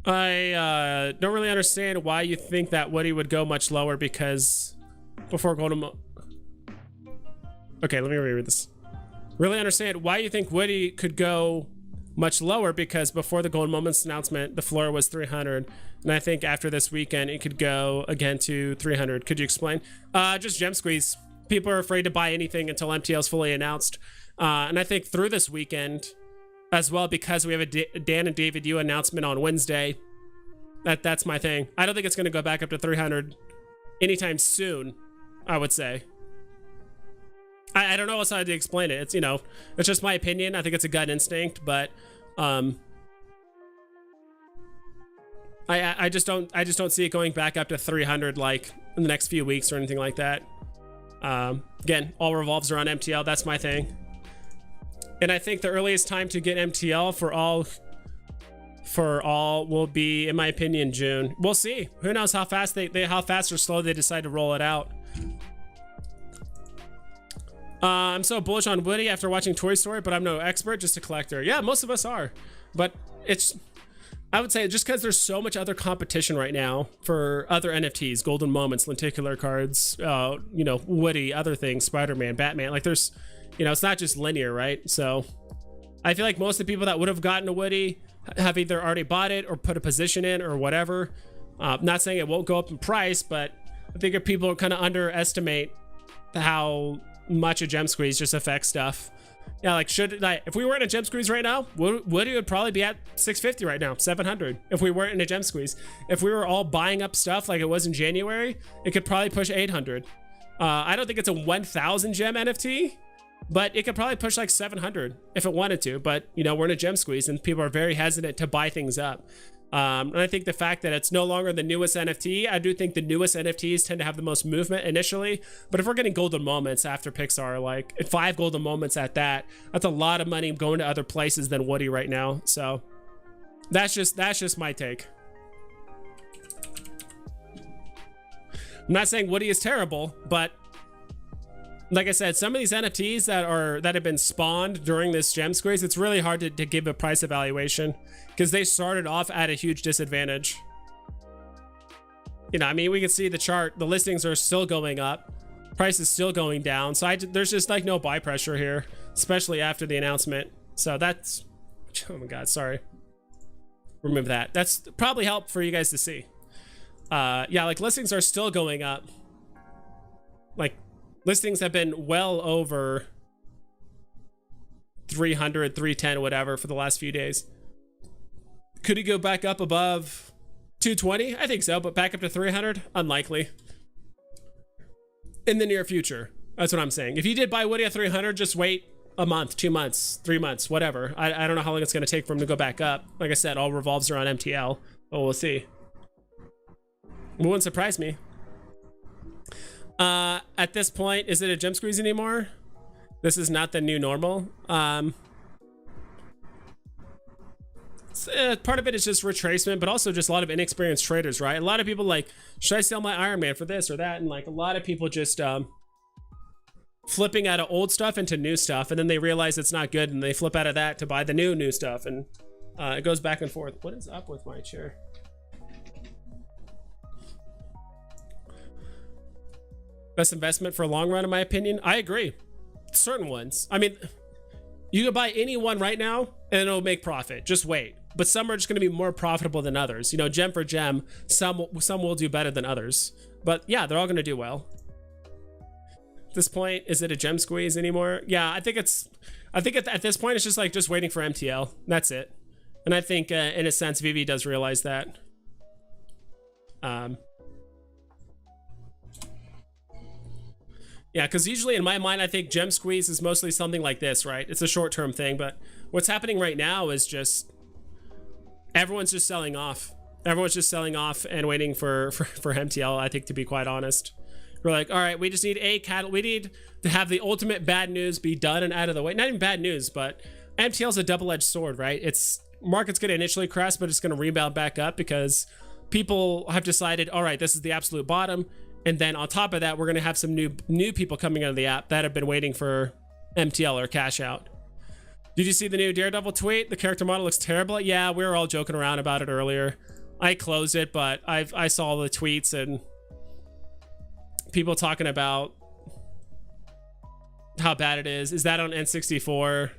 I don't really understand why you think that Woody would go much lower, because before Golden okay, let me reread this. Really understand why you think Woody could go much lower, because before the Golden Moments announcement, the floor was 300. And I think after this weekend, it could go again to 300. Could you explain? Just gem squeeze. People are afraid to buy anything until MTL is fully announced. And I think through this weekend as well, because we have a Dan and David Yu announcement on Wednesday. That's my thing. I don't think it's going to go back up to 300 anytime soon, I would say. I don't know what's how to explain it. It's, you know, it's just my opinion. I think it's a gut instinct, but I just don't see it going back up to 300 like in the next few weeks or anything like that. Again, all revolves around MTL. That's my thing. And I think the earliest time to get MTL for all will be, in my opinion, June. We'll see. Who knows how fast how fast or slow they decide to roll it out. I'm so bullish on Woody after watching Toy Story, but I'm no expert, just a collector. Yeah, most of us are. But it's, I would say, just because there's so much other competition right now for other NFTs, Golden Moments, lenticular cards, you know, Woody, other things, Spider-Man, Batman. Like there's, you know, it's not just linear, right? So I feel like most of the people that would have gotten a Woody have either already bought it or put a position in or whatever. Not saying it won't go up in price, but I think if people kind of underestimate how much a gem squeeze just affects stuff. Yeah, like if we weren't in a gem squeeze right now, Woody would probably be at 650 right now, 700. If we weren't in a gem squeeze, if we were all buying up stuff like it was in January, it could probably push 800. I don't think it's a 1,000 gem NFT, but it could probably push like 700 if it wanted to. But you know, we're in a gem squeeze and people are very hesitant to buy things up. And I think the fact that it's no longer the newest NFT, I do think the newest NFTs tend to have the most movement initially. But if we're getting golden moments after Pixar, like 5 golden moments at that, that's a lot of money going to other places than Woody right now. So that's just my take. I'm not saying Woody is terrible, but like I said, some of these NFTs that have been spawned during this gem squeeze, it's really hard to give a price evaluation because they started off at a huge disadvantage. You know, I mean, we can see the chart. The listings are still going up. Price is still going down. So there's just like no buy pressure here, especially after the announcement. So that's, oh my God, sorry. Remove that. That's probably helped for you guys to see. Yeah, like listings are still going up. Like listings have been well over 300, 310, whatever for the last few days. Could he go back up above 220? I think so, but back up to 300? Unlikely. In the near future. That's what I'm saying. If you did buy Woody at 300, just wait a month, 2 months, 3 months, whatever. I don't know how long it's going to take for him to go back up. Like I said, all revolves around MTL, but we'll see. It wouldn't surprise me. At this point, is it a gem squeeze anymore? This is not the new normal. Part of it is just retracement, but also just a lot of inexperienced traders, right? A lot of people like, should I sell my Iron Man for this or that? And like a lot of people just flipping out of old stuff into new stuff, and then they realize it's not good and they flip out of that to buy the new stuff, and it goes back and forth. What is up with my chair? Best investment for a long run, in my opinion. I agree. Certain ones. I mean, you can buy any one right now and it'll make profit. Just wait. But some are just going to be more profitable than others. You know, gem for gem, some will do better than others. But yeah, they're all going to do well. At this point, is it a gem squeeze anymore? Yeah, I think at this point, it's just waiting for MTL. That's it. And I think in a sense, VEVE does realize that. Yeah, because usually in my mind, I think gem squeeze is mostly something like this, right? It's a short-term thing, but what's happening right now is just everyone's just selling off. Everyone's just selling off and waiting for MTL, I think, to be quite honest. We're like, all right, we just need we need to have the ultimate bad news be done and out of the way. Not even bad news, but MTL's a double-edged sword, right? Market's going to initially crash, but it's going to rebound back up because people have decided, all right, this is the absolute bottom. And then on top of that, we're going to have some new people coming out of the app that have been waiting for MTL or cash out. Did you see the new Daredevil tweet? The character model looks terrible. Yeah, we were all joking around about it earlier. I closed it, but I saw the tweets and people talking about how bad it is. Is that on N64?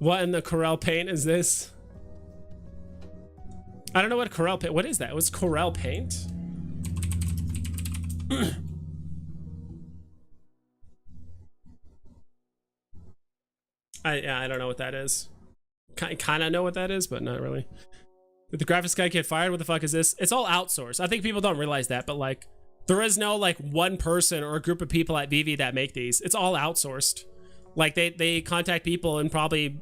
What in the Corel Paint is this? I don't know what Corel Paint. What is that? What's Corel Paint? I don't know what that is. Kind of know what that is, but not really. Did the graphics guy get fired? What the fuck is this? It's all outsourced. I think people don't realize that, but like there is no like one person or a group of people at VEVE that make these. It's all outsourced. Like they contact people in probably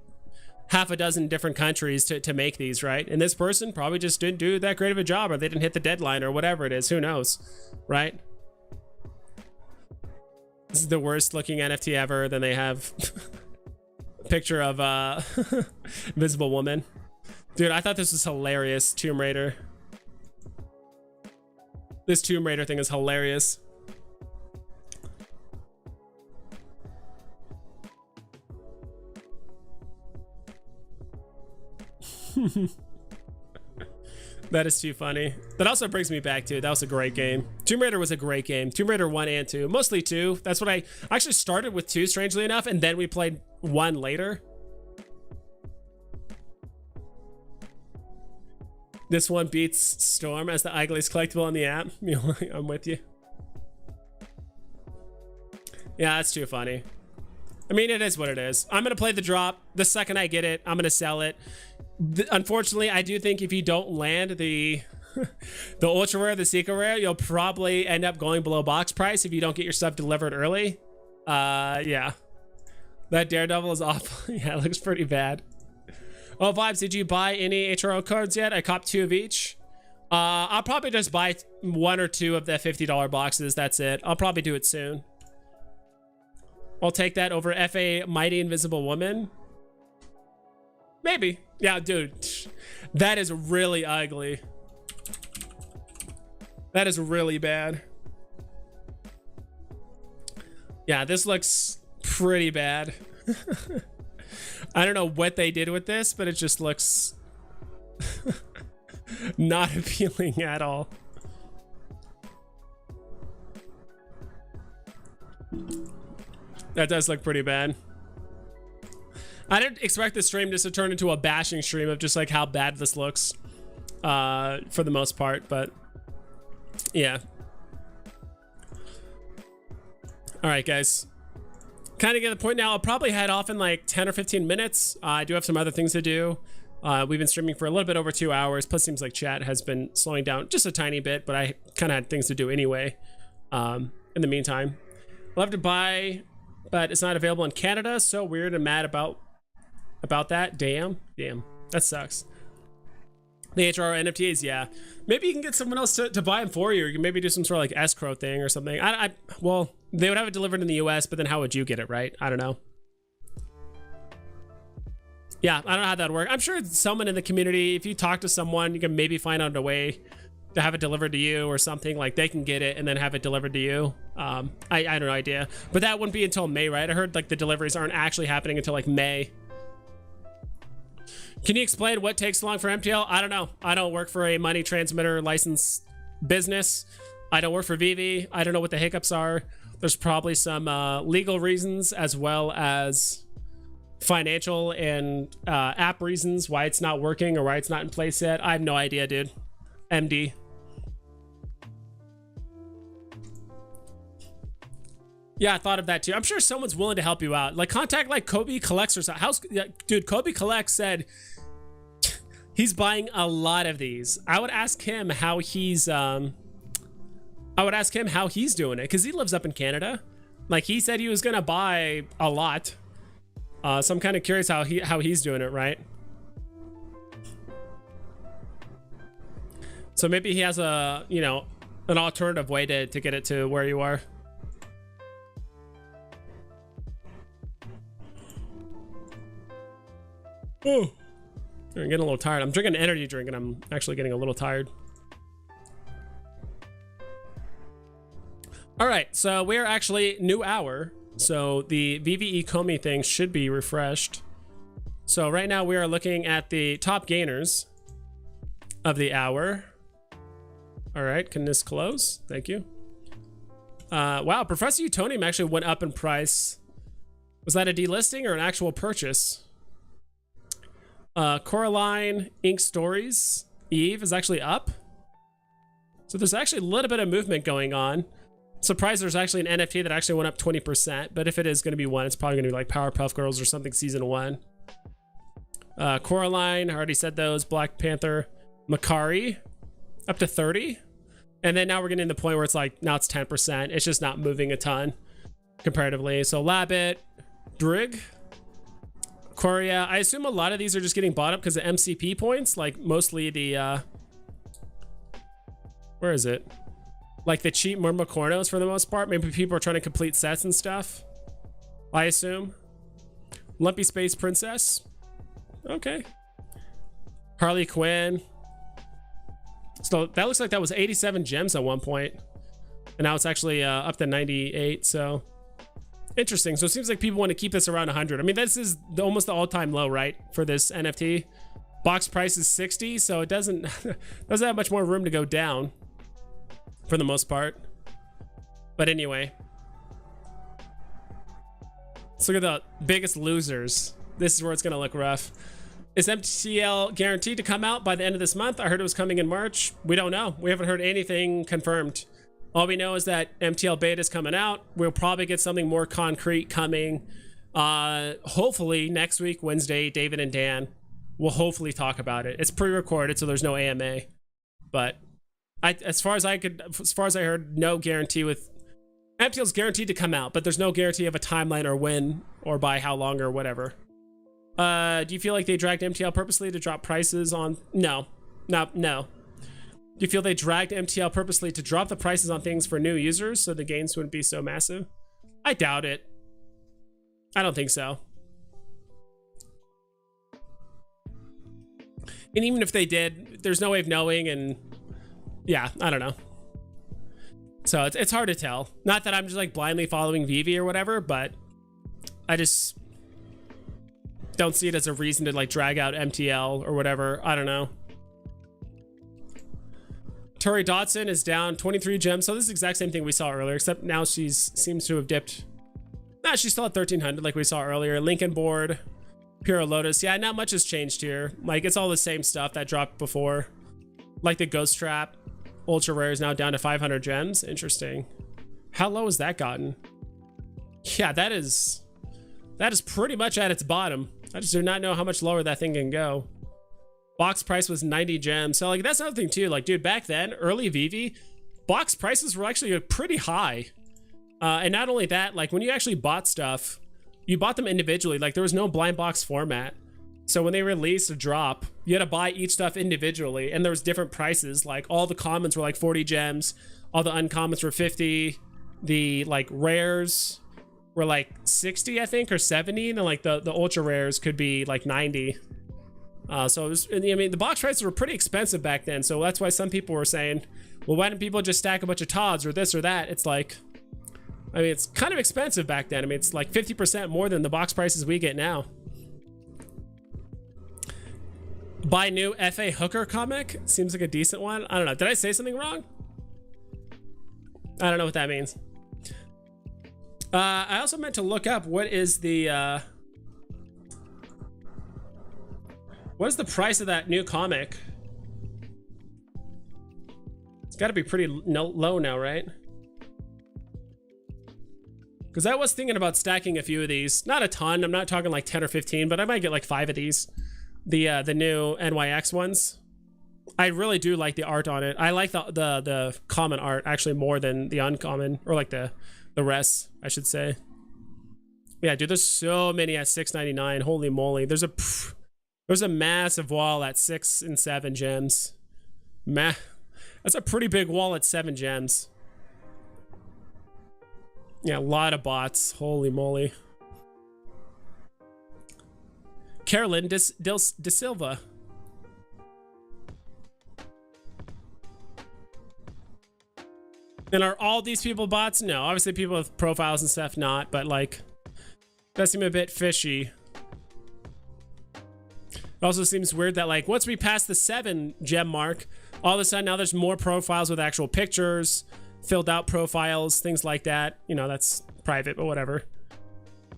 half a dozen different countries to make these, right? And this person probably just didn't do that great of a job, or they didn't hit the deadline, or whatever it is. Who knows, right? This is the worst looking NFT ever. Then they have a picture of Invisible Woman. Dude, I thought this was hilarious. Tomb Raider. This Tomb Raider thing is hilarious. That is too funny. That also brings me back to, that was a great game. Tomb Raider was a great game. Tomb Raider 1 and 2. Mostly 2. That's what I actually started with 2, strangely enough, and then we played 1 later. This one beats Storm as the ugliest collectible on the app. I'm with you. Yeah, that's too funny. I mean, it is what it is. I'm going to play the drop. The second I get it, I'm going to sell it. Unfortunately, I do think if you don't land the the ultra rare, the secret rare, you'll probably end up going below box price if you don't get your stuff delivered early. Yeah. That Daredevil is awful. Yeah, it looks pretty bad. Oh, Vibes, did you buy any HRO cards yet? I copped 2 of each. I'll probably just buy 1 or 2 of the $50 boxes. That's it. I'll probably do it soon. I'll take that over FA Mighty Invisible Woman. Maybe. Yeah, dude. That is really ugly. That is really bad. Yeah, this looks pretty bad. I don't know what they did with this, but it just looks not appealing at all. That does look pretty bad. I didn't expect this stream just to turn into a bashing stream of just like how bad this looks for the most part, but yeah. All right, guys. Kind of get the point now. I'll probably head off in like 10 or 15 minutes. I do have some other things to do. We've been streaming for a little bit over 2 hours. Plus, seems like chat has been slowing down just a tiny bit, but I kind of had things to do anyway. In the meantime, love to buy, but it's not available in Canada. So weird and mad about that. Damn, that sucks. The HRR NFTs, yeah. Maybe you can get someone else to buy them for you. Or you can maybe do some sort of like escrow thing or something. Well, they would have it delivered in the US, but then how would you get it, right? I don't know. Yeah, I don't know how that would work. I'm sure someone in the community, if you talk to someone, you can maybe find out a way to have it delivered to you or something. Like they can get it and then have it delivered to you. I have no idea. But that wouldn't be until May, right? I heard like the deliveries aren't actually happening until like May. Can you explain what takes so long for MTL? I don't know. I don't work for a money transmitter license business. I don't work for VEVE. I don't know what the hiccups are. There's probably some legal reasons as well as financial and app reasons why it's not working or why it's not in place yet. I have no idea, dude. MD. Yeah, I thought of that too. I'm sure someone's willing to help you out. Like contact like Kobe Collects or something. Dude, Kobe Collects said he's buying a lot of these. I would ask him how he's doing it because he lives up in Canada. Like he said he was gonna buy a lot. So I'm kind of curious how he's doing it, right? So maybe he has a, you know, an alternative way to get it to where you are. Oh, I'm getting a little tired. I'm drinking an energy drink and I'm actually getting a little tired. All right, so we are actually new hour. So the VEVE ecomi thing should be refreshed. So right now we are looking at the top gainers of the hour. All right, can this close? Thank you. Wow, Professor Utonium actually went up in price. Was that a delisting or an actual purchase? Coraline Ink Stories Eve is actually up. So there's actually a little bit of movement going on. Surprised there's actually an NFT that actually went up 20%, but if it is going to be one, it's probably going to be like Powerpuff Girls or something season 1. Coraline, I already said those. Black Panther, Makari, up to 30. And then now we're getting to the point where it's like, now it's 10%. It's just not moving a ton comparatively. So Labbit, Drig, Korea. I assume a lot of these are just getting bought up because of MCP points, like mostly the, where is it? Like the cheap Murmacornos for the most part. Maybe people are trying to complete sets and stuff, I assume. Lumpy Space Princess. Okay. Harley Quinn. So that looks like that was 87 gems at one point. And now it's actually up to 98, so interesting. So it seems like people want to keep this around 100. I mean, this is almost the all-time low, right, for this NFT. Box price is 60, so it doesn't have much more room to go down for the most part. But anyway, let's look at the biggest losers. This is where it's gonna look rough. Is MTL guaranteed to come out by the end of this month? I heard it was coming in March. We don't know. We haven't heard anything confirmed. All we know is that MTL beta is coming out. We'll probably get something more concrete coming Hopefully next week, Wednesday, David and Dan will hopefully talk about it. It's pre-recorded, so there's no AMA. But as far as I heard, no guarantee with MTL's guaranteed to come out, but there's no guarantee of a timeline or when or by how long or whatever. Do you feel like they dragged MTL purposely to drop prices on? No. Do you feel they dragged MTL purposely to drop the prices on things for new users so the gains wouldn't be so massive? I doubt it. I don't think so. And even if they did, there's no way of knowing, and yeah, I don't know. So it's hard to tell. Not that I'm just like blindly following VEVE or whatever, but I just don't see it as a reason to like drag out MTL or whatever. I don't know. Tori Dotson is down 23 gems. So this is the exact same thing we saw earlier, except now seems to have dipped. Nah, she's still at 1300 like we saw earlier. Lincoln Board, Pure Lotus. Yeah, not much has changed here. Like it's all the same stuff that dropped before. Like the Ghost Trap. Ultra Rare is now down to 500 gems. Interesting. How low has that gotten? Yeah, that is pretty much at its bottom. I just do not know how much lower that thing can go. Box price was 90 gems. So like that's another thing too. Like dude, back then, early VEVE, box prices were actually pretty high. And not only that, like when you actually bought stuff, you bought them individually. Like there was no blind box format. So when they released a drop, you had to buy each stuff individually, and there was different prices. Like all the commons were like 40 gems, all the uncommons were 50, the like rares were like 60, I think, or 70, and then like the ultra rares could be like 90. So it was, I mean, the box prices were pretty expensive back then. So that's why some people were saying, well, why didn't people just stack a bunch of TODs or this or that? It's like, I mean, it's kind of expensive back then. I mean, it's like 50% more than the box prices we get now. Buy new FA Hooker comic. Seems like a decent one. I don't know. Did I say something wrong? I don't know what that means. I also meant to look up what is the price of that new comic? It's got to be pretty low now, right? Because I was thinking about stacking a few of these. Not a ton. I'm not talking like 10 or 15, but I might get like 5 of these. The new NYX ones. I really do like the art on it. I like the common art actually more than the uncommon, or like the rest, I should say. Yeah, dude, there's so many at 6.99. Holy moly. There's a massive wall at 6 and 7 gems. That's a pretty big wall at 7 gems. Yeah, a lot of bots. Holy moly. Carolyn De Silva. And are all these people bots? No, obviously people with profiles and stuff not, but like, that seems a bit fishy. It also seems weird that like once we pass the 7 gem mark, all of a sudden now there's more profiles with actual pictures, filled out profiles, things like that. You know, that's private, but whatever.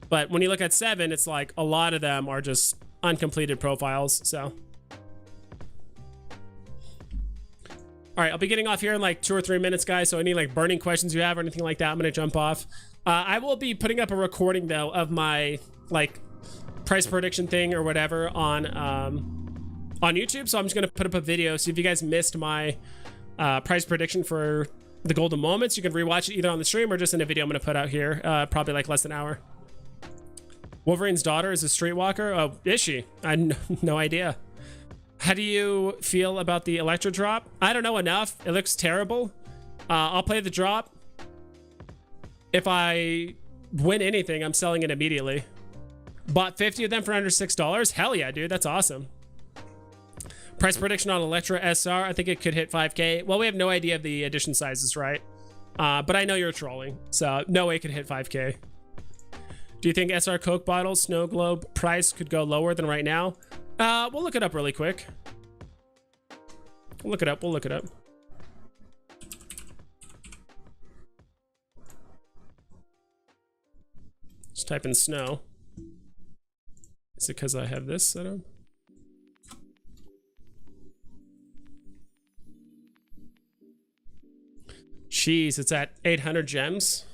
But when you look at 7, it's like a lot of them are just uncompleted profiles, so. All right, I'll be getting off here in like 2 or 3 minutes, guys. So any like burning questions you have or anything like that, I'm gonna jump off. I will be putting up a recording though of my like price prediction thing or whatever on YouTube. So I'm just gonna put up a video. So if you guys missed my price prediction for the golden moments, you can rewatch it either on the stream or just in a video I'm gonna put out here, probably like less than an hour. Wolverine's daughter is a streetwalker. Oh, is she? I had no idea. How do you feel about the Electra drop? I don't know enough. It looks terrible. I'll play the drop. If I win anything, I'm selling it immediately. Bought 50 of them for under $6. Hell yeah, dude. That's awesome. Price prediction on Electra SR. I think it could hit 5K. Well, we have no idea of the edition sizes, right? But I know you're trolling. So no way it could hit 5K. Do you think SR Coke bottles, Snow Globe price could go lower than right now? We'll look it up really quick. We'll look it up. Just type in snow. Is it because I have this set up? Jeez, it's at 800 gems.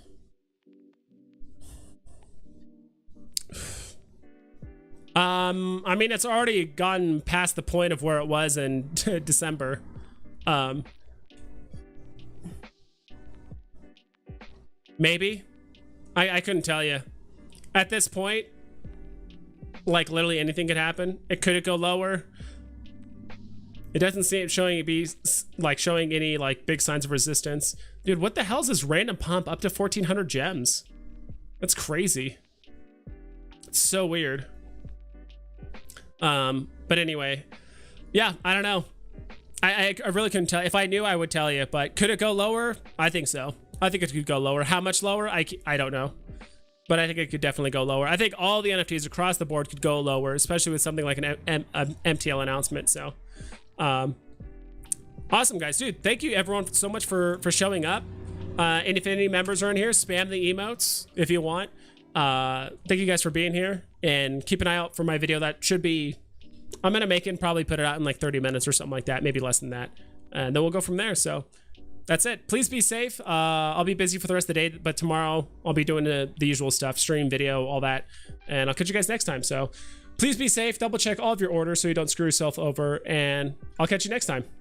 I mean, it's already gone past the point of where it was in December. Maybe. I couldn't tell you. At this point, like literally anything could happen. Could it go lower? It doesn't seem showing any like big signs of resistance. Dude, what the hell is this random pump up to 1,400 gems? That's crazy. It's so weird. But anyway, yeah, I don't know. I really couldn't tell. If I knew, I would tell you. But could it go lower? I think so. I think it could go lower. How much lower? I don't know. But I think it could definitely go lower. I think all the NFTs across the board could go lower, especially with something like an MTL announcement. So, awesome, guys. Dude, thank you, everyone, so much for showing up. And if any members are in here, spam the emotes if you want. Thank you guys for being here. And keep an eye out for my video that should be... I'm going to make it and probably put it out in like 30 minutes or something like that. Maybe less than that. And then we'll go from there. So... that's it. Please be safe. I'll be busy for the rest of the day, but tomorrow I'll be doing the usual stuff, stream, video, all that. And I'll catch you guys next time. So please be safe. Double check all of your orders so you don't screw yourself over. And I'll catch you next time.